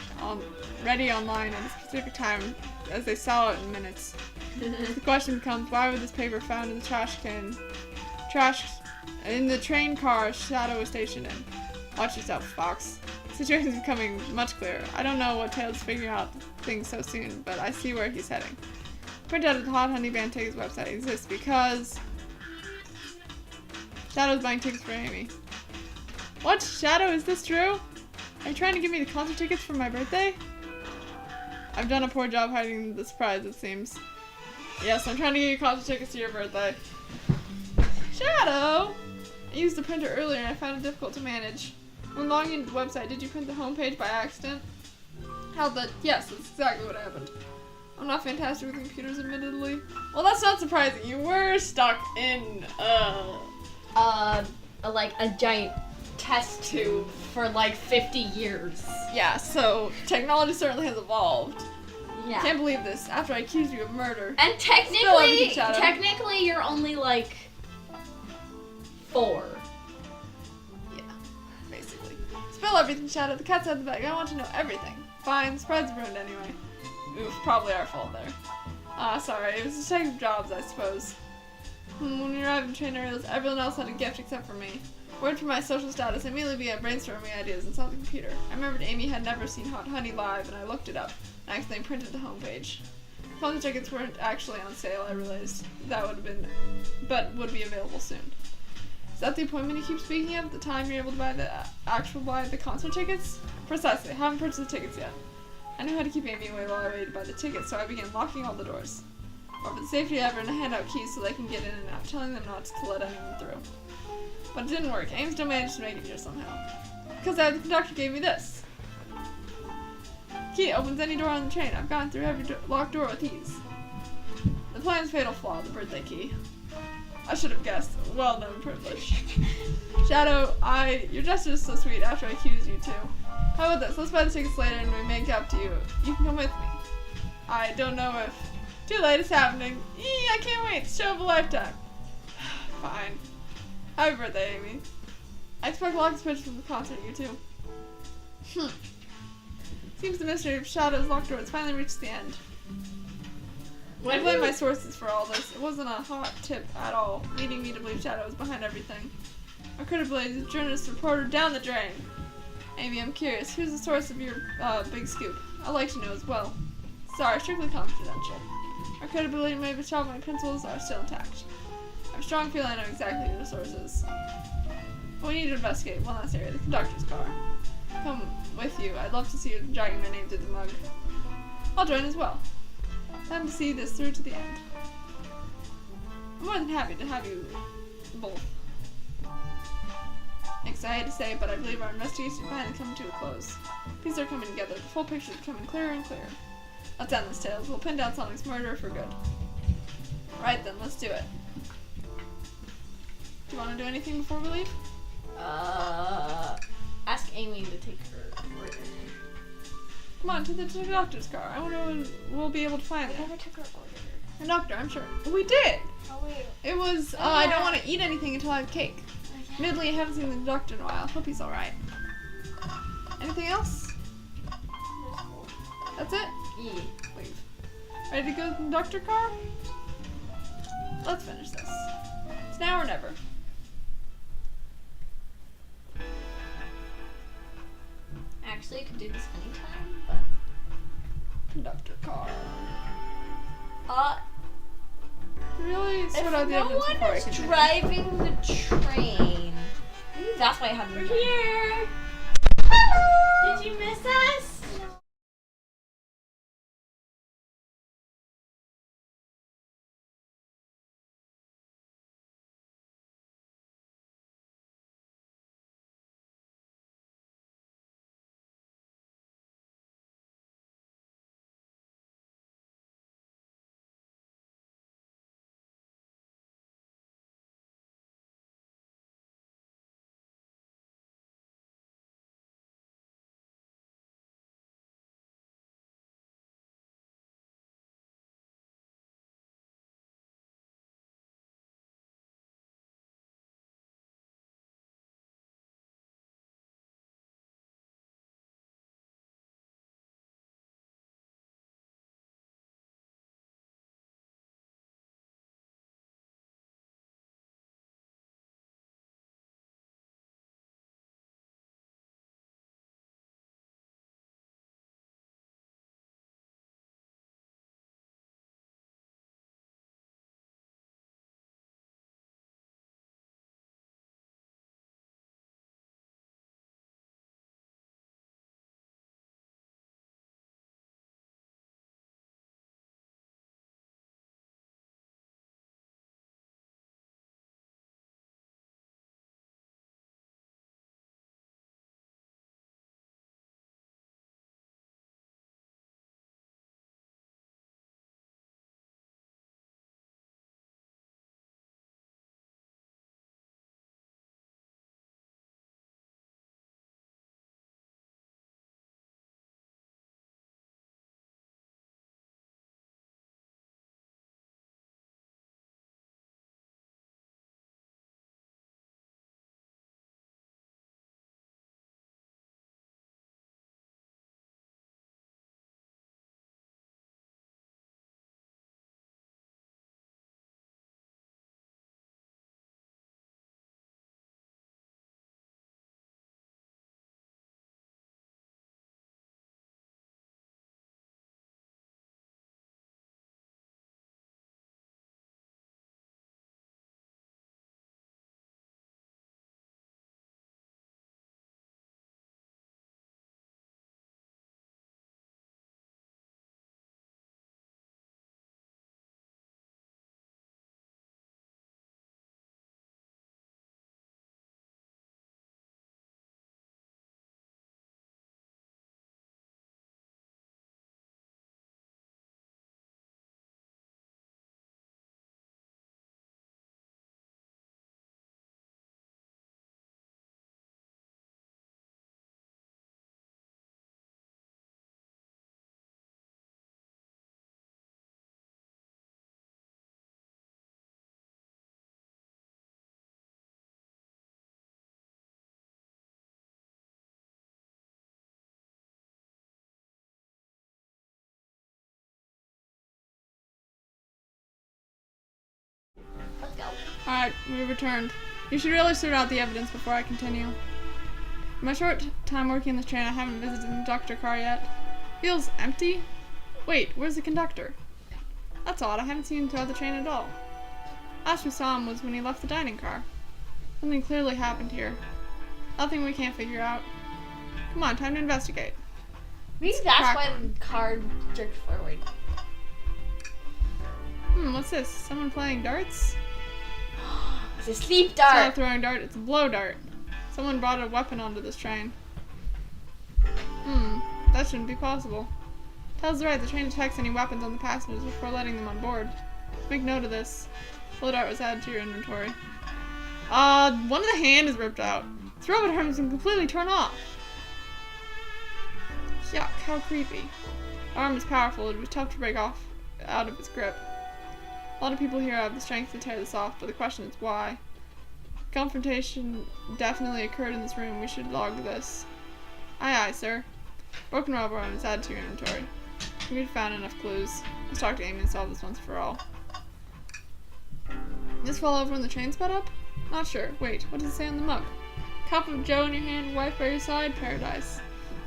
ready online at a specific time as they sell out in minutes. The question becomes, why was this paper found in the trash in the train car Shadow was stationed in? Watch yourself, Fox. The situation is becoming much clearer. I don't know what Tails is figuring out things so soon, but I see where he's heading. Printout of the Hot Honey Band Tickets website exists because Shadow's buying tickets for Amy. What? Shadow, is this true? Are you trying to give me the concert tickets for my birthday? I've done a poor job hiding the surprise, it seems. Yes, I'm trying to get you concert tickets to your birthday. Shadow! I used the printer earlier and I found it difficult to manage. When logging into the website, did you print the homepage by accident? Yes, that's exactly what happened. I'm not fantastic with computers, admittedly. Well, that's not surprising. You were stuck in, like a giant test tube for like 50 years. Yeah, so technology certainly has evolved. Yeah. Can't believe this. After I accused you of murder. And Spill everything, Shadow. technically you're only like 4. Yeah, basically. Spill everything, Shadow. The cat's out of the bag. I want to know everything. Fine, surprise is ruined anyway. Oof, probably our fault there. Sorry. It was Detective Jobs, I suppose. When we arrived in train areas, everyone else had a gift except for me. Word for my social status, I immediately began brainstorming ideas and saw the computer. I remembered Amy had never seen Hot Honey live, and I looked it up. I accidentally printed the homepage. Concert tickets weren't actually on sale, I realized. That would be available soon. Is that the appointment you keep speaking of? The time you're able to buy the concert tickets? Precisely. I haven't purchased the tickets yet. I knew how to keep Amy away while I waited by the ticket, so I began locking all the doors. Or for the safety ever, and I hand out keys so they can get in and out, telling them not to let anyone through. But it didn't work. Amy still managed to make it here somehow. Because the conductor gave me this. Key opens any door on the train. I've gone through every locked door with ease. The plan's fatal flaw, the birthday key. I should have guessed. Well-known privilege. Shadow, your gesture is so sweet after I accuse you too. How about this? Let's buy the tickets later and we make up to you. You can come with me. I don't know if... Too late, it's happening. I can't wait. Show of a lifetime. Fine. Happy birthday, Amy. I expect lots of pictures from the concert, you too. Seems the mystery of Shadow's locked door has finally reached the end. I blame my sources for all this. It wasn't a hot tip at all, leading me to believe Shadow was behind everything. Our credibility as a journalist reporter down the drain. Amy, I'm curious. Who's the source of your big scoop? I'd like to know as well. Sorry, strictly confidential. Our credibility and maybe my principles are still intact. I have a strong feeling I know exactly who the source is. But we need to investigate one last area, the conductor's car. Come with you. I'd love to see you dragging my name through the mug. I'll join as well. Time to see this through to the end. I'm more than happy to have you both. Excited to say, but I believe our investigation is finally coming to a close. Pieces are coming together. The full picture is becoming clearer and clearer. Let's end this tale. We'll pin down Sonic's murderer for good. Right then, let's do it. Do you want to do anything before we leave? Ask Amy to take her order. Come on, to the doctor's car. I wonder when we'll be able to find it. We never took her order. A doctor, I'm sure. We did! Oh, wait. It was, I don't want to eat anything until I have cake. Okay. Admittedly, I haven't seen the doctor in a while. Hope he's alright. Anything else? That's it? Yeah. Leave. Ready to go to the doctor car? Let's finish this. It's now or never. Actually, you could do this anytime, but... Conductor car. Really? If Sort out the no evidence one before I is continue. driving the train, maybe that's why I haven't We're been here. Did you miss us? Alright, we returned. You should really sort out the evidence before I continue. In my short time working this train, I haven't visited the conductor car yet. Feels empty? Wait, where's the conductor? That's odd, I haven't seen him throughout the train at all. Last we saw him was when he left the dining car. Something clearly happened here. Nothing we can't figure out. Come on, time to investigate. Maybe that's why the car jerked forward. What's this? Someone playing darts? It's a sleep It's not a dart. throwing dart, it's a blow dart. Someone brought a weapon onto this train. That shouldn't be possible. Tells the right, the train detects any weapons on the passengers before letting them on board. Make note of this. Blow dart was added to your inventory. One of the hand is ripped out. Its robot arm has been completely torn off. Yuck, how creepy. The arm is powerful, it would be tough to break off out of its grip. A lot of people here have the strength to tear this off, but the question is why. Confrontation definitely occurred in this room. We should log this. Aye, aye, sir. Broken robot arm is added to your inventory. We've found enough clues. Let's talk to Amy and solve this once for all. This fell over when the train sped up? Not sure. Wait, what does it say on the mug? Cup of Joe in your hand, wife by your side, paradise.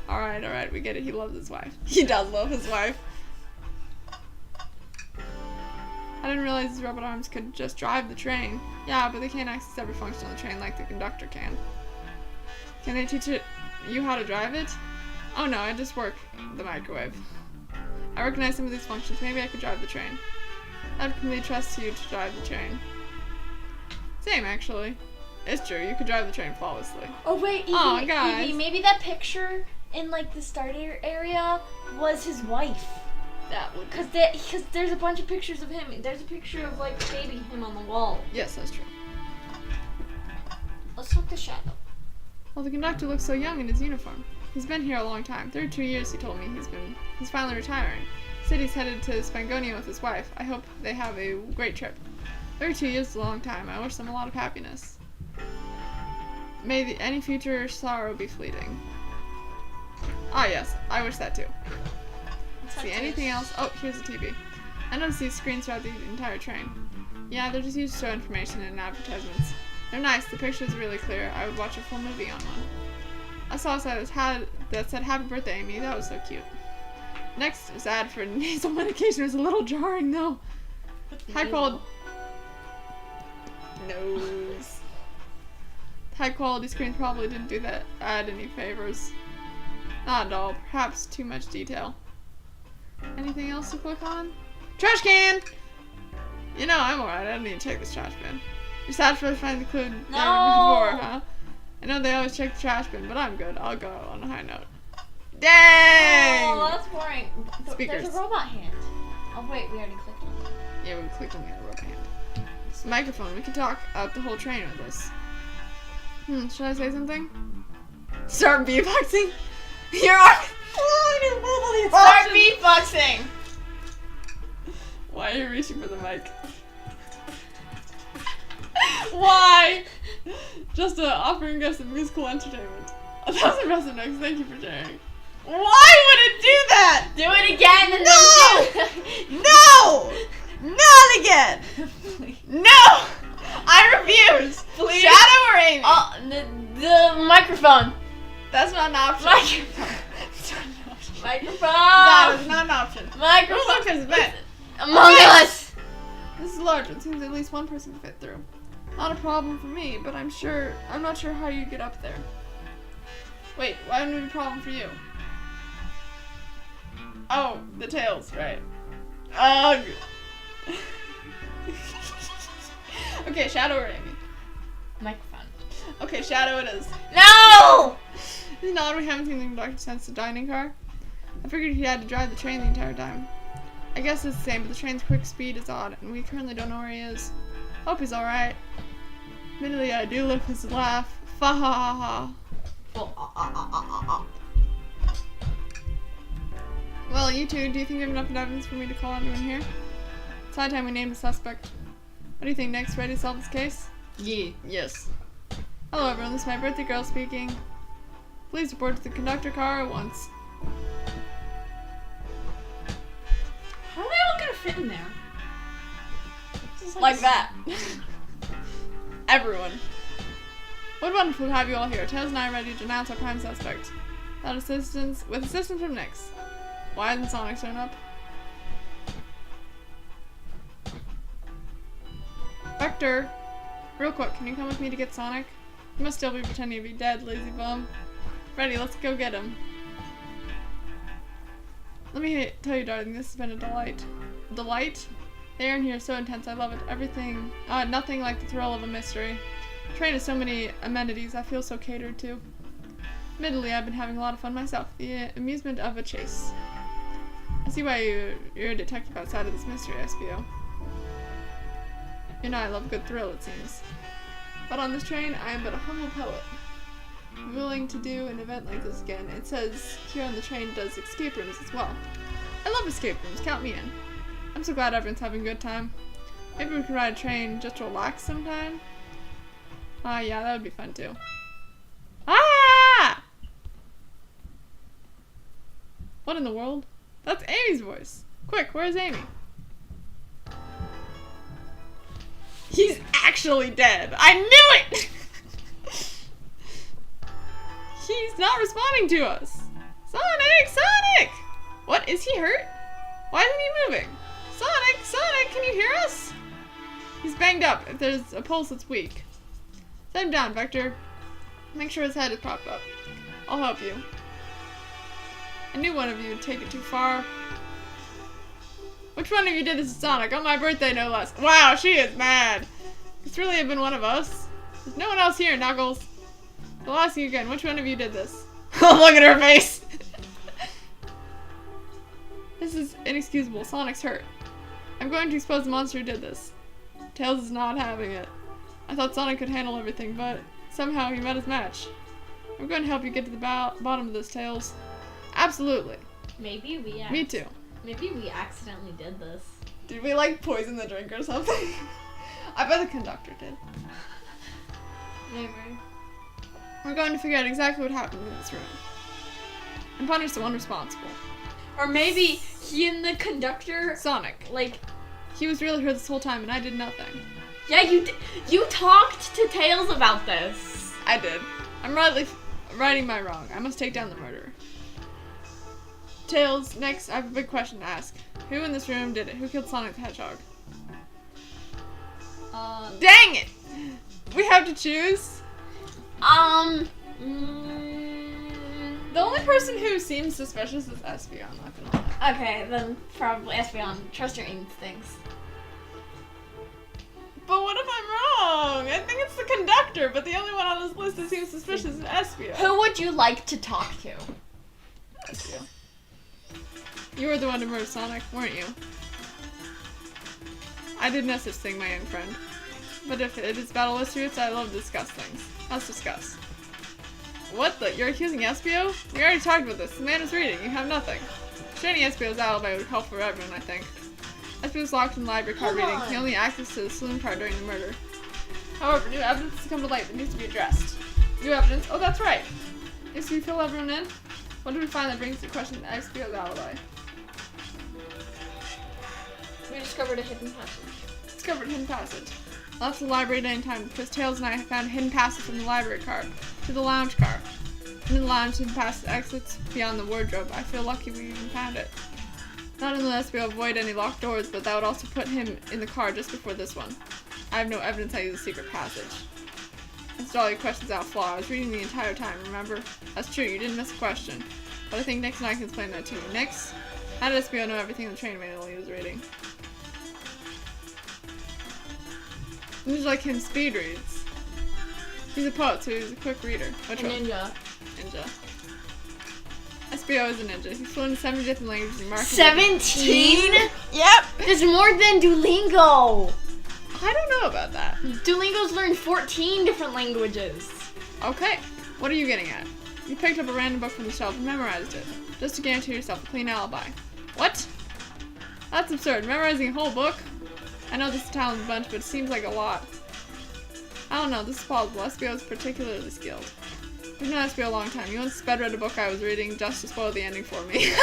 Alright, we get it. He loves his wife. He does love his wife. I didn't realize these robot arms could just drive the train. Yeah, but they can't access every function on the train like the conductor can. Can they teach you how to drive it? Oh no, I just work the microwave. I recognize some of these functions. Maybe I could drive the train. I'd completely trust you to drive the train. Same, actually. It's true, you could drive the train flawlessly. Oh wait, Evie, Aw, guys. Evie, maybe that picture in like the starter area was his wife. That would Because there's a bunch of pictures of him. There's a picture of like baby him on the wall. Yes, that's true. Let's talk to Shadow. Well, the conductor looks so young in his uniform. He's been here a long time. 32 years, he told me. He's finally retiring. He said he's headed to Spangonia with his wife. I hope they have a great trip. 32 years is a long time. I wish them a lot of happiness. May any future sorrow be fleeting. Ah, yes. I wish that too. See anything else? Oh, here's a TV. I noticed these screens throughout the entire train. Yeah, they're just used to show information and advertisements. They're nice. The picture's really clear. I would watch a full movie on one. I saw a sign that said "Happy Birthday, Amy." That was so cute. Next is ad for nasal medication. It was a little jarring though. High quality nose. High quality screens probably didn't do that ad any favors. Not at all. Perhaps too much detail. Anything else to click on? Trash can! You know, I'm alright. I don't need to check this trash bin. You're sad for finding the clue before, huh? I know they always check the trash bin, but I'm good. I'll go on a high note. Dang! Oh, that's boring. Speakers. There's a robot hand. Oh wait, we already clicked on it. Yeah, we clicked on the robot hand. It's a microphone. We can talk out the whole train with this. Should I say something? Start beatboxing? Start beatboxing! Why are you reaching for the mic? Why? Just offering us some musical entertainment. That was impressive, Nex. Thank you for sharing. Why would it do that? Do it again and No! No! Not again! No! I refuse! Please. Shadow or Amy? Oh, the microphone. That's not an option. Microphone. Microphone. That is not an option. Microphone. Look, it's bent. Among Us. This is large. It seems at least one person can fit through. Not a problem for me, but I'm not sure how you'd get up there. Wait, why wouldn't it be a problem for you? Oh, the tails, right. Ugh. Okay, Shadow or Amy? Microphone. Okay, Shadow it is. No! Isn't it odd we haven't seen the conductor since the dining car? I figured he had to drive the train the entire time. I guess it's the same, but the train's quick speed is odd, and we currently don't know where he is. Hope he's alright. Admittedly, I do love his laugh. Fa ha ha ha. Well, you two, do you think you have enough evidence for me to call anyone here? It's high time we named the suspect. What do you think, Next? Ready to solve this case? Yeah. Yes. Hello everyone, this is my birthday girl speaking. Please report to the conductor car at once. How are they all gonna fit in there? Like that. everyone. What wonderful to have you all here. Tails and I are ready to denounce our prime suspect. With assistance from Nyx. Why hasn't Sonic shown up? Vector, real quick, can you come with me to get Sonic? You must still be pretending to be dead, lazy bum. Ready, let's go get him. Let me tell you, darling, this has been a delight. Delight? The air in here is so intense, I love it. Everything, nothing like the thrill of a mystery. Train has so many amenities, I feel so catered to. Admittedly, I've been having a lot of fun myself. The amusement of a chase. I see why you're a detective outside of this mystery, SBO. You know I love a good thrill, it seems. But on this train, I am but a humble poet. Willing to do an event like this again. It says here on the train does escape rooms as well. I love escape rooms, count me in. I'm so glad everyone's having a good time. Maybe we can ride a train just to relax sometime? Yeah, that would be fun too. Ah! What in the world? That's Amy's voice. Quick, where's Amy? He's actually dead. I knew it! He's not responding to us. Sonic! Sonic! What? Is he hurt? Why isn't he moving? Sonic! Sonic! Can you hear us? He's banged up. If there's a pulse that's weak. Set him down, Vector. Make sure his head is propped up. I'll help you. I knew one of you would take it too far. Which one of you did this to Sonic? On my birthday, no less. Wow, she is mad. This really have been one of us. There's no one else here, Knuckles. I'll ask you again, which one of you did this? Look at her face! This is inexcusable. Sonic's hurt. I'm going to expose the monster who did this. Tails is not having it. I thought Sonic could handle everything, but somehow he met his match. I'm going to help you get to the bottom of this, Tails. Absolutely. Maybe we Me too. Maybe we accidentally did this. Did we, like, poison the drink or something? I bet the conductor did. Maybe. We're going to figure out exactly what happened in this room. And punish the one responsible. Or maybe he and the conductor... Sonic. Like... He was really here this whole time and I did nothing. Yeah, you talked to Tails about this. I did. I'm righting my wrong. I must take down the murderer. Tails, next, I have a big question to ask. Who in this room did it? Who killed Sonic the Hedgehog? Dang it! We have to choose? The only person who seems suspicious is Espeon, I'm not gonna lie. Okay, then probably Espeon. Trust your instincts. But what if I'm wrong? I think it's the conductor, but the only one on this list that seems suspicious is Espeon. Who would you like to talk to? Espeon. You were the one to murder Sonic, weren't you? I did no such thing, my young friend. But if it is battle histories, I love to discuss things. Let's discuss. What the? You're accusing Espio? We already talked about this. The man is reading. You have nothing. Sharing Espio's alibi would help for everyone, I think. Espio's locked in the library card reading. He only access to the saloon card during the murder. However, new evidence has come to light that needs to be addressed. New evidence? Oh, that's right. If we fill everyone in, what do we find that brings to question Espio's alibi? We discovered a hidden passage. Discovered a hidden passage. I left the library at any time because Tails and I found a hidden passage from the library car to the lounge car. In the lounge, hidden passage exits beyond the wardrobe. I feel lucky we even found it. Not unless we avoid any locked doors, but that would also put him in the car just before this one. I have no evidence I used a secret passage. Answered all your questions out flaw. I was reading the entire time, remember? That's true, you didn't miss a question. But I think Nyx and I can explain that too. Nyx? How did Espio know everything in the training manual he was reading? He's like him speed reads. He's a poet, so he's a quick reader. Which one? Ninja. Ninja. Espio is a ninja. He's fluent in 7 different languages and marked 17? Yep! There's more than Duolingo! I don't know about that. Duolingo's learned 14 different languages. Okay, what are you getting at? You picked up a random book from the shelf and memorized it, just to guarantee yourself a clean alibi. What? That's absurd. Memorizing a whole book? I know this is a talented bunch, but it seems like a lot. I don't know, this is plausible. Espio is particularly skilled. We've known Espio a long time. You once sped read a book I was reading just to spoil the ending for me.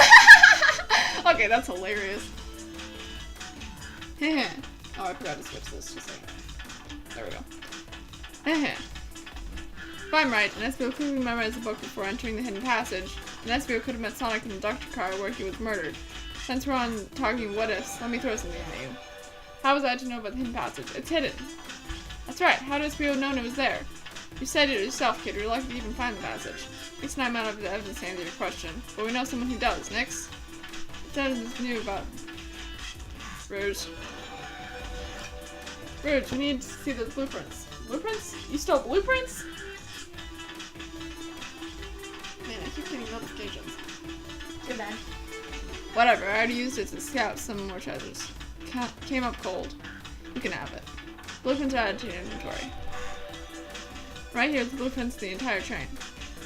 Okay, that's hilarious. Oh, I forgot to switch this. Just like, there we go. If I'm right, and Espio quickly memorized the book before entering the hidden passage, and Espio could have met Sonic in the doctor car where he was murdered. Since we're on talking what ifs, let me throw something at you. How was I to know about the hidden passage? It's hidden. That's right, how did Espio have known it was there? You said it yourself, kid. You're lucky to even find the passage. Nix and I might have the evidence to answer your question, but we know someone who does. Nix? What evidence knew about Rouge? Rouge, we need to see those blueprints. Blueprints? You stole blueprints? Man, I keep getting notifications. Too bad. Whatever, I already used it to scout some more treasures. Came up cold. You can have it. Blueprints are added to your inventory. Right here is the blueprints of the entire train.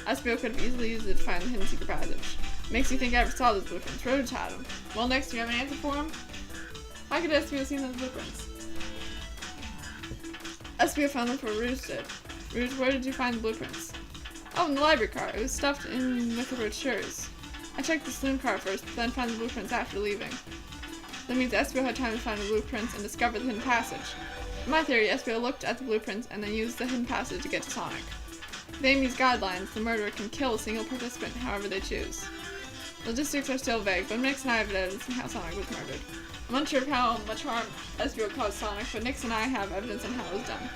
Espio could have easily used it to find the hidden secret passage. Makes you think I ever saw those blueprints. Rouge had them. Well, next, do you have an answer for him? How could Espio have seen those blueprints? Espio found them for Rouge did. Rouge, where did you find the blueprints? Oh, in the library car. It was stuffed in with the brochures. I checked the saloon car first, but then found the blueprints after leaving. That means Espio had time to find the blueprints and discover the hidden passage. In my theory, Espio looked at the blueprints and then used the hidden passage to get to Sonic. With Amy's guidelines, the murderer can kill a single participant however they choose. Logistics are still vague, but Nix and I have evidence on how Sonic was murdered. I'm unsure of how much harm Espio caused Sonic, but Nix and I have evidence on how it was done.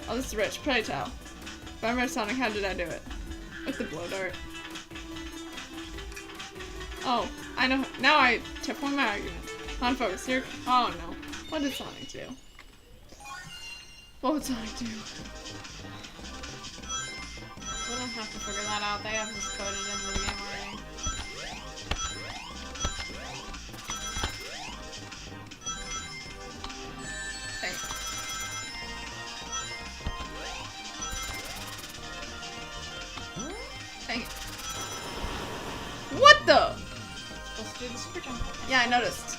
Oh, this is rich. Pray tell. If I murdered Sonic, how did I do it? With the blow dart. Oh, I know. Now I tip one my argument. On focus. Here. Oh no. What did Sonic do? What would Sonic do? We don't have to figure that out. They have this coded into the game already. Hey. Dang it. What the? Let's do the super jump. Yeah, I noticed.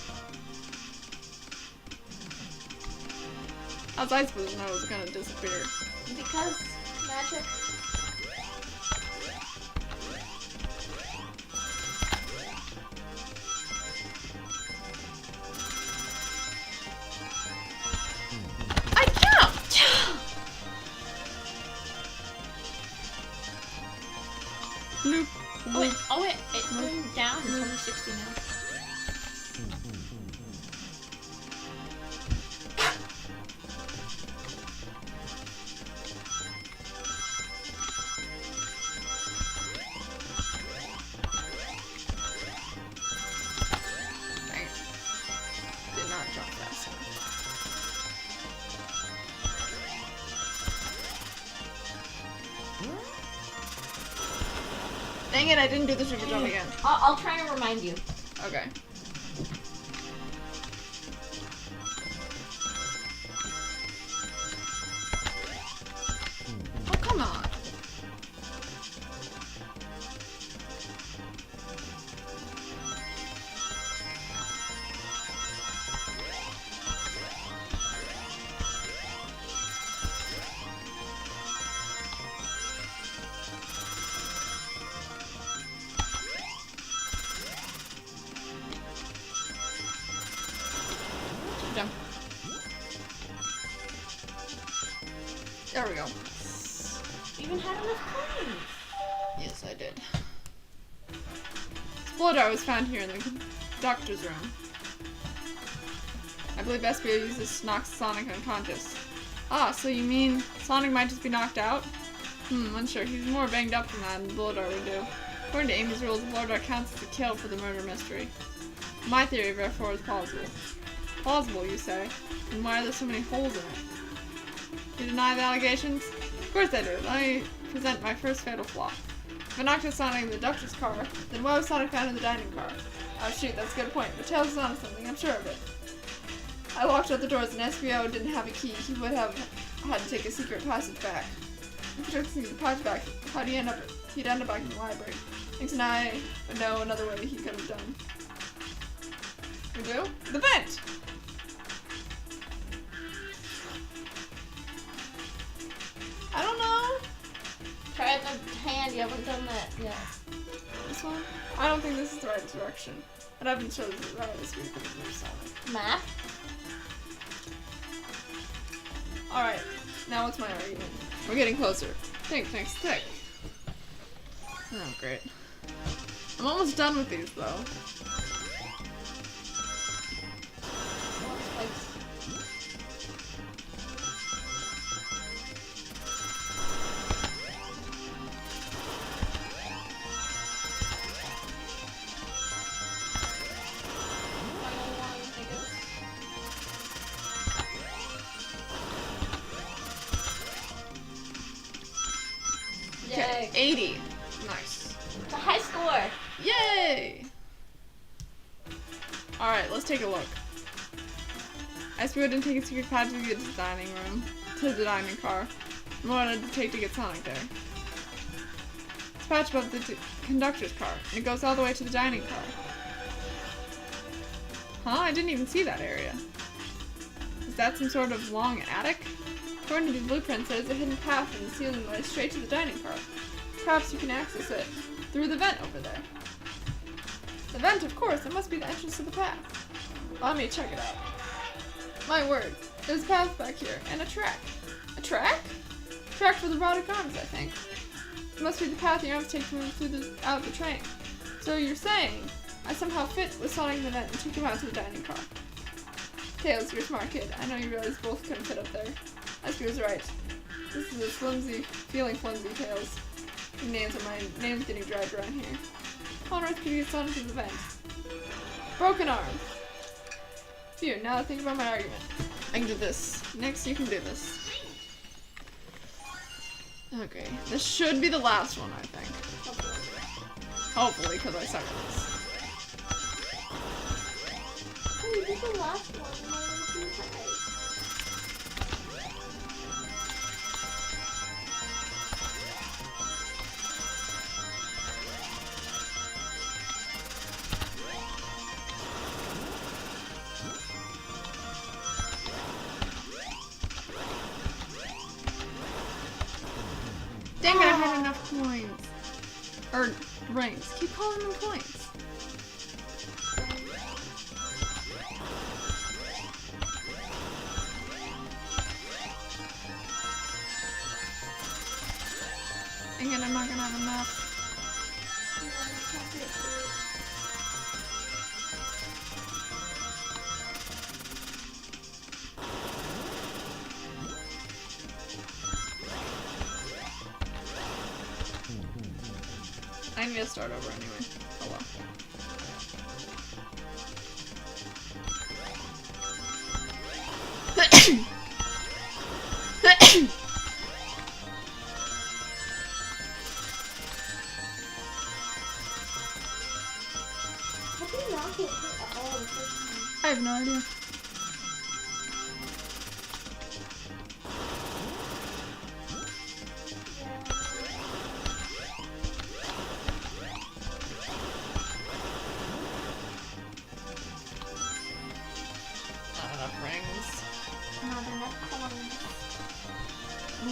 How was I supposed to know it was gonna disappear? Because magic. I jumped! Bloop. Oh wait, it moved down. It's only 60 now. Dang it. Did not jump fast enough. Dang it, I didn't do the super jump again. I'll try and remind you. Okay. Oh, come on. Jump. There we go. Even had enough coins. Yes, I did. Splodar was found here in the doctor's room. I believe Espio used this to knock Sonic unconscious. Ah, so you mean Sonic might just be knocked out? Unsure. He's more banged up than that, and Splodar would do. According to Amy's rules, Splodar counts as a kill for the murder mystery. My theory, therefore, is plausible. Plausible, you say? And why are there so many holes in it? You deny the allegations? Of course I do. Let me present my first fatal flaw. If I knocked out Sonic in the doctor's car, then why was Sonic found in the dining car? Oh shoot, that's a good point. But Tails is onto something, I'm sure of it. I locked out the doors and Espio didn't have a key. He would have had to take a secret passage back. If he took a secret passage back, how'd he end up? He'd end up back in the library. Thanks, and I would know another way he could have done. We do? The vent! I don't know. Try the hand. You haven't done that yet. This one? I don't think this is the right direction. But I've been sure this is the right this week because it's Sonic. Map. Alright. Now what's my argument? We're getting closer. Think, stick. Oh, great. I'm almost done with these, though. Yay. 80. Nice. It's a high score. Yay! Alright, let's take a look. SBO didn't take a secret pad to get to the dining room. To the dining car. And what did it take to get Sonic there? It's patched above the conductor's car. And it goes all the way to the dining car. Huh? I didn't even see that area. Is that some sort of long attic? According to these blueprints, there's a hidden path in the ceiling that leads straight to the dining car. Perhaps you can access it through the vent over there. The vent, of course. It must be the entrance to the path. Allow me to check it out. My word. There's a path back here. And a track. A track? Track for the robotic arms, I think. It must be the path your arms take to move through out of the train. So you're saying I somehow fit with Sonic in the vent and took him out to the dining car. Tails, you're a smart kid. I know you realize both couldn't fit up there. Esther was right. This is a flimsy, Tails. My name's getting dragged around here. How on earth could you get Sonic to the vent? Broken arm. Phew, now that I think about my argument. I can do this. Next, you can do this. Okay, this should be the last one, I think. Hopefully, because I suck at this. Oh, you did the last one. Dang it, I had enough coins. Or rings. Keep calling them coins. Dang it, I'm not gonna have enough. I need to start over anyway. Oh well. How did you not get hit at all the first time? I have no idea. Not enough rings. Not enough coins.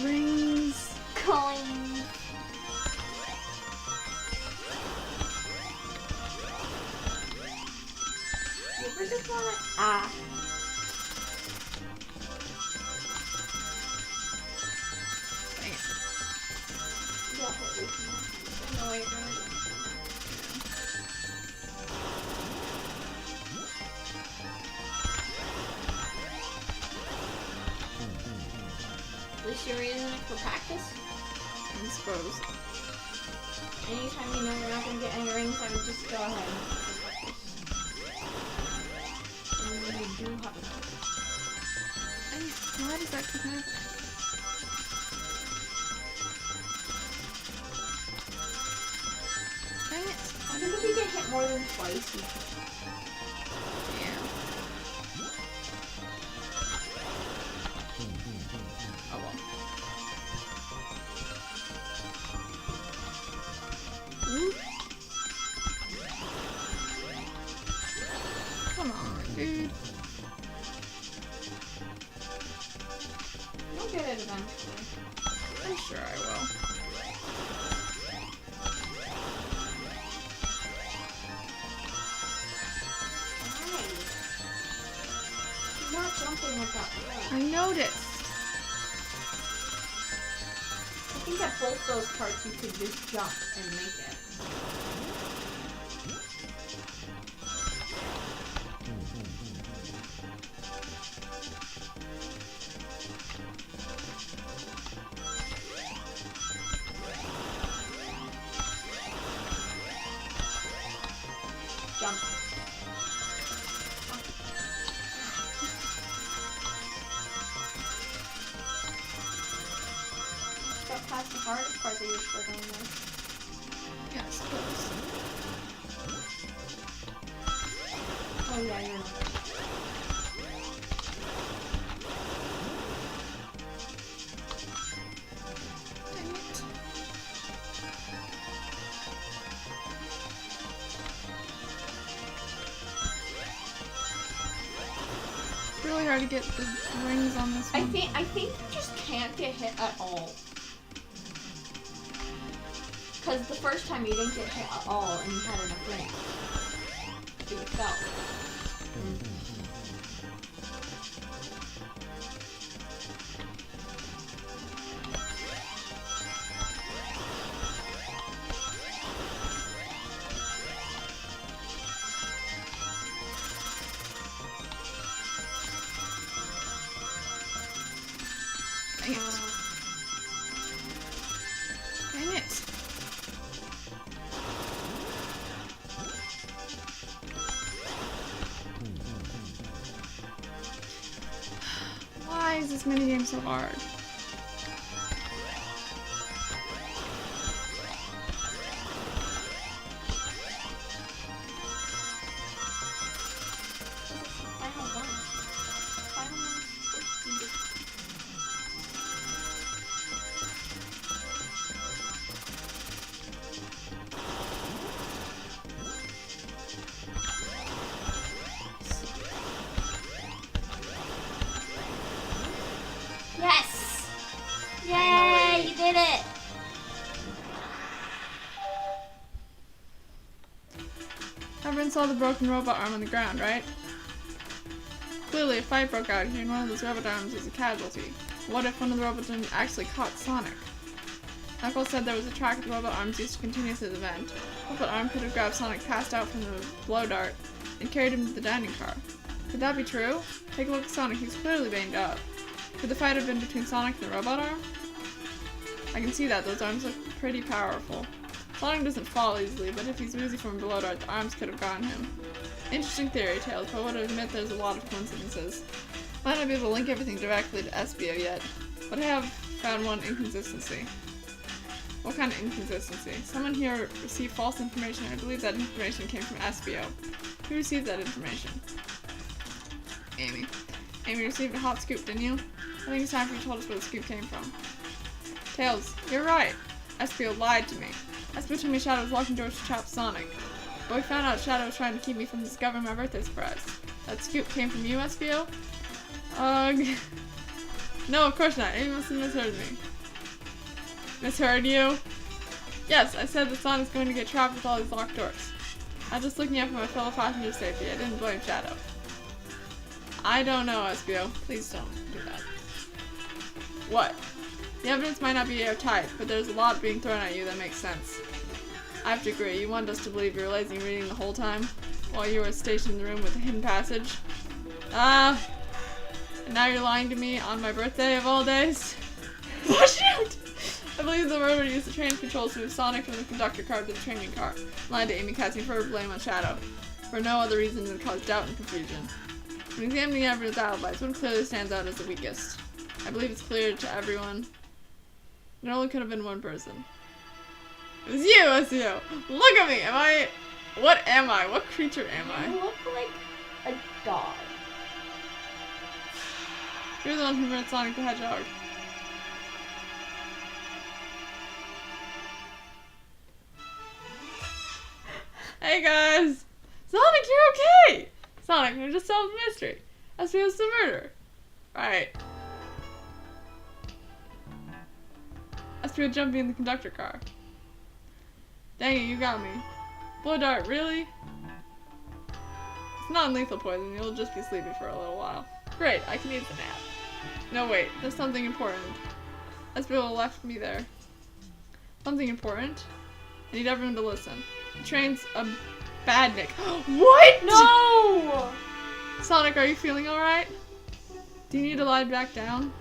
Rings. Coins. You ever just wanna Dang it. Go ahead with me. No, wait, really? At least you're using it for practice. I suppose. Anytime you know you're not going to get any rings, I would just go ahead and practice. And when you do have enough. Dang it. Why does that keep happening? Dang it. I think if you get hit more than twice, you can. Yeah. Oh well. Come on, dude. You'll get it eventually. I'm sure I will. Not jumping with that. I noticed. think at both those parts you could just jump and make it. Jump. Got past the hardest part that you're struggling with. Yeah, I suppose. Oh yeah, you're not. Dang it. Really hard to get the rings on this one. I think you just can't get hit at all. Because the first time you didn't get hit at all and you had enough rings. So you fell. Dang it. Dang it. Why is this minigame so hard? Final one. Final one's Yes! Yay! You did it! Everyone saw the broken robot arm on the ground, right? Clearly a fight broke out here and one of those robot arms was a casualty. What if one of the robots actually caught Sonic? Knuckles said there was a track of robot arms used to continue through the vent. Robot arm could have grabbed Sonic passed out from the blow dart and carried him to the dining car. Could that be true? Take a look at Sonic, he's clearly banged up. Could the fight have been between Sonic and the robot arm? I can see that, those arms look pretty powerful. Sonic doesn't fall easily, but if he's woozy from below dart, the arms could have gotten him. Interesting theory, Tails, but I would admit there's a lot of coincidences. Might not be able to link everything directly to Espio yet, but I have found one inconsistency. What kind of inconsistency? Someone here received false information, and I believe that information came from Espio. Who received that information? Amy. Amy received a hot scoop, didn't you? I think it's time for you to tell us where the scoop came from. Tails, you're right. Espio lied to me. Espio told me Shadow was locking doors to trap Sonic. But we found out Shadow was trying to keep me from discovering my birthday surprise. That scoop came from you, Espio? Ugh. No, of course not. Amy must have misheard me. Misheard you? Yes, I said that Sonic's going to get trapped with all these locked doors. I'm just looking out for my fellow passenger's safety. I didn't blame Shadow. I don't know, Espio. Please don't do that. What? The evidence might not be airtight, but there's a lot being thrown at you that makes sense. I have to agree. You wanted us to believe you were lazy reading the whole time, while you were stationed in the room with the hidden passage. And now you're lying to me on my birthday of all days? Oh shoot! I believe the robot used the train controls to move Sonic from the conductor car to the training car. Lied to Amy, casting further blame on Shadow, for no other reason than to cause doubt and confusion. When examining everyone's alibis, one clearly stands out as the weakest. I believe it's clear to everyone. It only could have been one person. It was you, Espio! Look at me! What am I? What creature am I? You look like a dog. You're the one who murdered Sonic the Hedgehog. Hey guys! Sonic, you're okay! Sonic, we just solved the mystery. Espio's the murderer. Right. Espio jumping in the conductor car. Dang it, you got me. Blow dart, really? It's not lethal poison, you'll just be sleepy for a little while. Great, I can use the nap. No wait, there's something important. Espio left me there. Something important. I need everyone to listen. The train's a badnik. What? No! Sonic, are you feeling alright? Do you need to lie back down?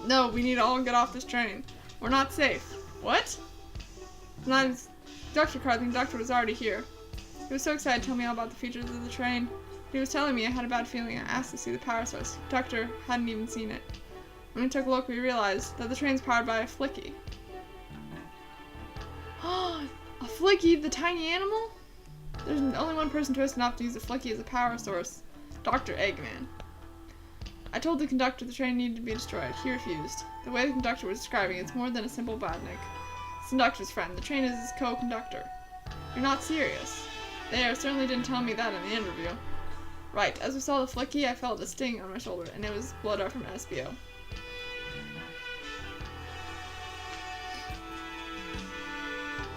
No, we need to all get off this train. We're not safe. What? Not his conductor car. The conductor was already here. He was so excited to tell me all about the features of the train. He was telling me I had a bad feeling. I asked to see the power source. The conductor hadn't even seen it. When we took a look, we realized that the train's powered by a flicky. A flicky, the tiny animal? There's only one person twisted enough to use a flicky as a power source. Dr. Eggman. I told the conductor the train needed to be destroyed. He refused. The way the conductor was describing it's more than a simple badnik. It's the conductor's friend. The train is his co-conductor. You're not serious. They certainly didn't tell me that in the interview. Right, as we saw the flicky, I felt a sting on my shoulder, and it was blood out from SBO.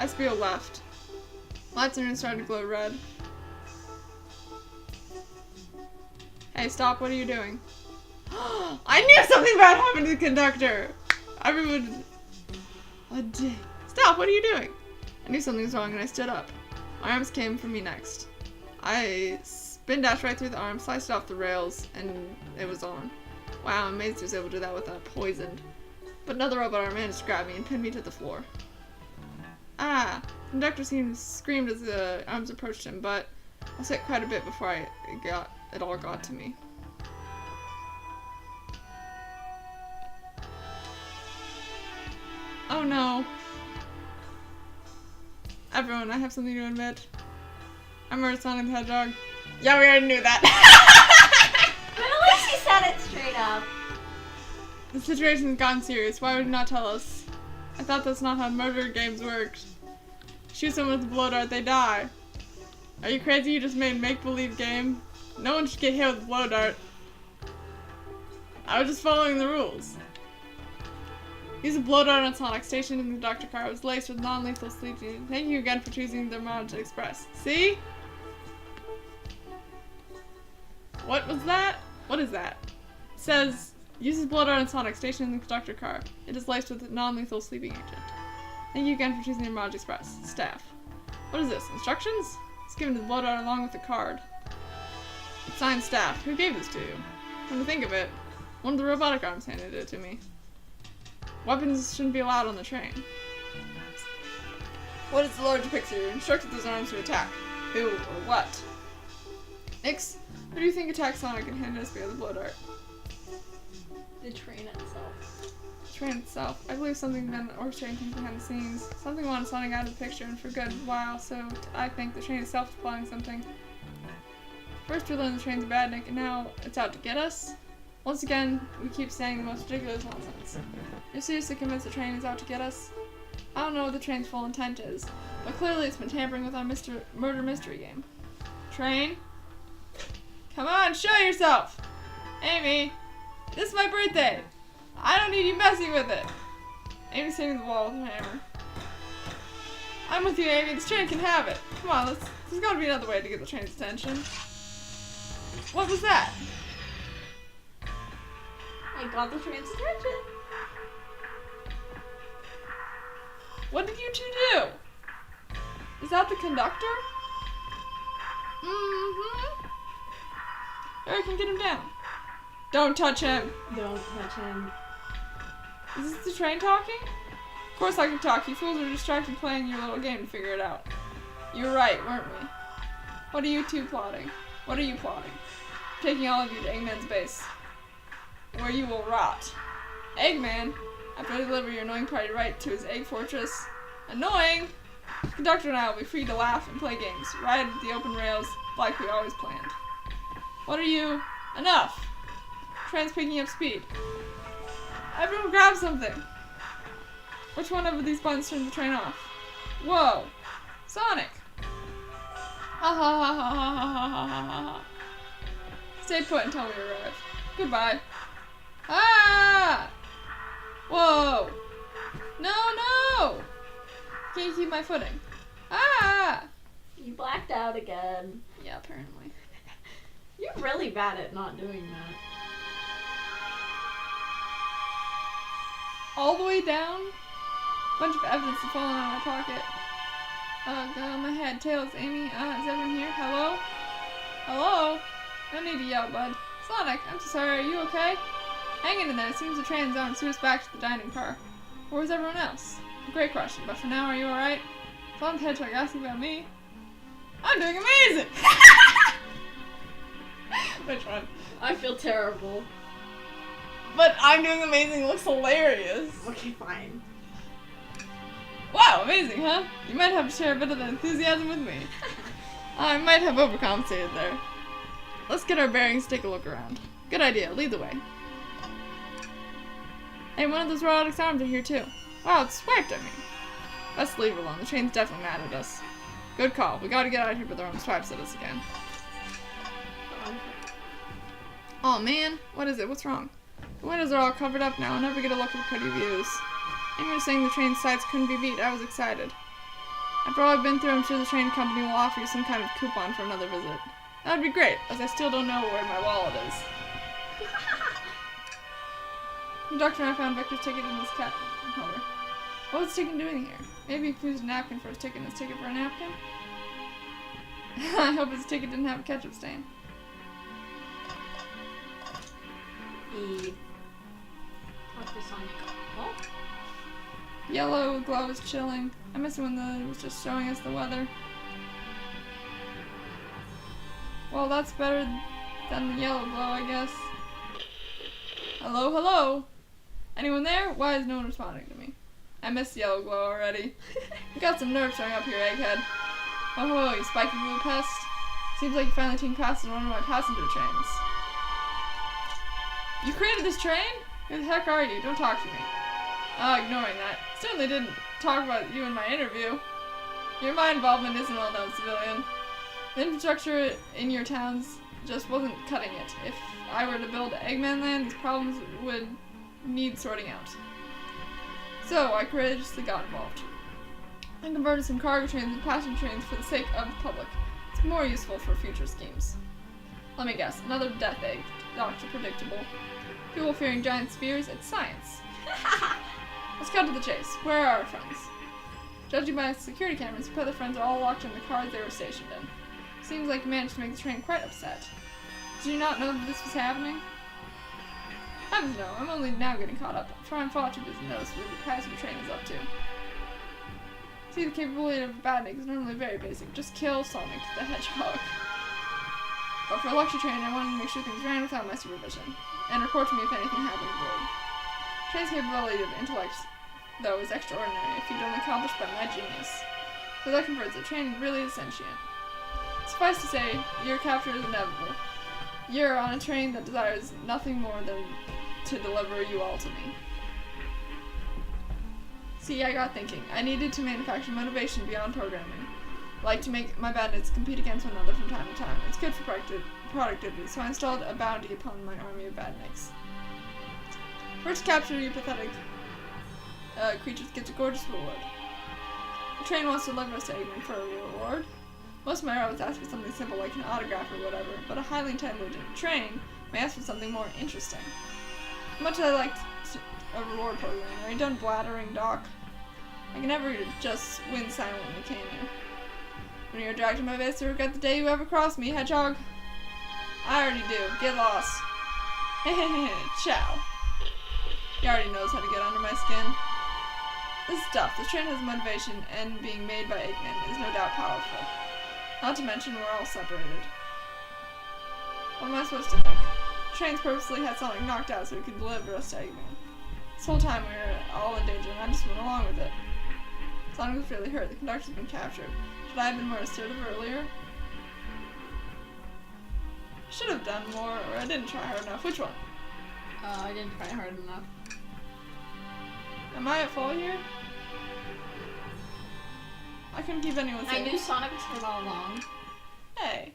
SBO left. Lights in the room started to glow red. Hey, stop, what are you doing? I knew something bad happened to the conductor! Everyone... Stop, what are you doing? I knew something was wrong and I stood up. My arms came for me next. I spin dashed right through the arm, sliced it off the rails, and it was on. Wow, I'm amazed he was able to do that without poisoned. But another robot arm managed to grab me and pin me to the floor. Ah! The conductor screamed as the arms approached him, but I was hit quite a bit before it all got to me. Oh no. Everyone, I have something to admit. I murdered Sonic the Hedgehog. Yeah, we already knew that. But at least he said it straight up. The situation's gone serious. Why would you not tell us? I thought that's not how murder games worked. Shoot someone with a blow dart, they die. Are you crazy? You just made a make-believe game? No one should get hit with a blow dart. I was just following the rules. Use a blow dart on Sonic stationed in the Dr. Car. It was laced with non-lethal sleeping. Thank you again for choosing the Mod Express. See? What was that? What is that? It says, uses blow dart on Sonic stationed in the Dr. Car. It is laced with non-lethal sleeping agent. Thank you again for choosing the Mod Express. Staff. What is this? Instructions? It's given to the blow dart along with the card. Signed staff. Who gave this to you? Come to think of it, one of the robotic arms handed it to me. Weapons shouldn't be allowed on the train. What is the large picture? You instructed those arms to attack. Who or what? Nix, who do you think attacked Sonic and handed us the blow dart? The train itself. The train itself. I believe something been orchestrating things behind the scenes. Something wanted Sonic out of the picture and for a good while, so I think the train itself is plotting something. First we learned the train's a badnik, and now it's out to get us? Once again, we keep saying the most ridiculous nonsense. You're seriously convinced the train is out to get us? I don't know what the train's full intent is, but clearly it's been tampering with our murder mystery game. Train? Come on, show yourself! Amy, this is my birthday! I don't need you messing with it! Amy's hitting the wall with her hammer. I'm with you, Amy. This train can have it. Come on, there's gotta be another way to get the train's attention. What was that? I got the train's attention. What did you two do? Is that the conductor? Mm-hmm. Eric can get him down. Don't touch him. Don't touch him. Is this the train talking? Of course I can talk. You fools are distracted playing your little game to figure it out. You were right, weren't we? What are you two plotting? What are you plotting? Taking all of you to Eggman's base, where you will rot. Eggman, after I deliver your annoying party right to his egg fortress. Annoying! The conductor and I will be free to laugh and play games, ride the open rails like we always planned. What are you? Enough! Train's picking up speed. Everyone grab something! Which one of these buttons turns the train off? Whoa! Sonic! Ha ha ha ha ha ha ha ha ha. Stay put until we arrive. Goodbye. Ah! Whoa! No, no! Can't keep my footing. Ah! You blacked out again. Yeah, apparently. You're really bad at not doing that. All the way down? Bunch of evidence is falling out of my pocket. Oh god, my head. Tails, Amy, is everyone here? Hello? Hello? No need to yell, bud. Sonic, I'm so sorry. Are you okay? Hanging in there. It seems the train's on its us back to the dining car. Where's everyone else? Great question, but for now, are you alright? Sonic the Hedgehog asking about me. I'm doing amazing! Which one? I feel terrible. But I'm doing amazing looks hilarious. Okay, fine. Wow, amazing, huh? You might have to share a bit of the enthusiasm with me. I might have overcompensated there. Let's get our bearings, take a look around. Good idea, lead the way. Hey, one of those robotics arms are here too. Wow, it's swiped at me. Let's leave it alone, the train's definitely mad at us. Good call, we gotta get out of here before their own swipes at us again. Oh man, what is it? What's wrong? The windows are all covered up now, I'll never get a look at the pretty views. Amy was saying the train's sights couldn't be beat. I was excited. After all I've been through, I'm sure the train company will offer you some kind of coupon for another visit. That would be great, as I still don't know where my wallet is. The doctor and I found Victor's ticket in his cat holder. What was the ticket doing here? Maybe he used a napkin for his ticket and his ticket for a napkin? I hope his ticket didn't have a ketchup stain. Talk to Sonic. Oh? Yellow glow is chilling. I miss it when it was just showing us the weather. Well, that's better than the yellow glow, I guess. Hello, hello? Anyone there? Why is no one responding to me? I missed the yellow glow already. You got some nerve showing up here, egghead. Oh, you spiky blue pest. Seems like you finally teamed past in one of my passenger trains. You created this train? Who the heck are you? Don't talk to me. Ignoring that. Certainly didn't talk about you in my interview. My involvement isn't all known, civilian. The infrastructure in your towns just wasn't cutting it. If I were to build Eggman Land, these problems would need sorting out. So I courageously got involved. I converted some cargo trains and passenger trains for the sake of the public. It's more useful for future schemes. Let me guess, another death egg. Dr. Predictable. People fearing giant spheres, it's science. Let's cut to the chase. Where are our friends? Judging by security cameras, your other friends are all locked in the cars they were stationed in. Seems like you managed to make the train quite upset. Did you not know that this was happening? Heavens no, I'm only now getting caught up. I'm far too busy to notice what the passenger train is up to. See, the capability of a badnik is normally very basic. Just kill Sonic the Hedgehog. But for a luxury train, I wanted to make sure things ran without my supervision, and report to me if anything happened aboard. Train's capability of intellect, though, is extraordinary if you'd only accomplished by my genius. So that converts the train really is sentient. Suffice to say, your capture is inevitable. You're on a train that desires nothing more than to deliver you all to me. See, I got thinking. I needed to manufacture motivation beyond programming. Like to make my bandits compete against one another from time to time. It's good for productivity, so I installed a bounty upon my army of badniks. First capture you pathetic creatures gets a gorgeous reward. The train wants to deliver us to Eggman for a reward. Most of my robots ask for something simple like an autograph or whatever, but a highly intelligent train may ask for something more interesting. Much as I liked a reward program, are you done blathering, Doc? I can never just win silently, can you? When you're dragged to my base to regret the day you ever crossed me, Hedgehog? I already do. Get lost. Ciao. He already knows how to get under my skin. This stuff, the train has motivation, and being made by Eggman is no doubt powerful. Not to mention, we're all separated. What am I supposed to think? The train's purposely had Sonic knocked out so he could deliver us to Eggman. This whole time we were all in danger, and I just went along with it. Sonic was really hurt. The conductor's been captured. Should I have been more assertive earlier? I should have done more, or I didn't try hard enough. Which one? I didn't try hard enough. Am I at fault here? I couldn't keep anyone safe. I knew Sonic was hurt all along. Hey.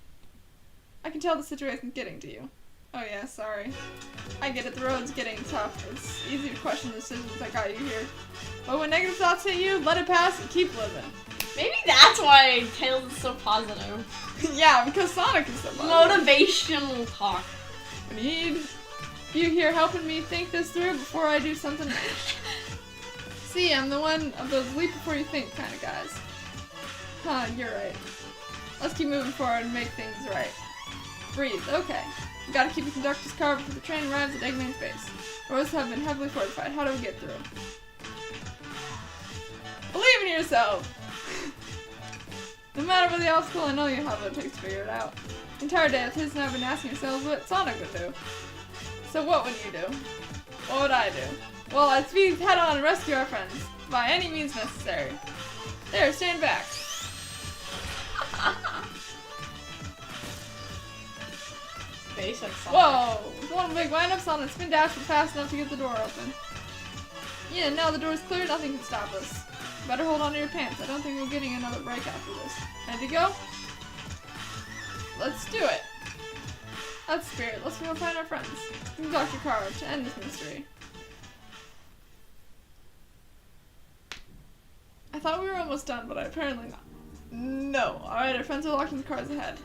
I can tell the situation's getting to you. Oh yeah, sorry. I get it, the road's getting tough. It's easy to question the decisions that got you here. But when negative thoughts hit you, let it pass and keep living. Maybe that's why Tails is so positive. Yeah, because Sonic is so positive. Motivational talk. I need you here helping me think this through before I do something See, I'm the one of those leap before you think kind of guys. Huh, you're right. Let's keep moving forward and make things right. Breathe, okay. We gotta keep the conductor's car before the train arrives at Eggman's base. Doors have been heavily fortified. How do we get through? Believe in yourself! No matter what the obstacle, I know you have what it takes to figure it out. The entire day, Liz and I have been asking ourselves what Sonic would do. So what would you do? What would I do? Well, I'd speed head on and rescue our friends, by any means necessary. There, stand back. Basic Sonic. Whoa! One big wind up, Sonic spin dash was fast enough to get the door open. Yeah, now the door's clear, nothing can stop us. Better hold on to your pants. I don't think we're getting another break after this. Ready to go? Let's do it. That's spirit. Let's go find our friends. And Dr. Carr to end this mystery. I thought we were almost done, but apparently not. No. Alright, our friends are locking the cars ahead.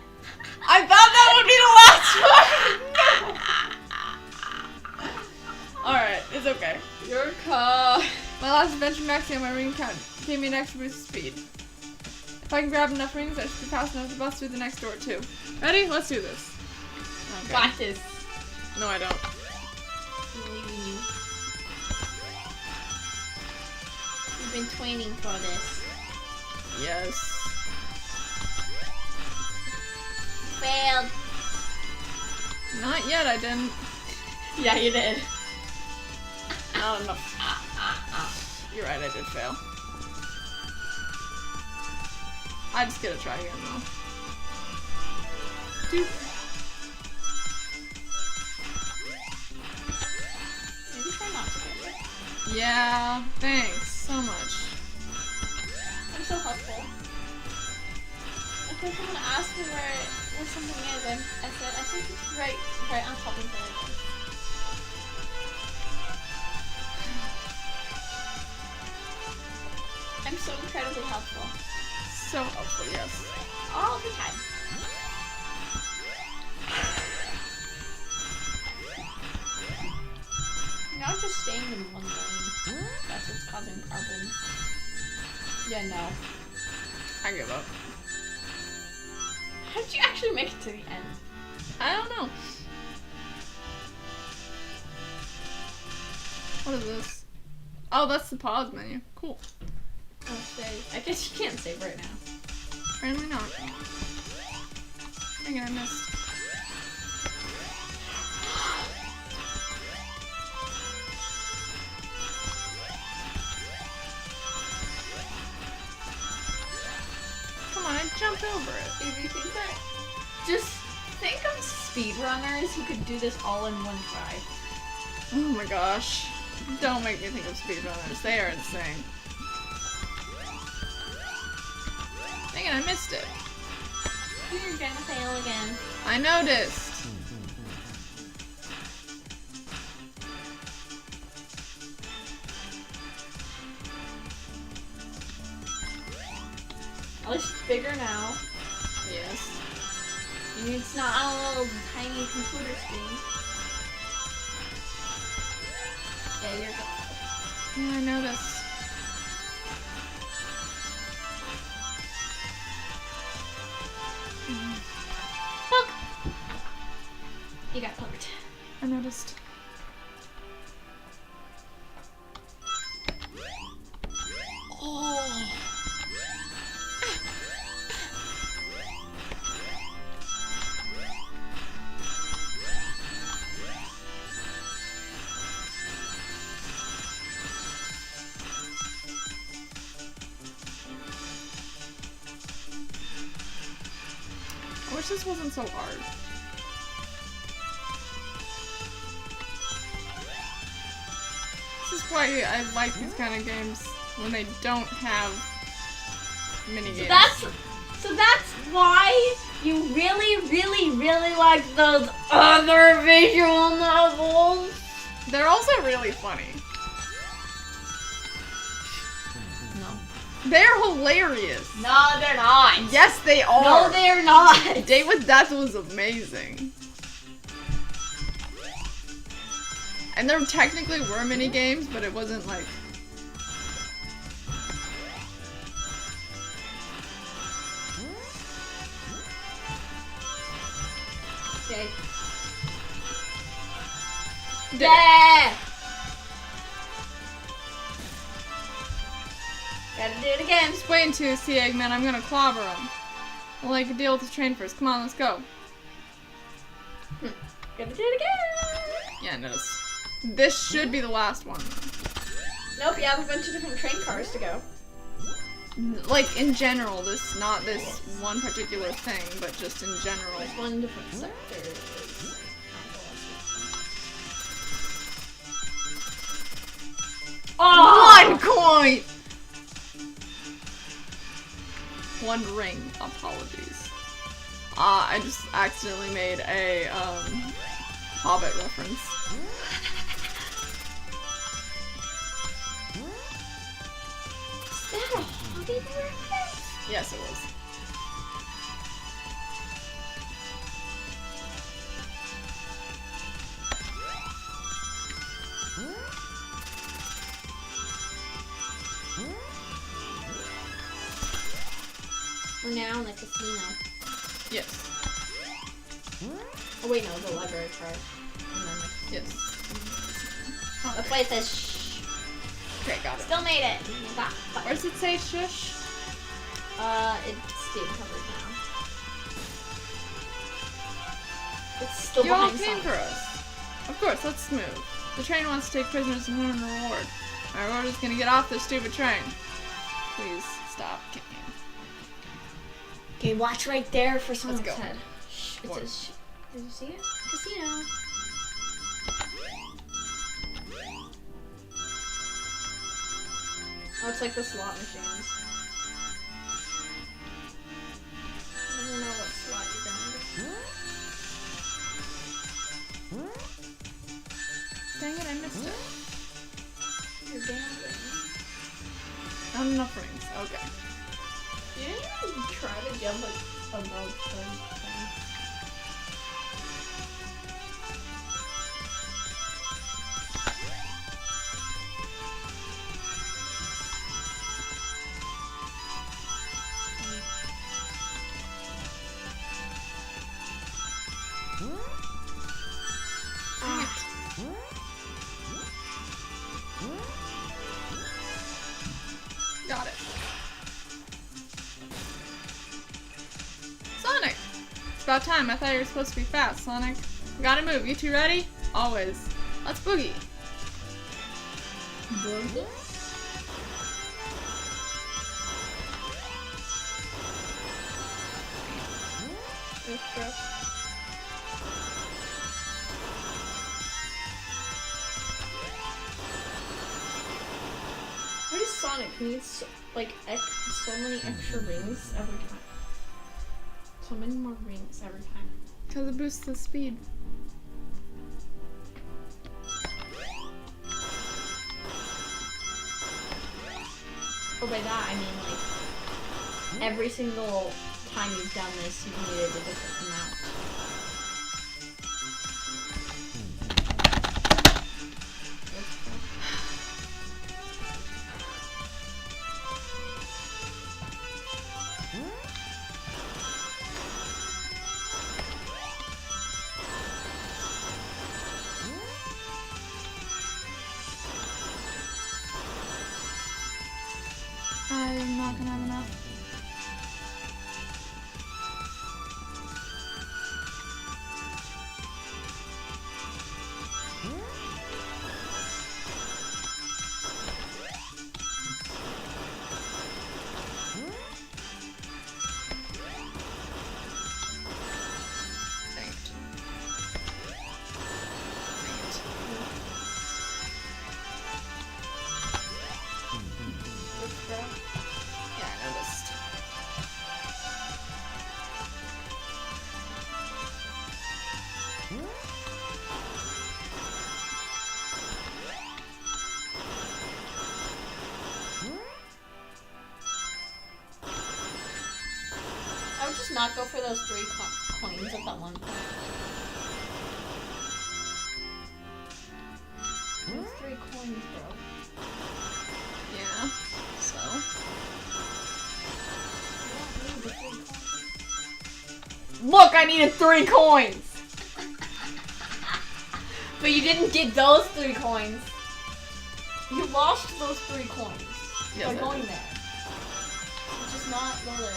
I thought that would be the last one! No! Alright, it's okay. Your car. My last adventure maxing on my ring count gave me an extra boost of speed. If I can grab enough rings, I should be fast enough to bust through the next door too. Ready? Let's do this. Okay. Got this. No, I don't. Believe in you. You've been training for this. Yes. Failed. Not yet, I didn't. Yeah, you did. Not enough. You're right, I did fail. I just gotta try again though. Dude. Maybe try not to get it. Yeah, thanks so much. I'm so helpful. Like when someone asked me where something is, I said I think it's right on top of the building. I'm so incredibly helpful. So helpful, yes. All the time. Now I'm just staying in one lane. That's what's causing problems. Yeah, no. I give up. How did you actually make it to the end? I don't know. What is this? Oh, that's the pause menu. Cool. Oh, save. I guess you can't save right now. Apparently not. Dang it, I missed. Come on, I jumped over it. If you think that, just think of speedrunners who could do this all in one try. Oh my gosh. Don't make me think of speedrunners. They are insane. Dang it, I missed it. You're gonna fail again. I noticed. At least it's bigger now. Yes. And it's not on a little tiny computer screen. Yeah, you're good. Yeah, I noticed. Poke! You got poked. I noticed. Oh. I wish this wasn't so hard. This is why I like these kind of games when they don't have mini games. So that's why you really like those other visual novels? They're also really funny. No. They're hilarious. No, they're not. Yes, they are. No, they're not. Date with Death was amazing. And there technically were mini games, but it wasn't like Yeah! Gotta do it again. Just wait until you see Eggman. I'm gonna clobber him. We'll make a deal with the train first. Come on, let's go. Gotta do it again. Yeah, notice. This should be the last one. Nope, you have a bunch of different train cars to go. Like, in general, not this one particular thing, but just in general. There's one different sector. Oh! 1 coin! 1 ring. Apologies. I just accidentally made a, Hobbit reference. Is that a Hobbit reference? Yes, it was. We're now in the casino. Yes. Oh wait, no, the library card. Yes. That's why it says shh. Okay, got it. Still made it. Where does it say shush? It's being covered now. It's still You all behind came Sonic. for us. Of course, let's move. The train wants to take prisoners and earn a reward. My reward is gonna get off this stupid train. Please stop kicking. Okay, watch right there for Sonic's go. head. Shh, it What? says shh. Did you see it? Casino. Oh, it's like the slot machines. I don't know what slot you're gonna do. Dang it, I missed it. You're gambling. Not enough rings. Okay. You didn't even try to jump above the thing. Got it. Sonic! It's about time. I thought you were supposed to be fast, Sonic. Gotta move. You two ready? Always. Let's boogie. Boogie? Why does Sonic need so many extra rings every time? So many more rings every time. Because it boosts the speed. Oh, by that I mean like every single time you've done this, you've needed a different amount. I'm not gonna have enough. Dang it. Yeah, I noticed. I would just not go for those 3 coins at that one point. Those 3 coins, bro. Yeah, so. I don't need the 3 coins. Look, I needed 3 coins! But you didn't get those 3 coins. You lost those 3 coins by going there. So just not go there.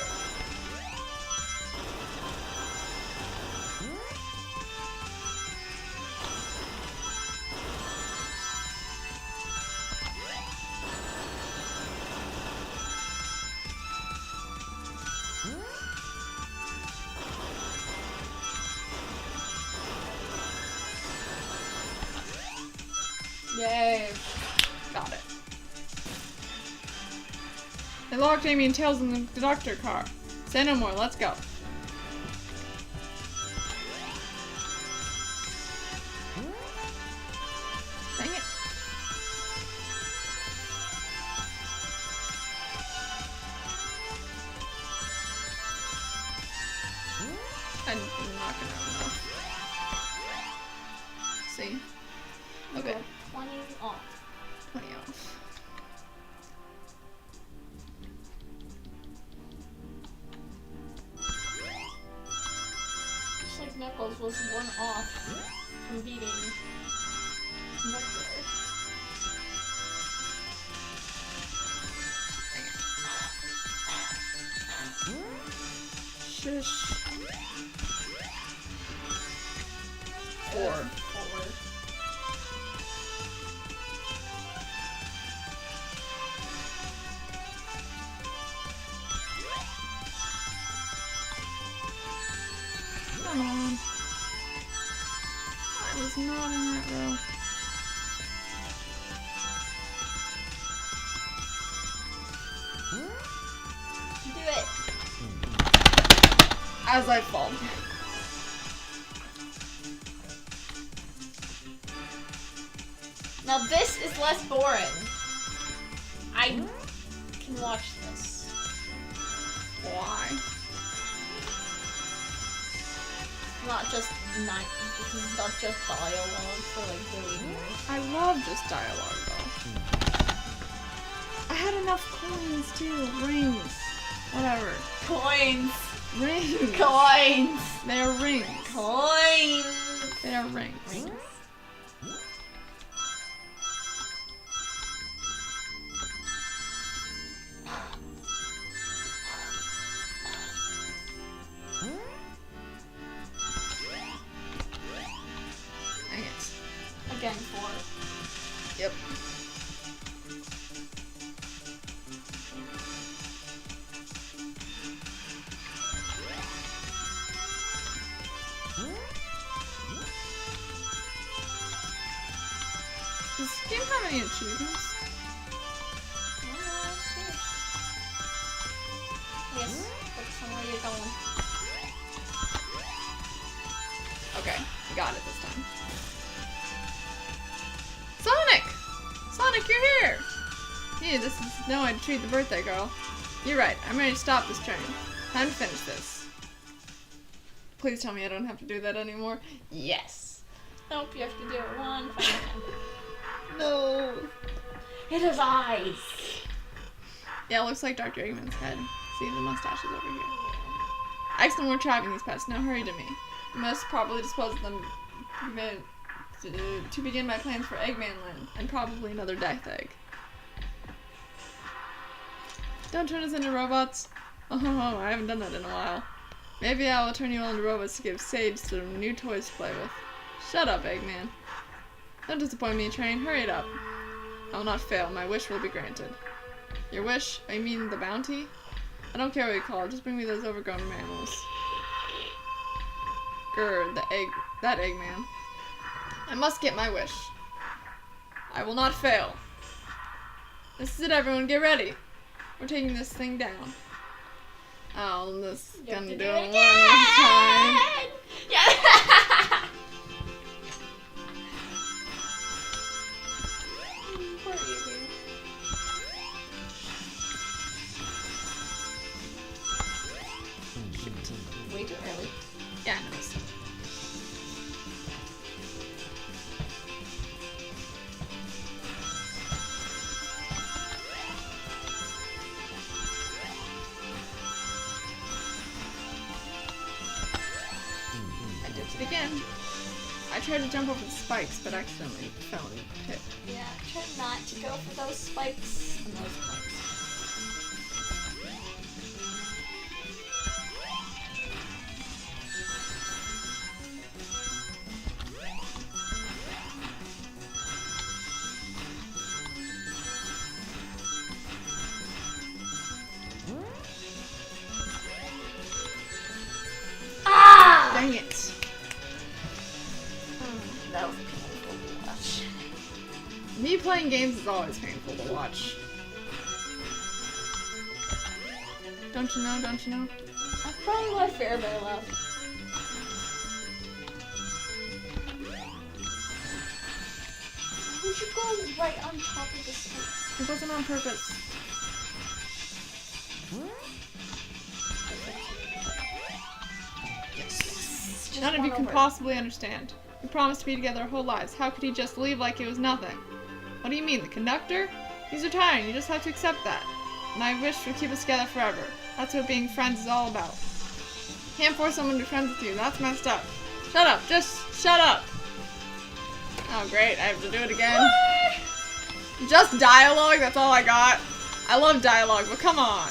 Yay. Got it. They locked Amy and Tails in the doctor car. Say no more, let's go. Dang it. I'm not gonna have enough. See? Okay. 20 off. 20 off. Just like Knuckles was 1 off from beating Nectar. Shush. 4. Come on. I was not in that row. Do it. As I fall. Now this is less boring. I can watch this. Why? Not just this is not just dialogue for like the readers. I love just dialogue though. I had enough coins too. Rings. Whatever. Coins. Rings. Coins. They are rings. Coins. They are rings. Rings? Dang it. Again, 4. Yep. Does this game have any achievements? Yes, that's somewhere you're going. Okay, I got it this time. Sonic! Sonic, you're here! Yeah, this is no way to treat the birthday girl. You're right, I'm ready to stop this train. Time to finish this. Please tell me I don't have to do that anymore. Yes! Nope, you have to do it 1 final time. No! It has eyes! Yeah, it looks like Dr. Eggman's head. See, the mustache is over here. I have some more trapping these pests. Now hurry to me. I must probably dispose of them to begin my plans for Eggman Land, and probably another death egg. Don't turn us into robots. Oh, I haven't done that in a while. Maybe I will turn you all into robots to give Sage some new toys to play with. Shut up, Eggman. Don't disappoint me, train. Hurry it up. I will not fail. My wish will be granted. Your wish? I mean the bounty? I don't care what you call it. Just bring me those overgrown mammals. Grr, that Eggman. I must get my wish. I will not fail. This is it, everyone. Get ready. We're taking this thing down. Oh, this is gonna do it one more time. Yeah. Poor Evie. Way too early. Yeah, I know. tried to jump over the spikes, but accidentally fell in the pit. Yeah, try not to go for those spikes and those spikes. Ah! Dang it. That was painful to watch. Me playing games is always painful to watch. Don't you know? Don't you know? That's probably why Fairbear left. Would you go right on top of the space? It wasn't on purpose. Just None of you one can over. possibly understand. We promised to be together our whole lives. How could he just leave like it was nothing? What do you mean, the conductor? He's retiring. You just have to accept that. And I wish we'd keep us together forever. That's what being friends is all about. Can't force someone to be friends with you. That's messed up. Shut up. Just shut up. Oh, great. I have to do it again. Just dialogue? That's all I got? I love dialogue, but come on.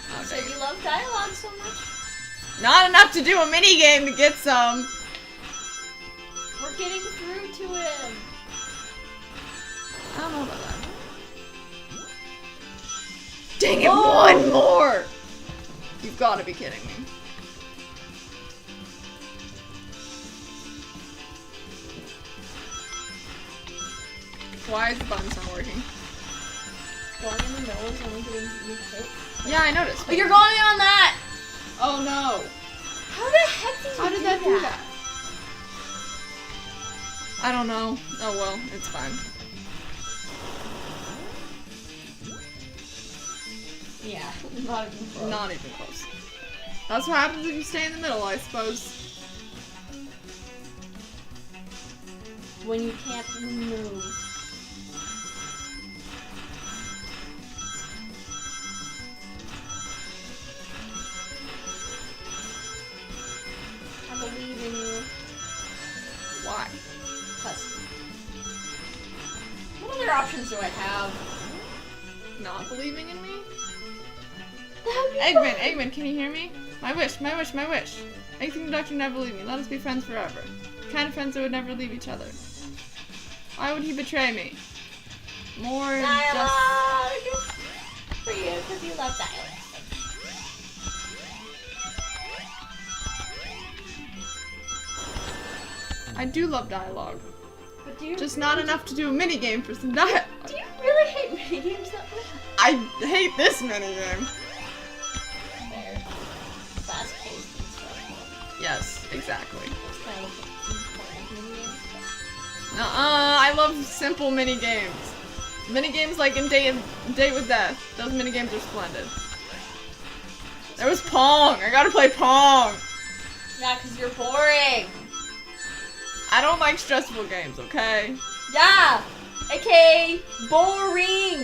Oh, So dang it. you love dialogue so much? Not enough to do a mini game to get some. We're getting through to him. I don't know about that. Dang it, one more! You've got to be kidding me. Why is the buttons not working? Going in the middle is only getting you hit. Yeah, I noticed. Oh, you're going on that! Oh no. How the heck did you How did that do that? I don't know. Oh well, it's fine. Yeah, not even close. Not even close. That's what happens if you stay in the middle, I suppose. When you can't move. I believe in you. Why? What other options do I have? Not believing in me? That would be Eggman, fun. Eggman, can you hear me? My wish, my wish, my wish. Make the conductor never leave me. Let us be friends forever. The kind of friends that would never leave each other. Why would he betray me? More just... Dialogue! For you, because you love dialogue. I do love dialogue. But do you Just not enough to do a minigame for some dialogue. Do you really hate minigames that much? I hate this minigame. Fair. Fast paced and stuff. Yes, exactly. Those kind of important minigames. I love simple minigames. Minigames like in Date with Death. Those minigames are splendid. There was Pong. I gotta play Pong. Yeah, because you're boring. I don't like stressful games, okay? Yeah! Okay, boring!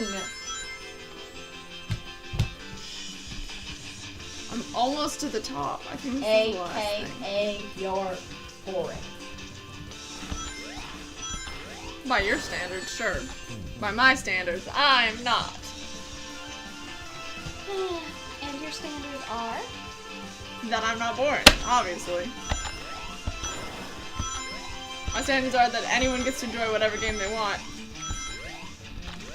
I'm almost to the top. I think this is the last thing. AKA, you're boring. By your standards, sure. By my standards, I'm not. And your standards are? That I'm not boring, obviously. My standards are that anyone gets to enjoy whatever game they want.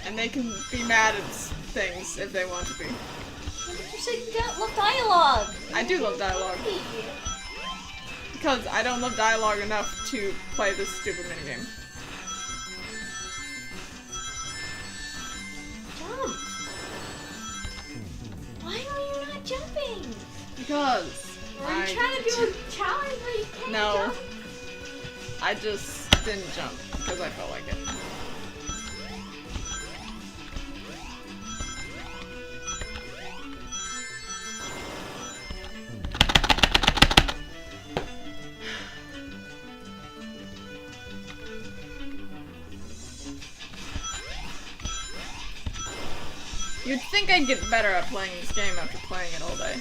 And they can be mad at things if they want to be. You said you don't love dialogue. I do love dialogue. Because I don't love dialogue enough to play this stupid minigame. Jump. Why are you not jumping? Because Are you trying to do a challenge where you can't No. jump? I just didn't jump because I felt like it. You'd think I'd get better at playing this game after playing it all day.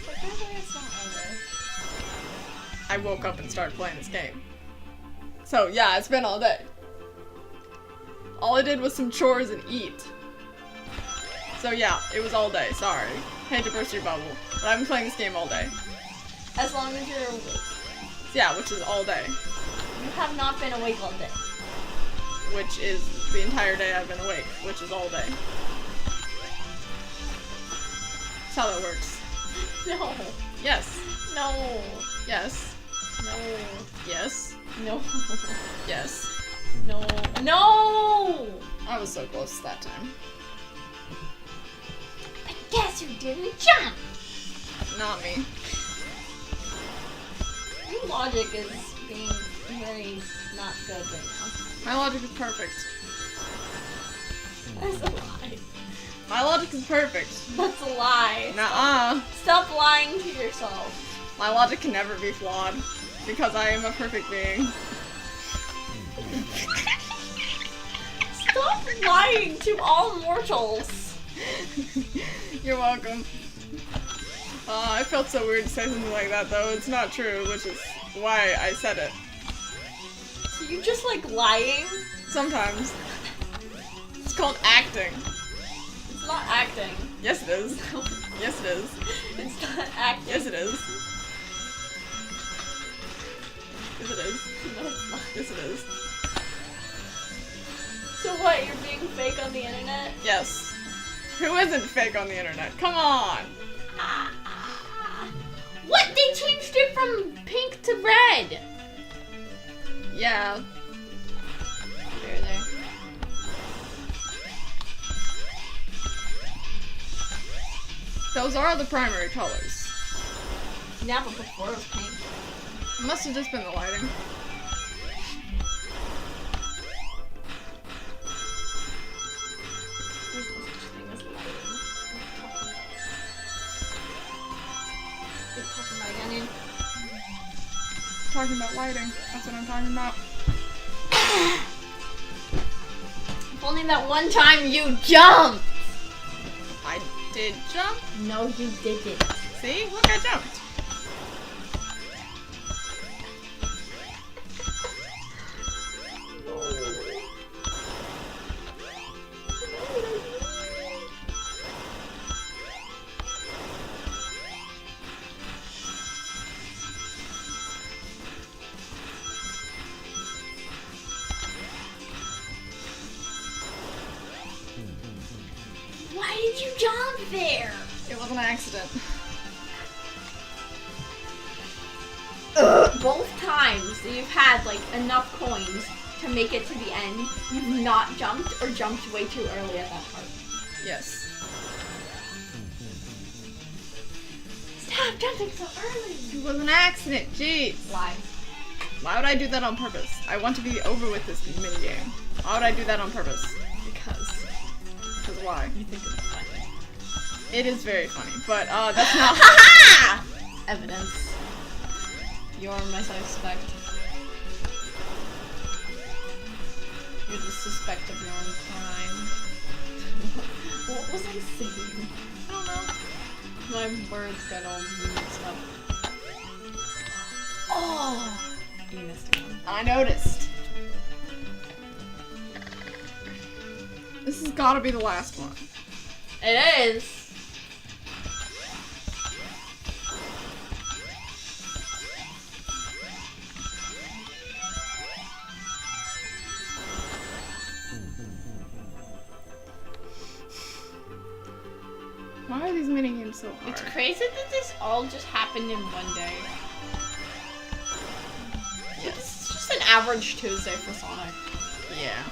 But apparently it's not over. I woke up and started playing this game. So yeah, it's been all day. All I did was some chores and eat. So yeah, it was all day, sorry. Hate to burst your bubble, but I've been playing this game all day. As long as you're awake. Yeah, which is all day. You have not been awake all day. Which is the entire day I've been awake, which is all day. That's how that works. No. Yes. No. Yes. No. Yes. No. Yes. No. No! I was so close that time. But guess who didn't jump? Not me. Your logic is being very not good right now. My logic is perfect. That's a lie. My logic is perfect. That's a lie. Nuh-uh. Stop lying to yourself. My logic can never be flawed. Because I am a perfect being. Stop lying to all mortals. You're welcome. I felt so weird to say something like that though. It's not true, which is why I said it. So you just like lying? Sometimes. It's called acting. It's not acting. Yes it is. Yes it is. It's not acting. Yes it is. Yes it is. No, it's not. Yes it is. So what, you're being fake on the internet? Yes. Who isn't fake on the internet? Come on! What? They changed it from pink to red. Yeah. There. Those are the primary colors. Yeah, but before it was pink. It must have just been the lighting. There's no such thing as lighting. What are you talking about, Yannin? Talking about lighting. That's what I'm talking about. If only that one time you jumped! I did jump. No, you didn't. See? Look, I jumped. Why did you jump there? It was an accident. Both times that you've had like enough coins to make it to the end, you've not jumped or jumped way too early at that part. Yes. Stop jumping so early. It was an accident. Jeez. Lie. Why would I do that on purpose? I want to be over with this minigame. Why would I do that on purpose? Because Because why? you think it's funny. It is very funny, but that's not. Evidence. You're my suspect. You're the suspect of your own crime. What was I saying? I don't know. My words got all mixed up. Oh! You missed one. I noticed. This has got to be the last one. It is! Why are these minigames so hard? It's crazy that this all just happened in one day. Yes. It's just an average Tuesday for Sonic. Yeah.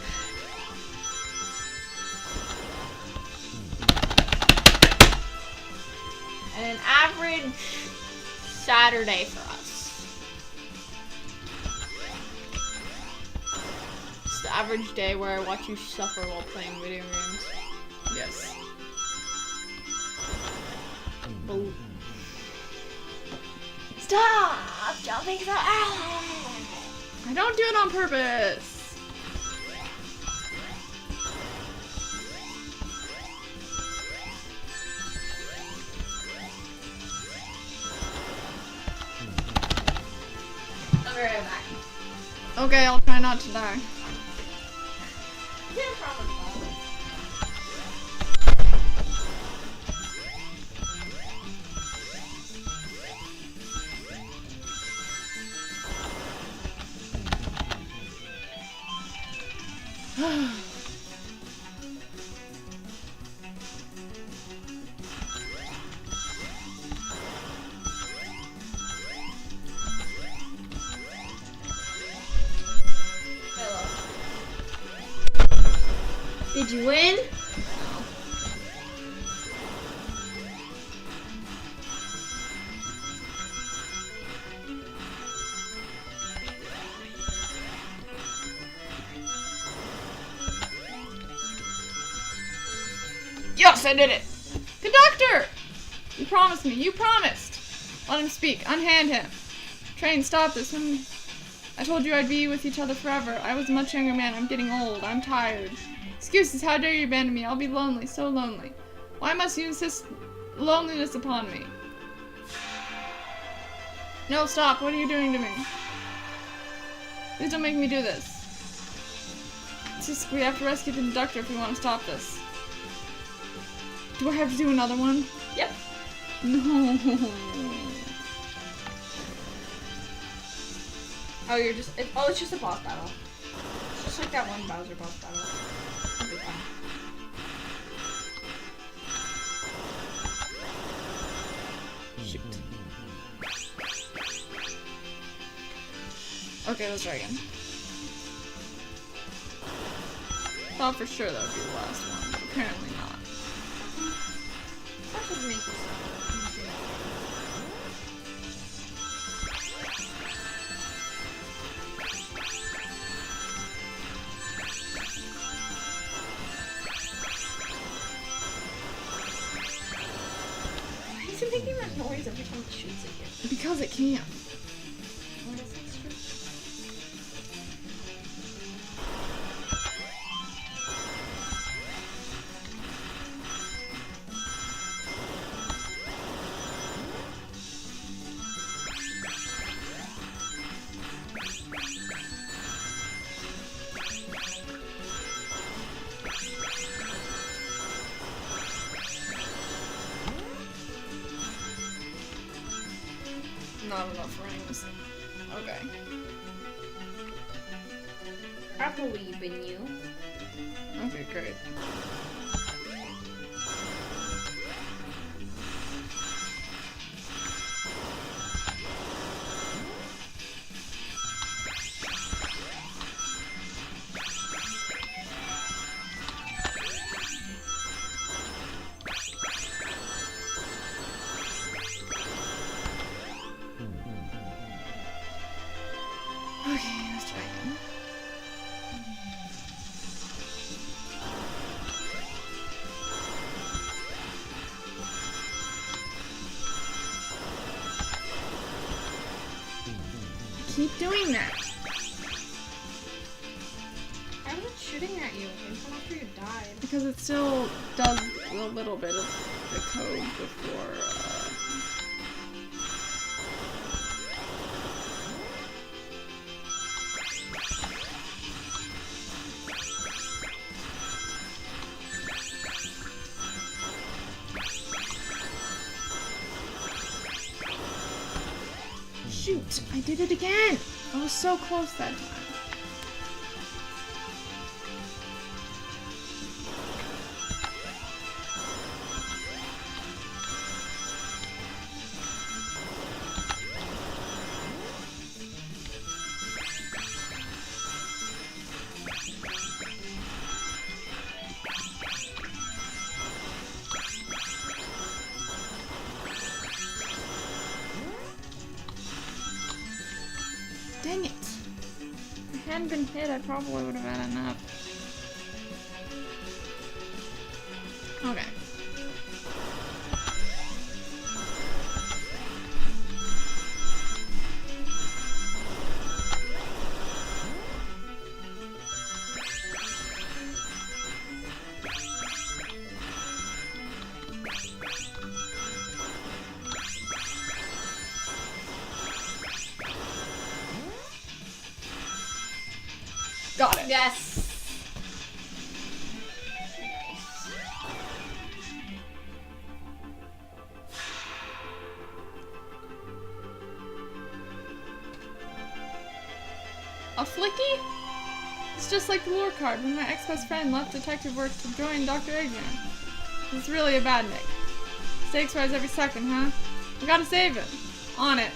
And an average Saturday for us. It's the average day where I watch you suffer while playing video games. Yes. Boom. Stop jumping so early! I don't do it on purpose. be right back. Okay, I'll try not to die. Yeah, promise. Did you win? Yes, I did it! Conductor! You promised me. You promised. Let him speak. Unhand him. Train, stop this. I told you I'd be with each other forever. I was a much younger man. I'm getting old. I'm tired. Excuses. How dare you abandon me? I'll be lonely. So lonely. Why must you insist loneliness upon me? No, stop. What are you doing to me? Please don't make me do this. It's just we have to rescue the conductor if we want to stop this. Do I have to do another one? Yep. No. Oh, it's just a boss battle. It's just like that one Bowser boss battle. It'll be fun. Shoot. Okay, let's try again. Thought for sure that would be the last one, but apparently not. That should make this easier. Why is it making that noise every time it shoots at you? Because it can. I guess that's true. Not enough rings. Okay. I believe in you. Okay, great. Okay, let's try again. Keep doing that. I was shooting at you until after you died. Because it still does a little bit of the code before, Shoot! I did it again! I was so close that time. Dang it. If I hadn't been hit, I probably would have had enough. Okay. Got it. Yes. A flicky? It's just like the lore card when my ex-best friend left detective work to join Dr. Eggman. It's really a bad nick. Stakes rise every second, huh? We gotta save him. On it.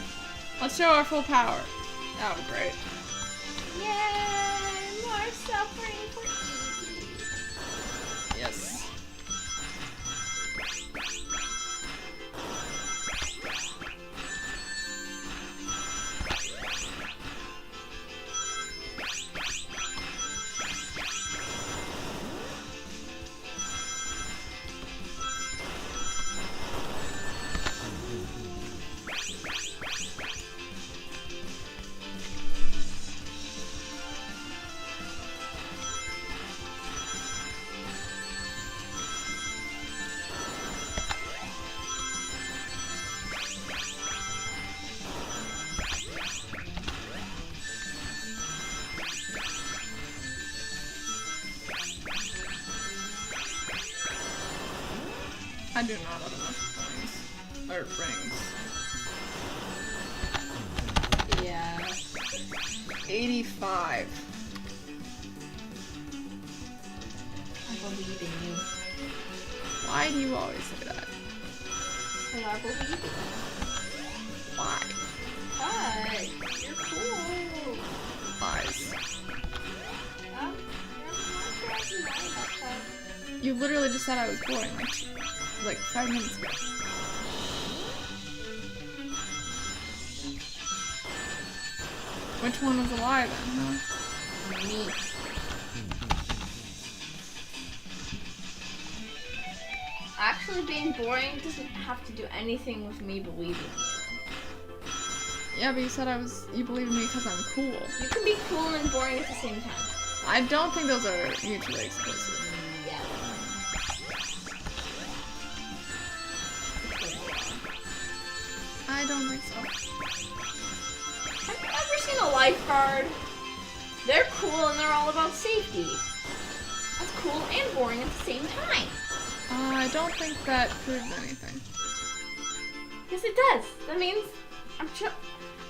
Let's show our full power. That was great. Yay! More suffering for Evie. Yes. I do not have enough coins. Or rings. Yeah. 85. I believe in you. Why do you always say that? And I believe in you. Why? But you're cool. Lies. I'm not sure I can lie about that. You literally just said I was boring like 5 minutes ago. Which one was a lie then, huh? Me. Actually, being boring doesn't have to do anything with me believing you. Yeah, but you said you believe in me because I'm cool. You can be cool and boring at the same time. I don't think those are mutually exclusive. Yeah. I don't think so. Have you ever seen a lifeguard? They're cool and they're all about safety. That's cool and boring at the same time. I don't think that proves anything. Yes, it does. That means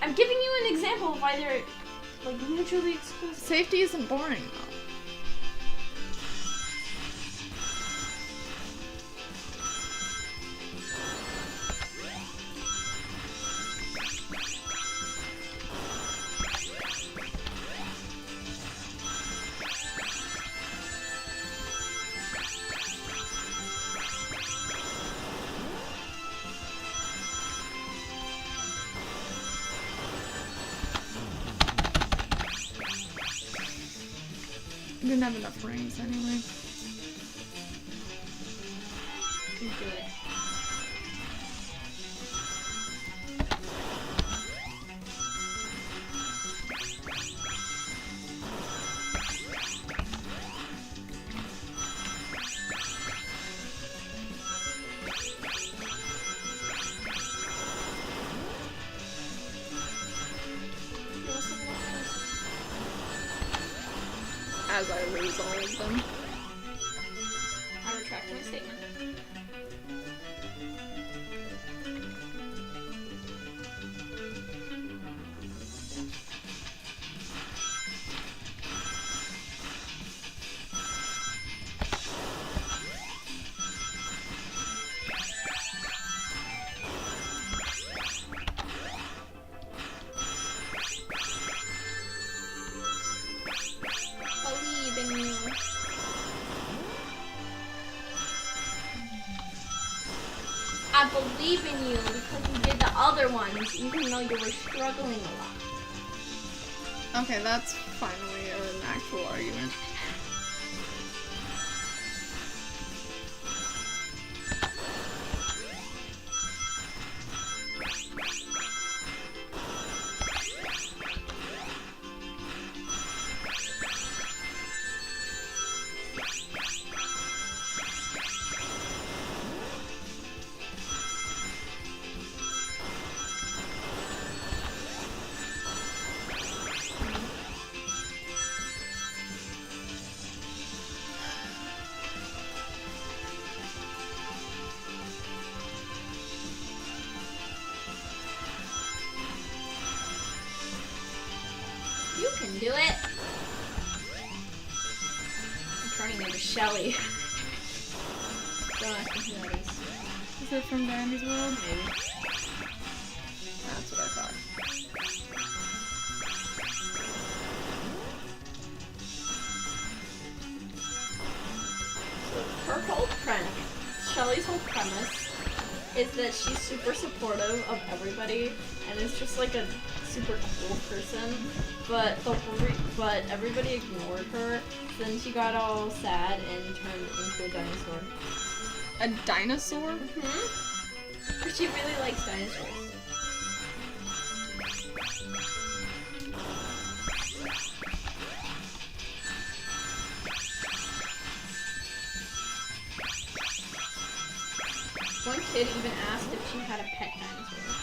I'm giving you an example of why they're like mutually exclusive. Safety isn't boring though. We didn't have enough rings anyway. You do it. As I lose all of them. I retract my statement. Believe in you. I believe in you because you did the other ones, even though you were struggling a lot. Okay, that's finally an actual argument. Do it. I'm turning into Shelly. Don't ask me who that is. Is it from Dandy's World? Maybe. That's what I thought. So her whole premise, Shelly's whole premise, is that she's super supportive of everybody and is just like a super cool person. But but everybody ignored her. So then she got all sad and turned into a dinosaur. A dinosaur? Mm-hmm. Because she really likes dinosaurs. One kid even asked if she had a pet dinosaur.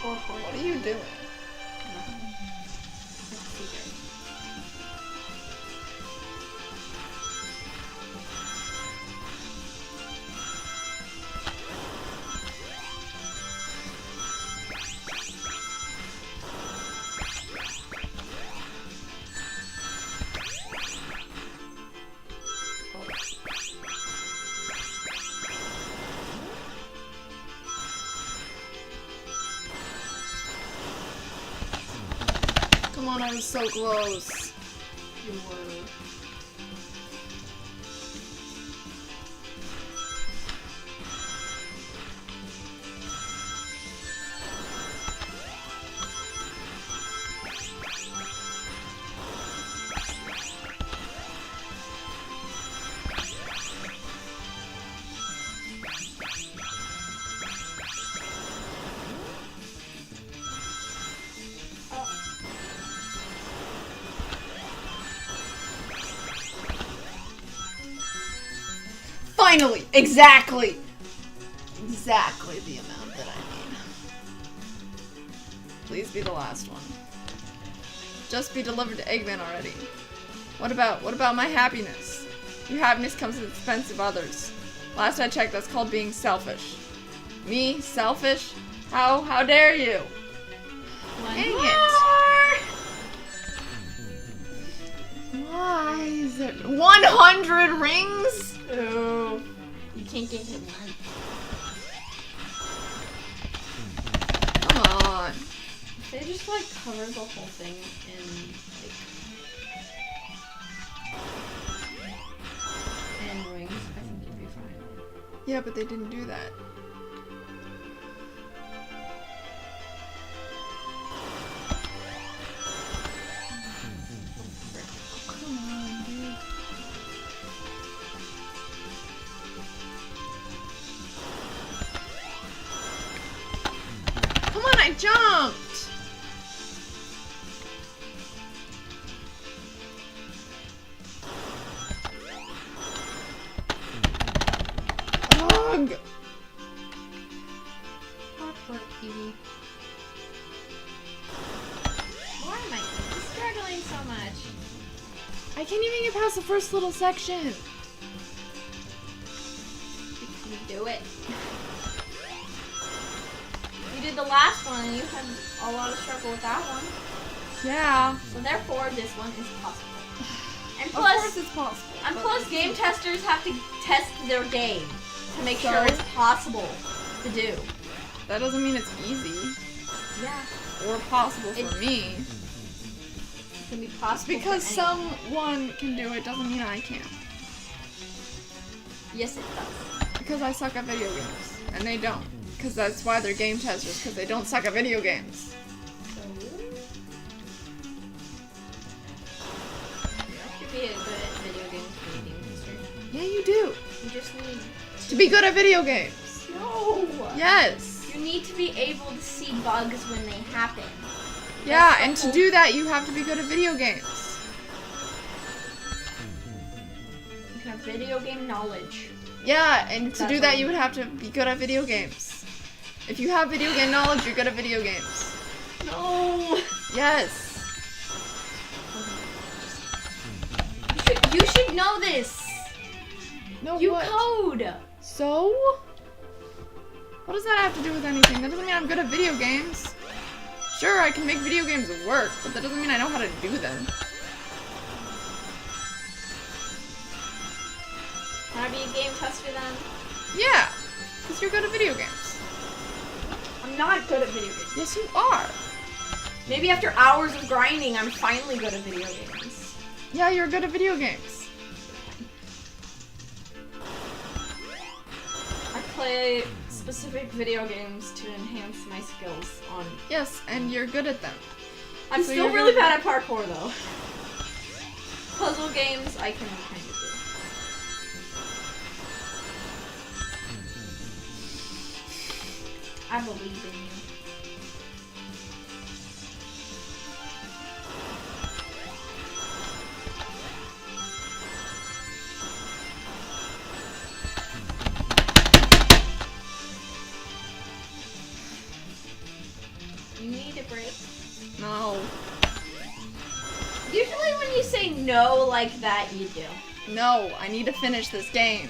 What are you doing? Come on, I was so close. You were. Finally! Exactly! Exactly the amount that I need. Please be the last one. Just be delivered to Eggman already. What about my happiness? Your happiness comes at the expense of others. Last I checked, that's called being selfish. Me? Selfish? How dare you? Dang it! Why is it 100 rings? Oh, you can't get hit one. Come on. They just like cover the whole thing in like rings. I think you'd be fine. Yeah, but they didn't do that. Come on, dude. Come on, I jumped! Ugh! Poor Kiwi. Why am I struggling so much? I can't even get past the first little section. You do it. You did the last one and you had a lot of struggle with that one. Yeah. So therefore, this one is possible. And Of plus, course it's possible. and but plus, it's game just- testers have to test their game to make So? sure it's possible to do. That doesn't mean it's easy Yeah, or possible for It- me. it can be Just possible. because for anyone. someone can do it doesn't mean I can. Yes, it does. Because I suck at video games. And they don't. Because that's why they're game testers, because they don't suck at video games. So, you have to be a good at video games to be a game tester. Yeah, you do. You just need To be good at video games. no. Yes. You need to be able to see bugs when they happen. Yeah, the and to whole- do that, you have to be good at video games. You can have video game knowledge. Yeah, and to That's do that, all. you would have to be good at video games. If you have video game knowledge, you're good at video games. No. Yes. You should know this. No, You what? code. So? What does that have to do with anything? That doesn't mean I'm good at video games. Sure, I can make video games work, but that doesn't mean I know how to do them. Wanna be a game tester then? Yeah, because you're good at video games. I'm not good at video games. Yes, you are. Maybe after hours of grinding, I'm finally good at video games. Yeah, you're good at video games. I play specific video games to enhance my skills on... Yes, and you're good at them. I'm So still you're really good- bad at parkour, though. Puzzle games, I can kind of do. I believe in you. You need a break? No. Usually when you say no like that, you do. No, I need to finish this game.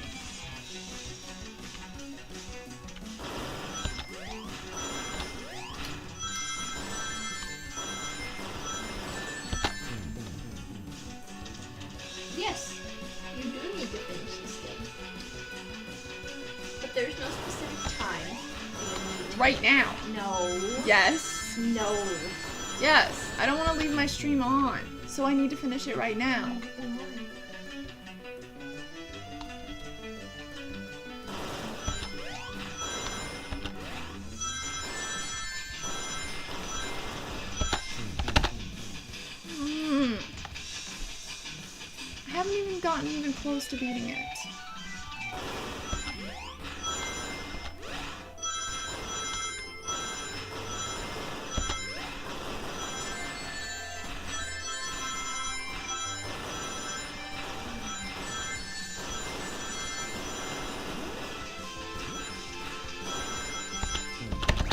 Yes, you do need to finish this game. But there's no specific time that you need. Right now. No. Yes. No. Yes. I don't want to leave my stream on, so I need to finish it right now. I haven't even gotten even close to beating it.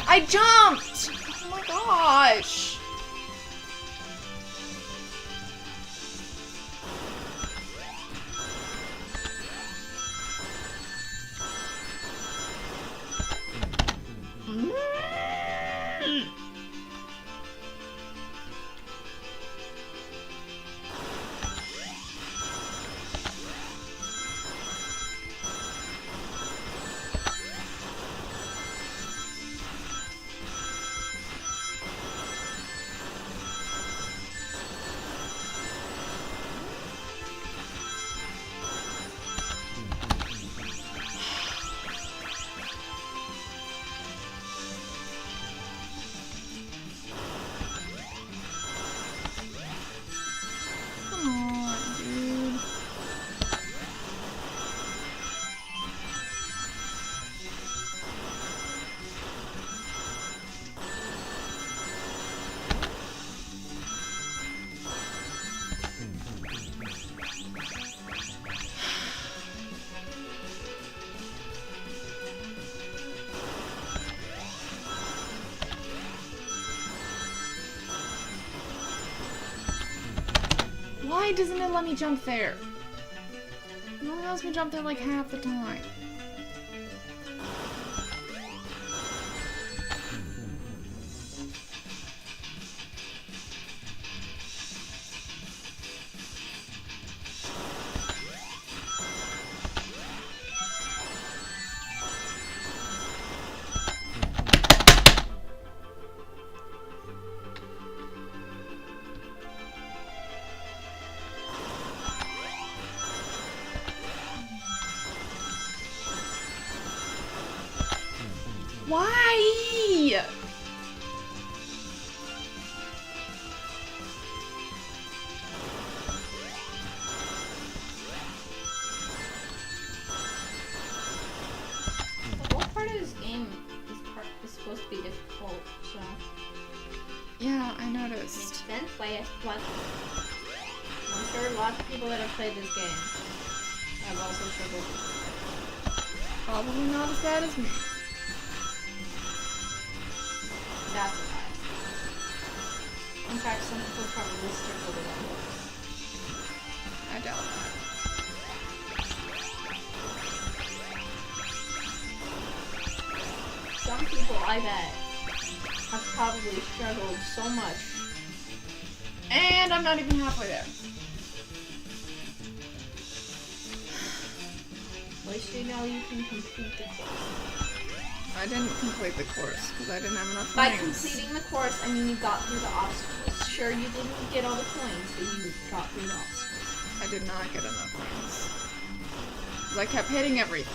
I jumped! Oh my gosh! Come on, dude. Why doesn't it let me jump there? It only lets me jump there like half the time. Why? The whole part of this game is supposed to be difficult, so... Yeah, I Makes noticed. sense why I'm sure lots of people that have played this game have also struggled. Probably not as bad as me. That's a lie. In fact, some people probably struggled a lot worse. I doubt that. some people, I bet, have probably struggled so much. And I'm not even halfway there. At least you know you can complete the course. I didn't complete the course because I didn't have enough By rings. completing the course, I mean you got through the obstacles. Sure, you didn't get all the coins, but you got through the obstacles. I did not get enough rings. 'Cause I kept hitting everything.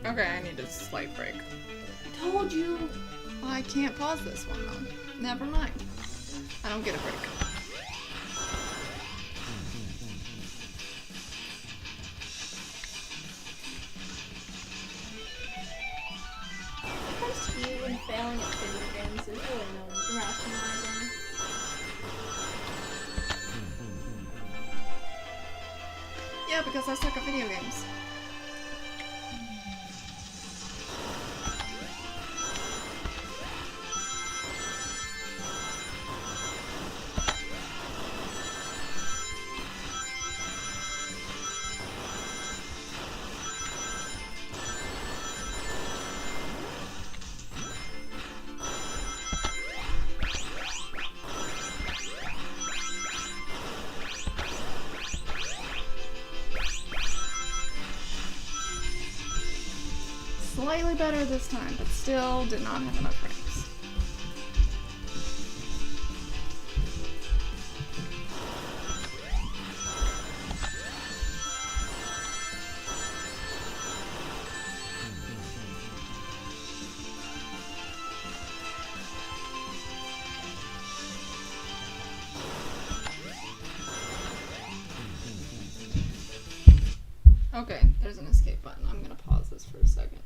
Okay, I need a slight break. I told you! Well, I can't pause this one though. Never mind. I don't get a break. When it comes to you and failing at video games, there's really no rationalizing. Yeah, because I suck at video games. Slightly better this time, but still did not have enough rings. Okay, there's an escape button. I'm gonna pause this for a second.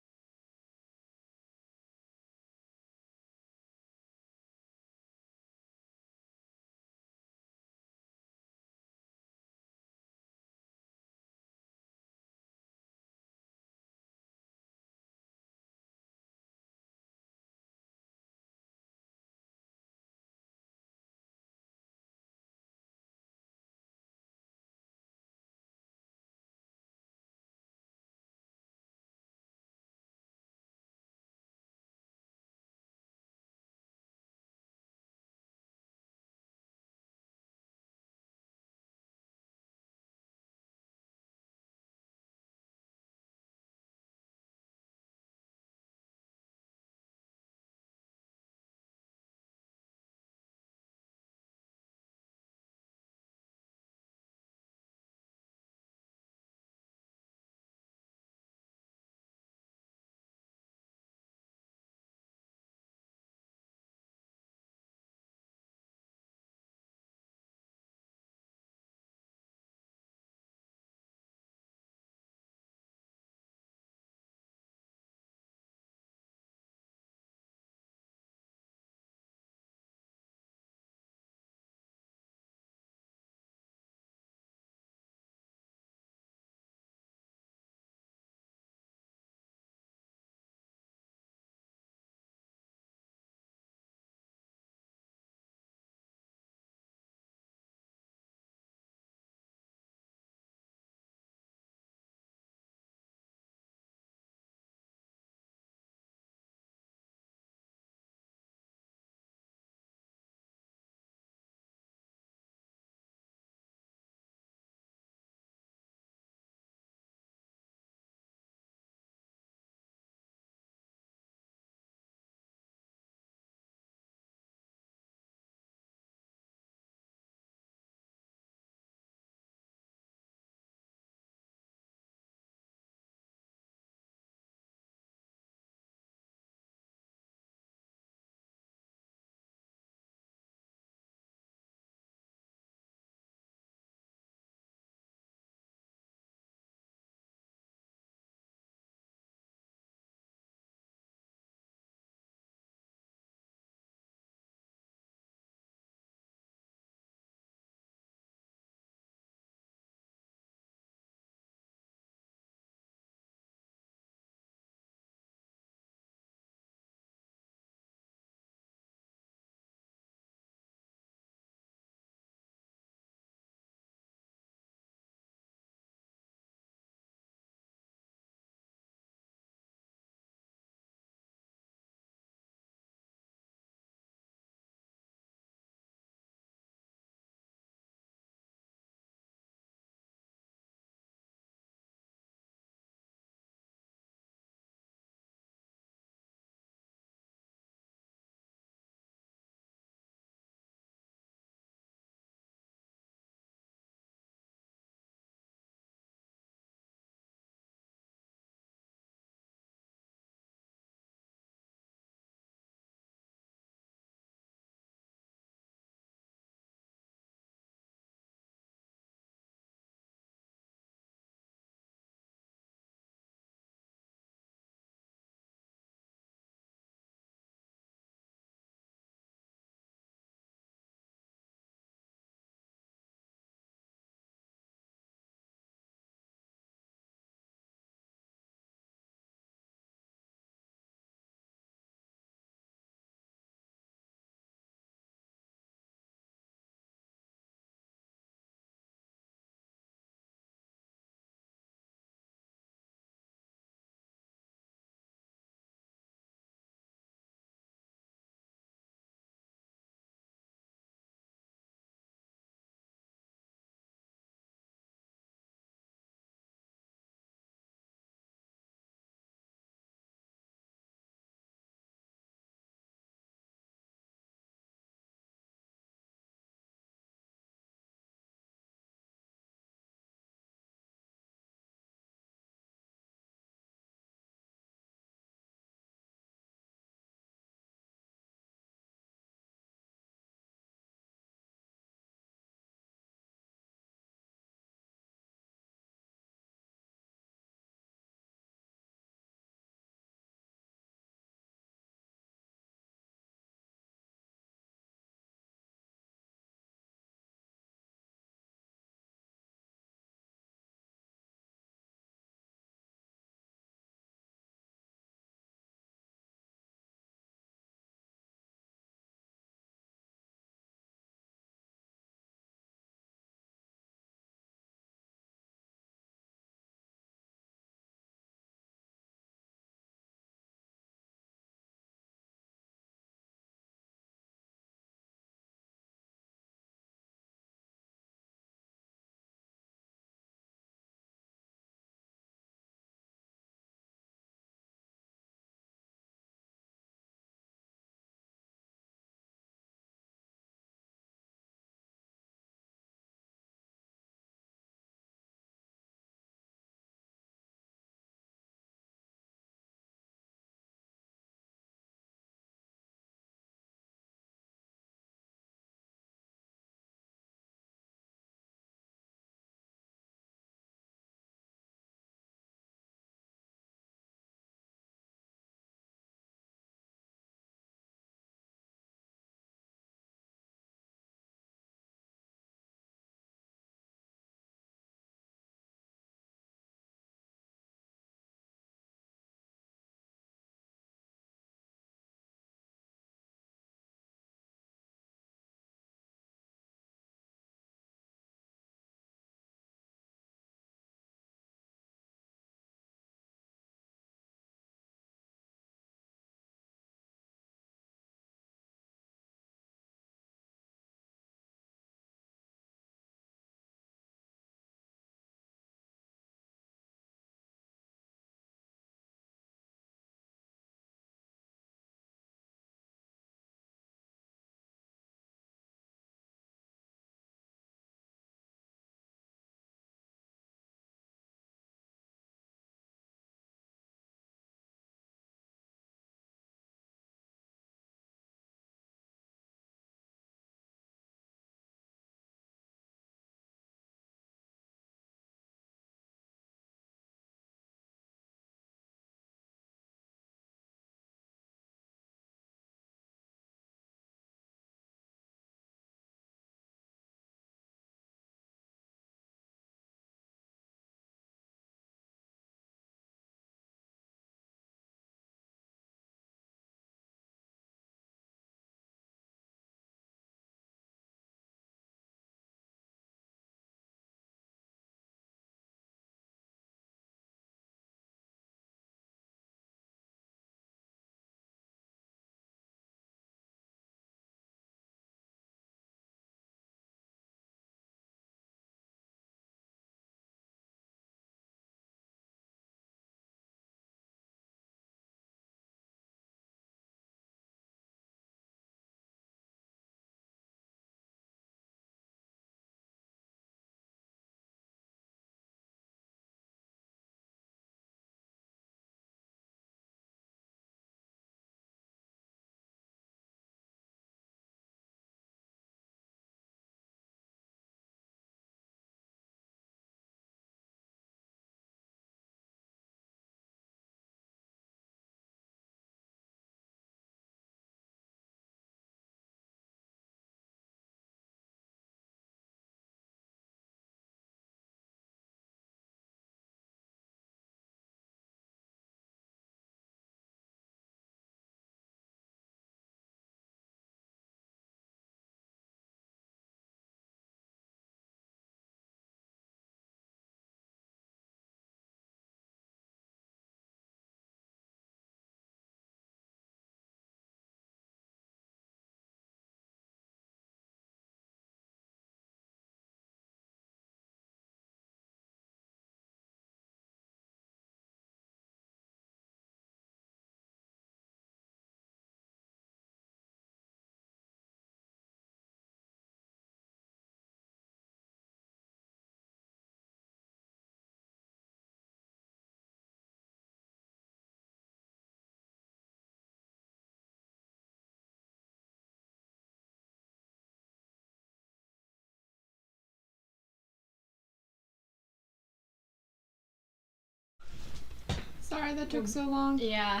Sorry that took so long. Yeah.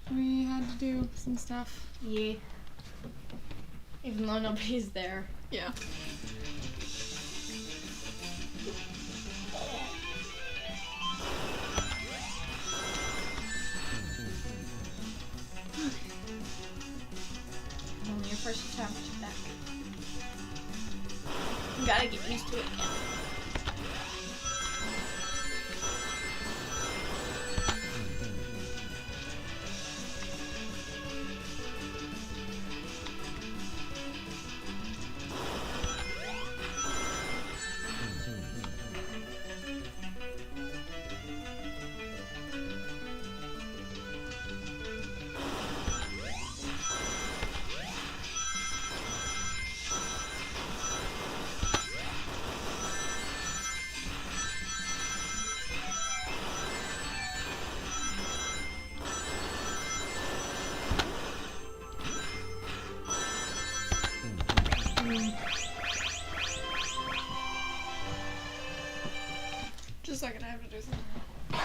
We had to do some stuff. Yeah. Even though nobody's there. Yeah. Only your first attempt back. You gotta get used to it again. Just a second, I have to do something.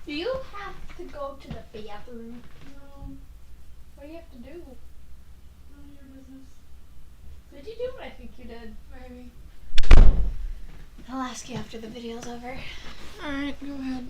Do you have to go to the bathroom? No, What do you have to do? none of your business. Did you do what I think you did? Maybe. I'll ask you after the video's over. Alright, go ahead.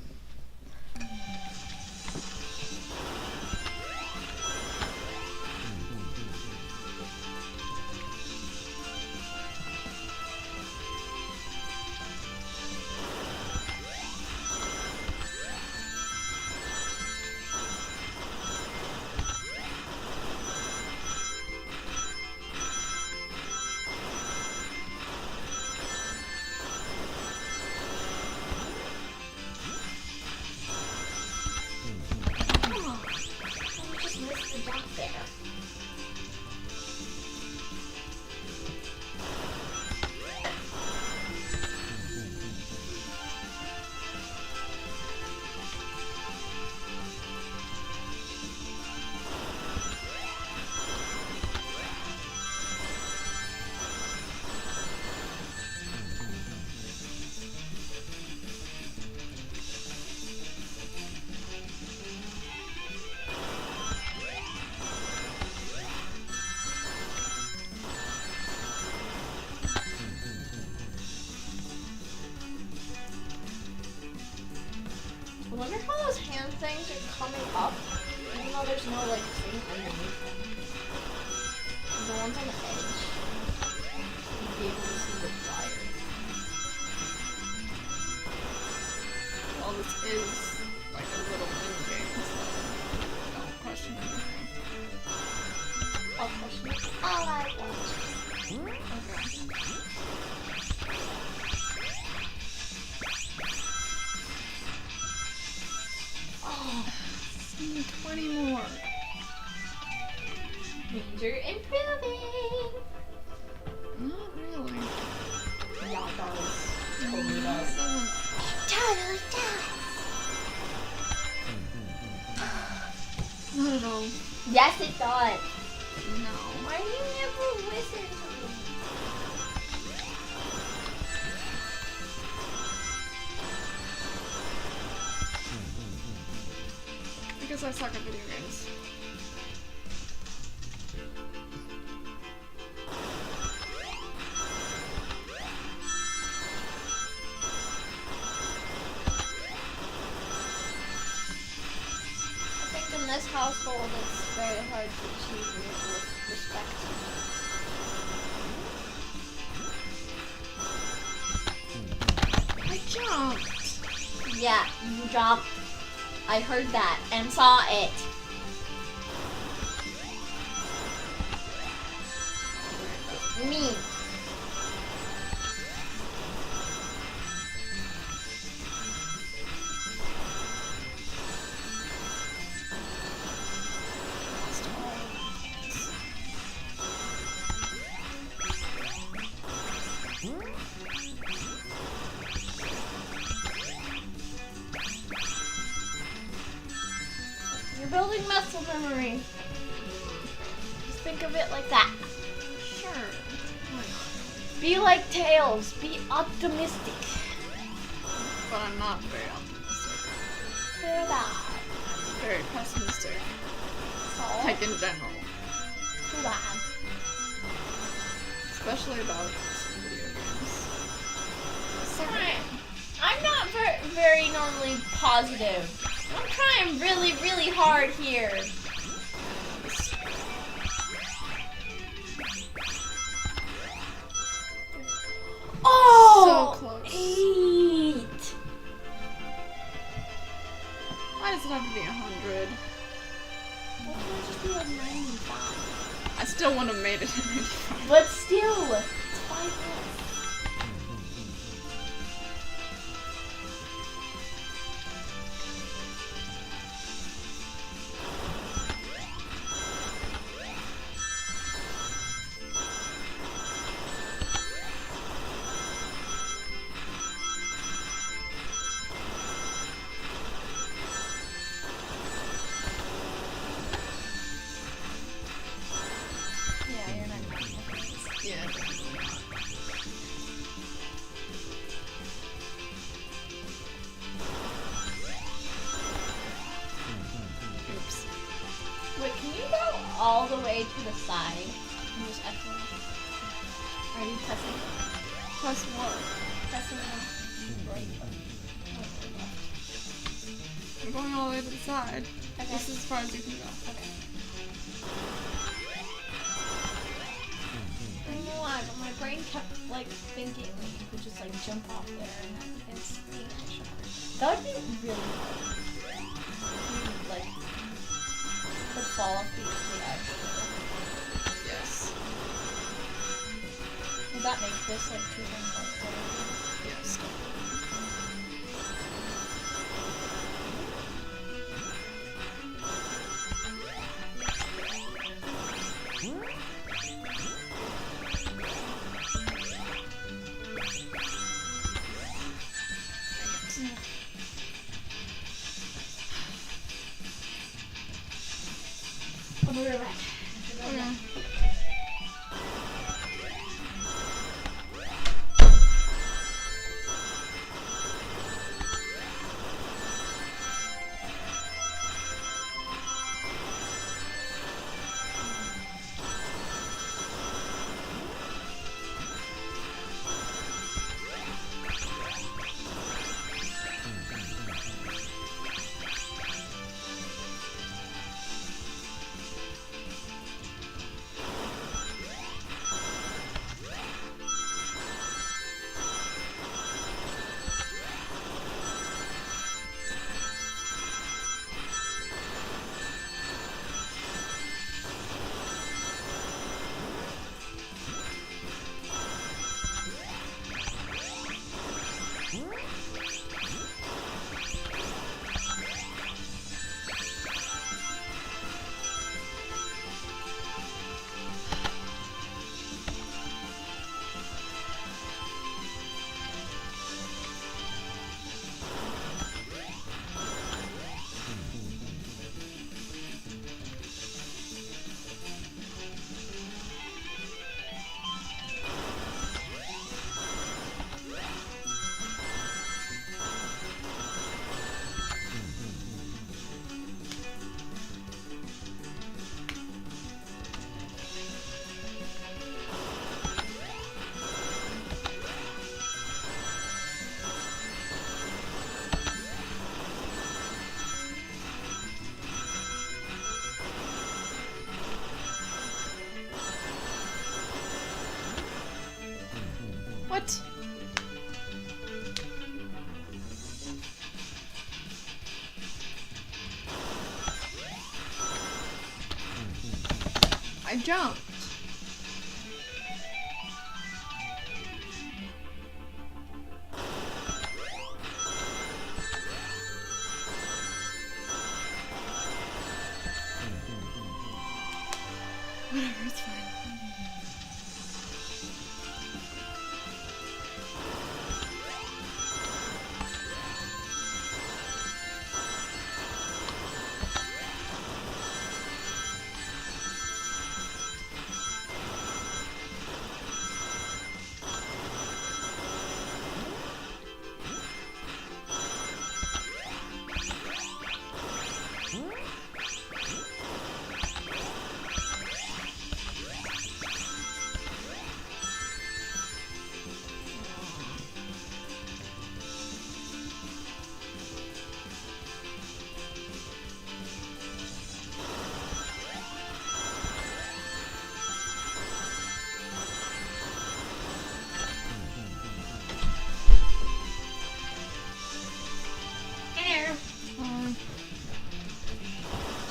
I just missed the jump there. I wonder how those hand things are coming up, even though there's no like thing underneath them. The ones on the edge, you'd be able to see the wire. Well, this is like a little mini game, so don't question anything. I'll question it all I want. Okay. Oh, Only 20 more. means you're improving. Not really. Yeah, it does. Totally It does. doesn't. Totally does. Not at all. Yes, it does. No. Why do you never listen to me? Because I suck at video games. I think in this household it's very hard to achieve mutual respect. I jumped. Yeah, you jumped. I heard that and saw it. Me. Lost all of these. You're building muscle memory. Just think of it like that. Sure. Why not? Be like Tails. Be optimistic. but I'm not very optimistic. Too bad. I'm very pessimistic. Oh, Like in general. too bad. Especially about video games. Sorry. I'm not very normally positive. I'm trying really, really hard here. Oh! So close. 8! Why does it have to be 100? Why can't I just do like 95? I still wouldn't have made it in 85. But still, it's 5 less. Yeah, you're not normal. Yeah, definitely not. Oops. Wait, can you go all the way to the side and just F1? Are you pressing? Plus what? Pressing right. I'm going all the way to the side. Okay. This is as far as you can go. Okay. I don't know why, but my brain kept like thinking that you could just like jump off there and then it's being shot. That would be really hard. You like could fall off the edge. Yes. Would that make this like 2 times harder? Yes. I'll be right back. Okay. What? I jumped. Whatever, it's fine. Hello.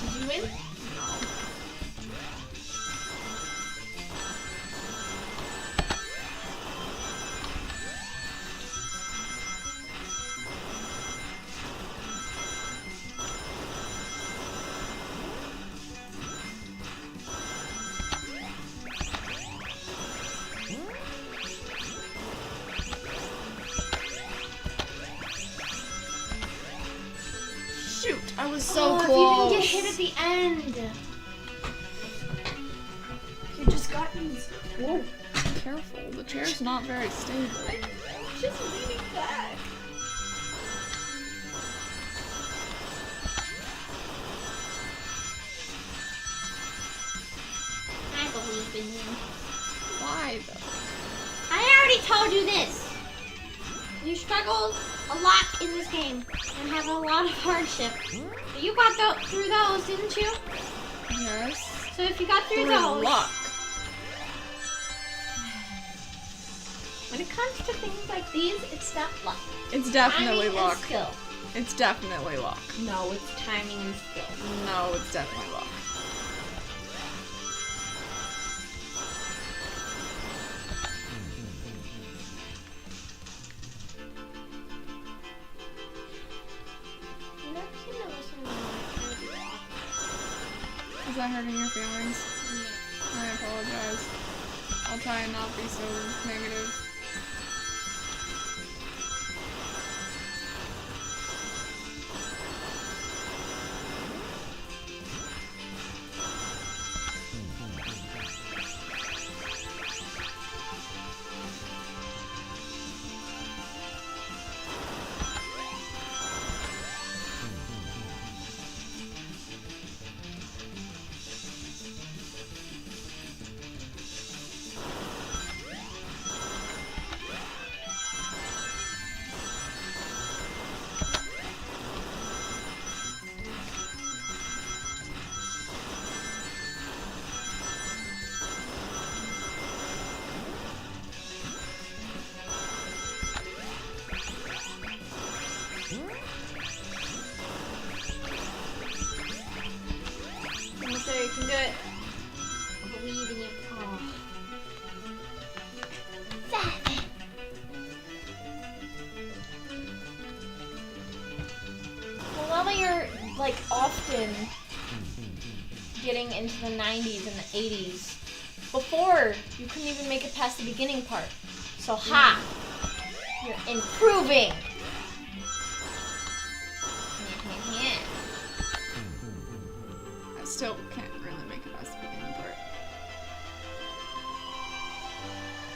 Did you win? Shoot, I was so Oh, close. if you didn't get hit at the end. You just got me. Whoa, careful. The chair's not very stable. Just leaning back. I believe in you. Why though? I already told you this. You struggled a lot in this game and have a lot of hardship. But you got through those, didn't you? Yes. So if you got through Through those, luck. when it comes to things like these, it's not luck. It's definitely Timing luck. and skill. It's definitely luck. No, it's timing and skill. No, it's definitely luck. You never seem to listen to me. Is that hurting your feelings? Yeah. I apologize. I'll try and not be so negative. So you can do it. I believe in you. Oh. 7. Well, now that you're like often getting into the 90s and the 80s, before you couldn't even make it past the beginning part. So ha! You're improving. I still can't really make it past the beginning part.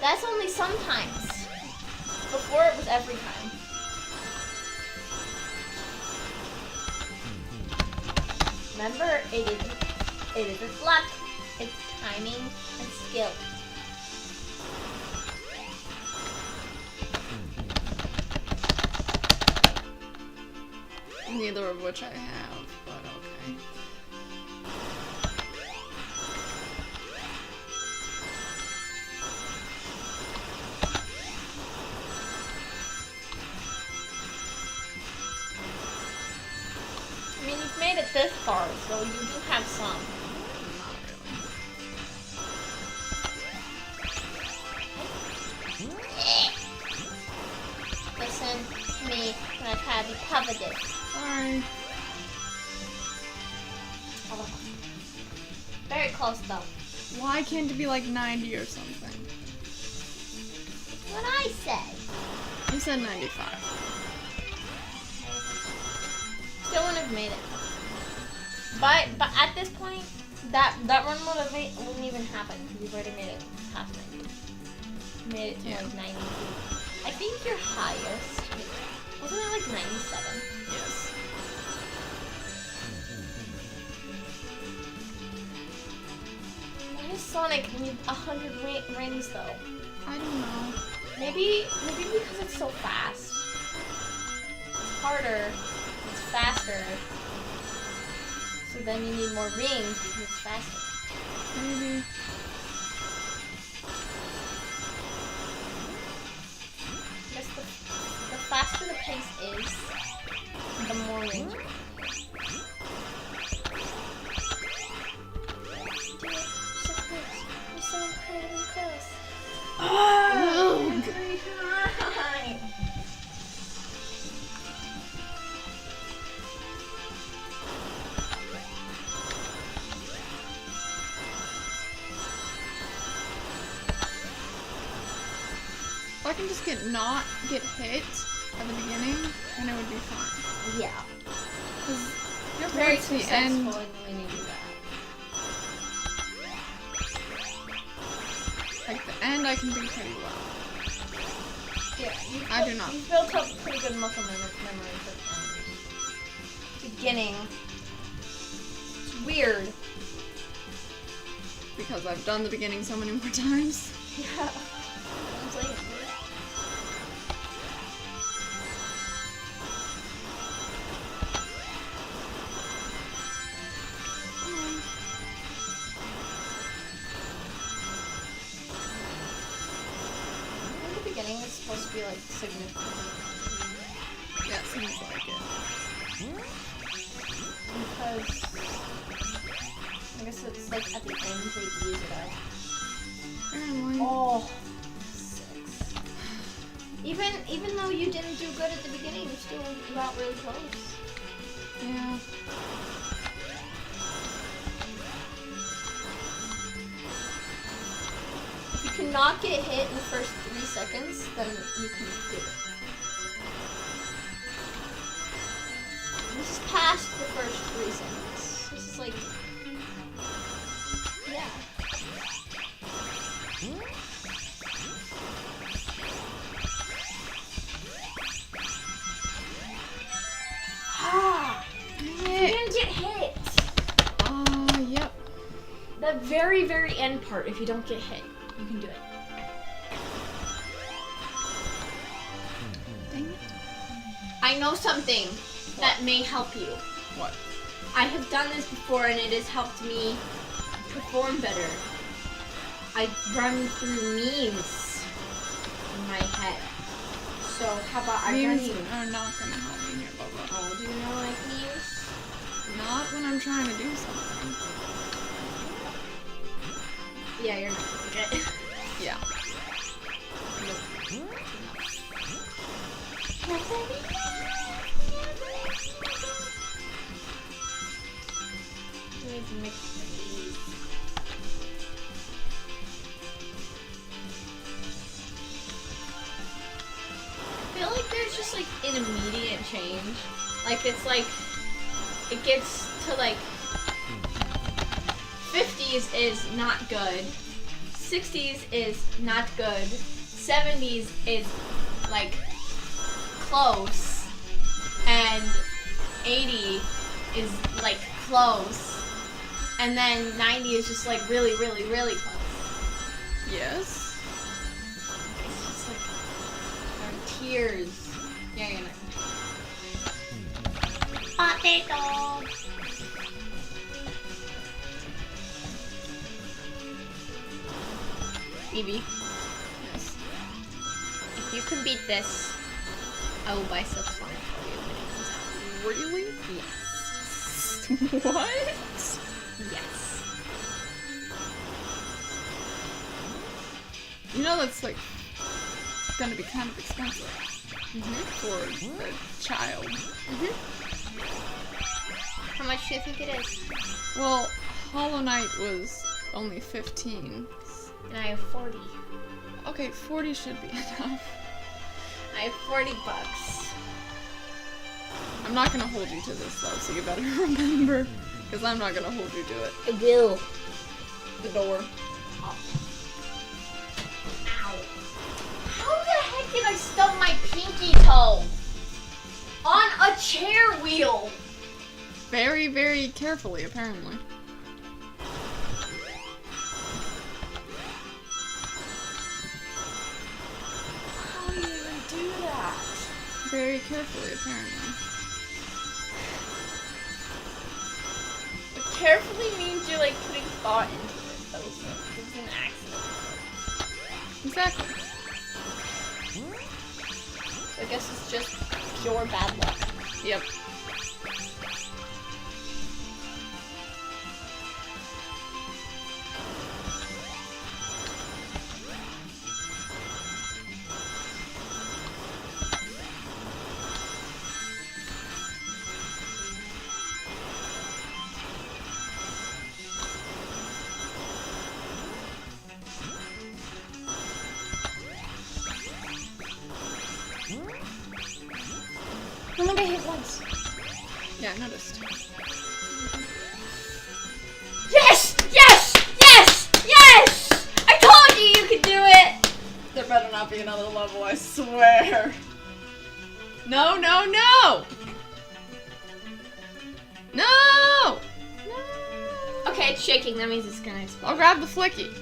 That's only sometimes. Before it was every time. Remember, it isn't luck, it's timing and skill. Neither of which I have, but okay. I mean, you've made it this far, so you do have some. Not really. Listen to me when I try to be positive. Sorry. Very close though. Why can't it be like 90 or something? What I say. You said 95. Still wouldn't have made it. But at this point, that run wouldn't even happen because you've already made it past 90. You made it to like 92. I think your highest wasn't it like 97? Yes. Sonic, we need 100 rings though. I don't know. Maybe because it's so fast. It's harder. It's faster. So then you need more rings because it's faster. Maybe. I guess the faster the pace is, the more rings. You're so incredibly close. Oh, every time. If I can just not get hit at the beginning, then it would be fine. Yeah. Because you're Very towards the end. successful when you do that. Like the end, I can do pretty well. Yeah, I do not. You've built up pretty good muscle memory for the beginning. It's weird. Because I've done the beginning so many more times. Yeah. Sounds like it. In the beginning, it's supposed to be like significant. Yeah, it seems like it. Because I guess it's like at the end they ease it out. Apparently. Oh, 6. Even though you didn't do good at the beginning, you still got really close. Yeah. If you cannot get hit in the first 3 seconds, then you can do it. This is past the first 3 seconds. This is like, yeah. Ah! You didn't get hit! Yep. The very, very end part, if you don't get hit, you can do it. Dang it. I know something that may help you. What? I have done this before and it has helped me perform better. I run through memes in my head. So how about I run Memes you? are not gonna help me here, Bubba. Oh, do you know like memes? Not when I'm trying to do something. Yeah, you're not gonna get it. Yeah. You need to mix these. I feel like there's just like an immediate change. Like it's like it gets to like 50s is not good, 60s is not good, 70s is like close, and 80 is like close, and then 90 is just like really, really, really close. Yes. It's just like there are tears. Yeah, you're not. Potato. Evie, Yes. if you can beat this, I will buy Silk Sonic for you when it comes out. Really? Yes. What? Yes. You know that's like gonna be kind of expensive Mm-hmm. for a child. How much do you think it is? Well, Hollow Knight was only 15. And I have 40. Okay, 40 should be enough. I have 40 bucks. I'm not gonna hold you to this though, so you better remember. Because I'm not gonna hold you to it. I will. The door. Ow. How the heck did I stub my pinky toe? On a chair wheel. Very, very carefully, apparently. very carefully, apparently. But carefully means you're like putting thought into it, though, so it was an accident. Exactly. So I guess it's just pure bad luck. Yep. I only got hit once. Yeah, I noticed. Yes! Yes! Yes! Yes! I told you you could do it! There better not be another level, I swear. No, no, no! No! No! Okay, it's shaking. That means it's gonna explode. I'll grab the flicky.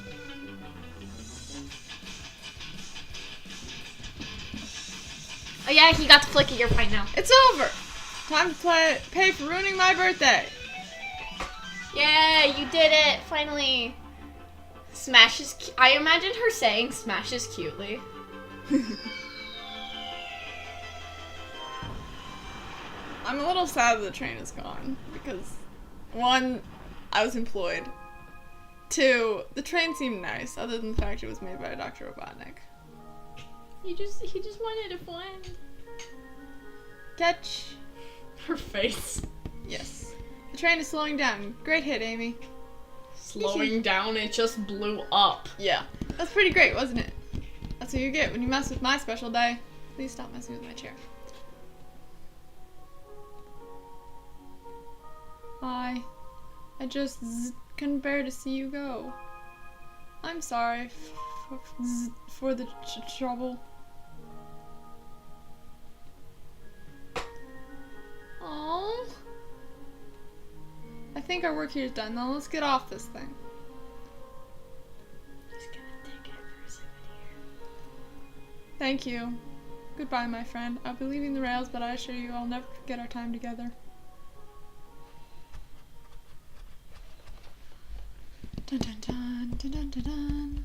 Oh yeah, he got the flicky. You're fine now. It's over! Time to pay for ruining my birthday. Yeah, you did it. Finally. Smashes. I imagine her saying smashes cutely. I'm a little sad that the train is gone because, 1, I was employed. 2, the train seemed nice, other than the fact it was made by Dr. Robotnik. He just wanted a friend. Catch. Her face. Yes. The train is slowing down. Great hit, Amy. Slowing down, it just blew up. Yeah. That's pretty great, wasn't it? That's what you get when you mess with my special day. Please stop messing with my chair. I just couldn't bear to see you go. I'm sorry for the trouble. Oh. I think our work here is done. Now let's get off this thing. He's gonna take it for a second here. Thank you. Goodbye, my friend. I'll be leaving the rails, but I assure you I'll never forget our time together. Dun dun dun dun dun dun dun.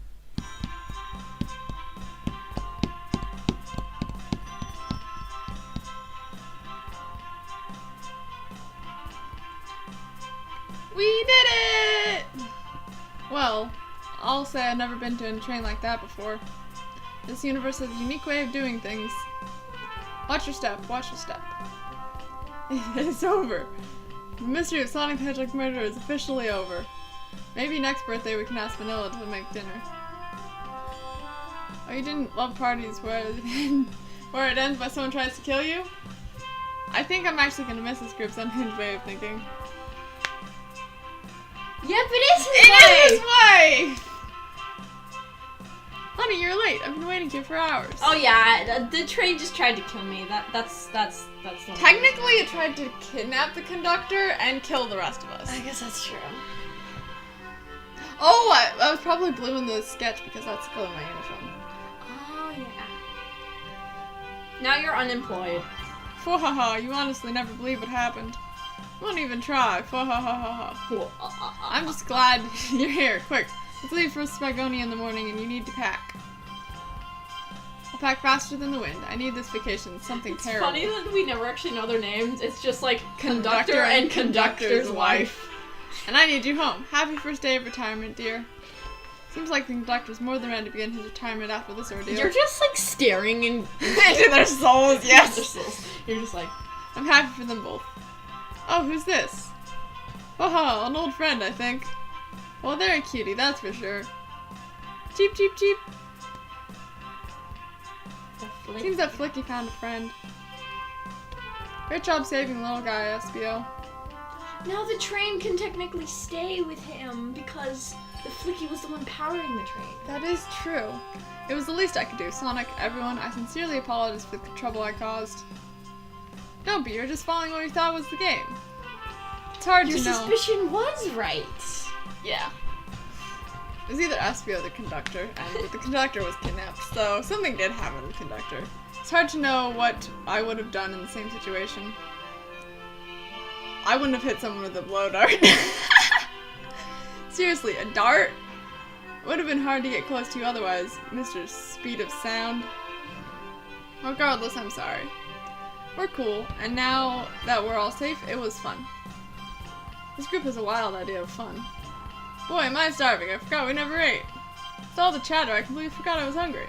We did it! Well, I'll say I've never been to a train like that before. This universe has a unique way of doing things. Watch your step, watch your step. It's over. The mystery of Sonic the Hedgehog murder is officially over. Maybe next birthday we can ask Vanilla to make dinner. Oh, you didn't love parties where it ends by someone tries to kill you? I think I'm actually gonna miss this group's unhinged way of thinking. Yep, it is his It way! is his way! Honey, you're late. I've been waiting here for hours. Oh yeah, the train just tried to kill me. That's not Technically, it tried to kidnap the conductor and kill the rest of us. I guess that's true. Oh, I was probably blue in the sketch because that's the color of my uniform. Oh yeah. Now you're unemployed. Fwahaha, you honestly never believe what happened. You won't even try. Fwahaha. I'm just glad you're here. Quick, let's leave for Spagonia in the morning and you need to pack. I'll pack faster than the wind. I need this vacation. Something terrible. It's funny that we never actually know their names. It's just like Conductor and conductor's wife. wife. And I need you home. Happy first day of retirement, dear. Seems like the conductor's more than ready to begin his retirement after this ordeal. You're just like staring into their souls, yes. Their souls. You're just like, I'm happy for them both. Oh, who's this? Oh, an old friend, I think. Well, they're a cutie, that's for sure. Cheep, cheep, cheep. Seems that Flicky found a friend. Great job saving the little guy, SBO. now the train can technically stay with him because the Flicky was the one powering the train. That is true. It was the least I could do. Sonic, everyone, I sincerely apologize for the trouble I caused. Don't be, you're just following what you thought was the game. It's hard Your to know. suspicion was right. Yeah. It was either SBO or the conductor, and the conductor was kidnapped, so something did happen to the conductor. It's hard to know what I would have done in the same situation. I wouldn't have hit someone with a blow dart. Seriously, a dart? Would have been hard to get close to otherwise, Mr. Speed of Sound. Regardless, I'm sorry. We're cool, and now that we're all safe, it was fun. This group has a wild idea of fun. Boy, am I starving. I forgot we never ate. With all the chatter, I completely forgot I was hungry.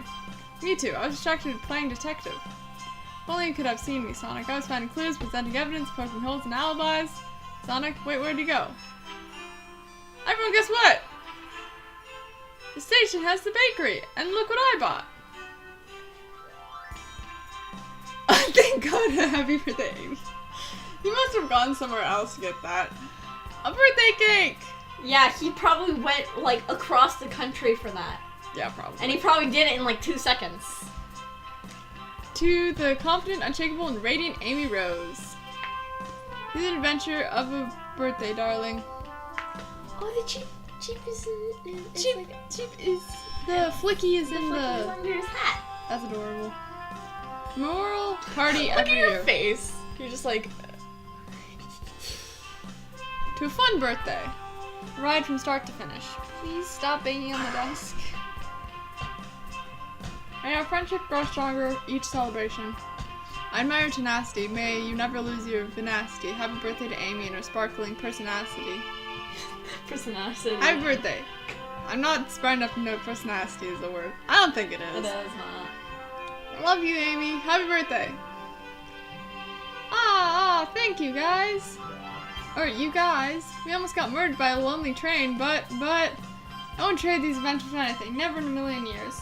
Me too. I was distracted playing detective. If only you could have seen me, Sonic. I was finding clues, presenting evidence, poking holes in alibis. Sonic, wait, where'd you go? Everyone, guess what? The station has the bakery, and look what I bought. Thank God, happy birthday, Amy. You must have gone somewhere else to get that. A birthday cake! Yeah, he probably went, like, across the country for that. Yeah, probably. And he probably did it in, like, 2 seconds. To the confident, unshakable, and radiant Amy Rose. This is an adventure of a birthday, darling. Oh, the Jeep is in... Jeep is... The Flicky is in Flicky the... is under his hat. That's adorable. Memorial party Look every at your year. face. You're just like... To a fun birthday. Ride from start to finish. Please stop banging on the desk. May our friendship grow stronger each celebration. I admire your tenacity. May you never lose your vivacity. Happy birthday to Amy and her sparkling personality. Personality. Happy birthday. I'm not smart enough to know personality is a word. I don't think it is. It is not. I love you, Amy. Happy birthday. Ah, thank you, guys. Or you guys. We almost got murdered by a lonely train, but I won't trade these adventures for anything. Never in a million years.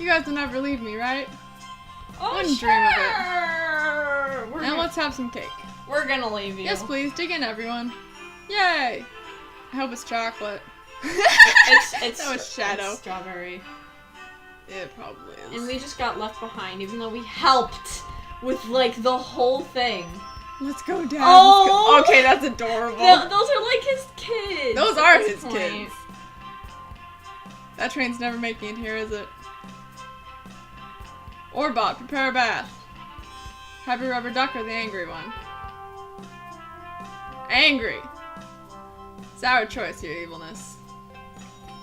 You guys will never leave me, right? Oh, Wouldn't sure. dream of it. Now let's have some cake. We're gonna leave you. Yes, please. Dig in, everyone. Yay! I hope it's chocolate. It's that was Shadow. It's strawberry. It probably is. And we just got left behind, even though we helped with, like, the whole thing. Let's go, Dad. Oh! Let's go. Okay, that's adorable. Those are, like, his kids. Those at are this his point. kids. That train's never making it here, is it? Orbot, prepare a bath. Happy Rubber Duck or the angry one? Angry. Sour choice, your evilness.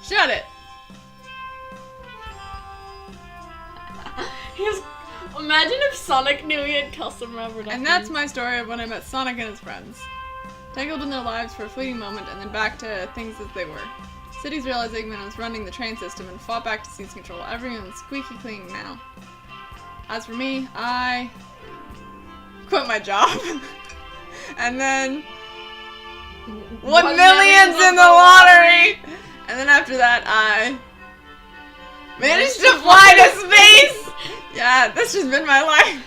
Shut it! Imagine if Sonic knew he had custom rubber duckies. And that's my story of when I met Sonic and his friends. Tangled in their lives for a fleeting moment and then back to things as they were. Cities realized Eggman was running the train system and fought back to seize control. Everyone's squeaky clean now. As for me, I quit my job. And then won millions in the lottery! And then after that, I managed to fly to space! Yeah, that's just been my life.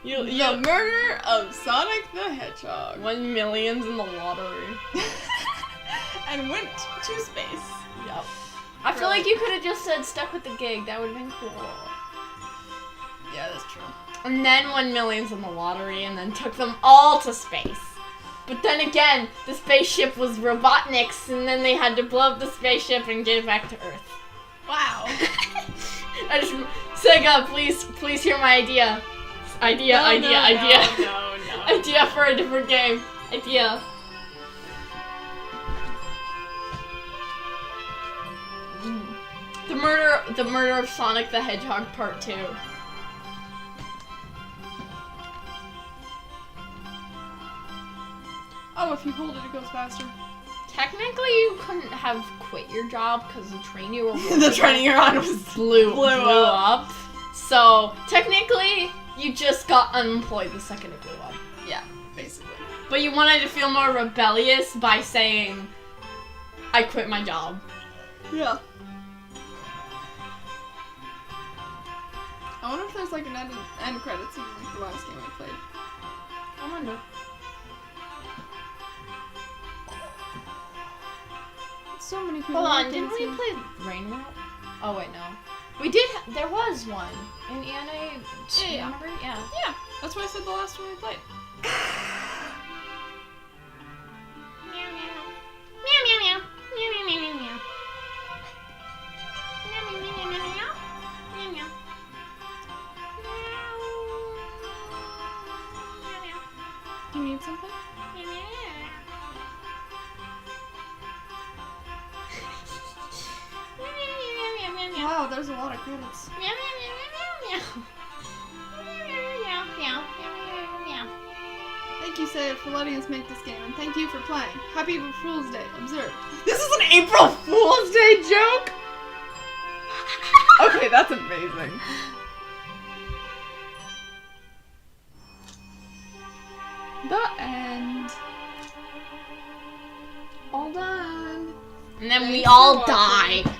The murder of Sonic the Hedgehog. Won millions in the lottery. And went to space. Yep. I feel like you could have just said stuck with the gig. That would have been cool. Yeah, that's true. And then won millions in the lottery and then took them all to space. But then again, the spaceship was Robotnik's and then they had to blow up the spaceship and get it back to Earth. Wow. Sega, please hear my idea. Idea. No. Idea for a different game. Idea. The murder of Sonic the Hedgehog Part 2. Oh, if you hold it, it goes faster. Technically, you couldn't have quit your job because the train you were The train you're on was blew up. So, technically, you just got unemployed the second it blew up. Yeah, basically. But you wanted to feel more rebellious by saying, I quit my job. Yeah. I wonder if there's like an end credits in like the last game I played. I wonder. So many people. Hold on, didn't we play Rain World? Oh wait, no. We did. There was one in ENA. Yeah. Remember? Yeah. Yeah, that's why I said the last one we played. Meow meow. Meow meow meow. Meow meow something? Wow, there's a lot of credits. Thank you, Saya, for letting us make this game, and thank you for playing. Happy April Fool's Day. Observed. This is an April Fool's Day joke? Okay, that's amazing. The end. All done. And then we Thanks all for watching. die.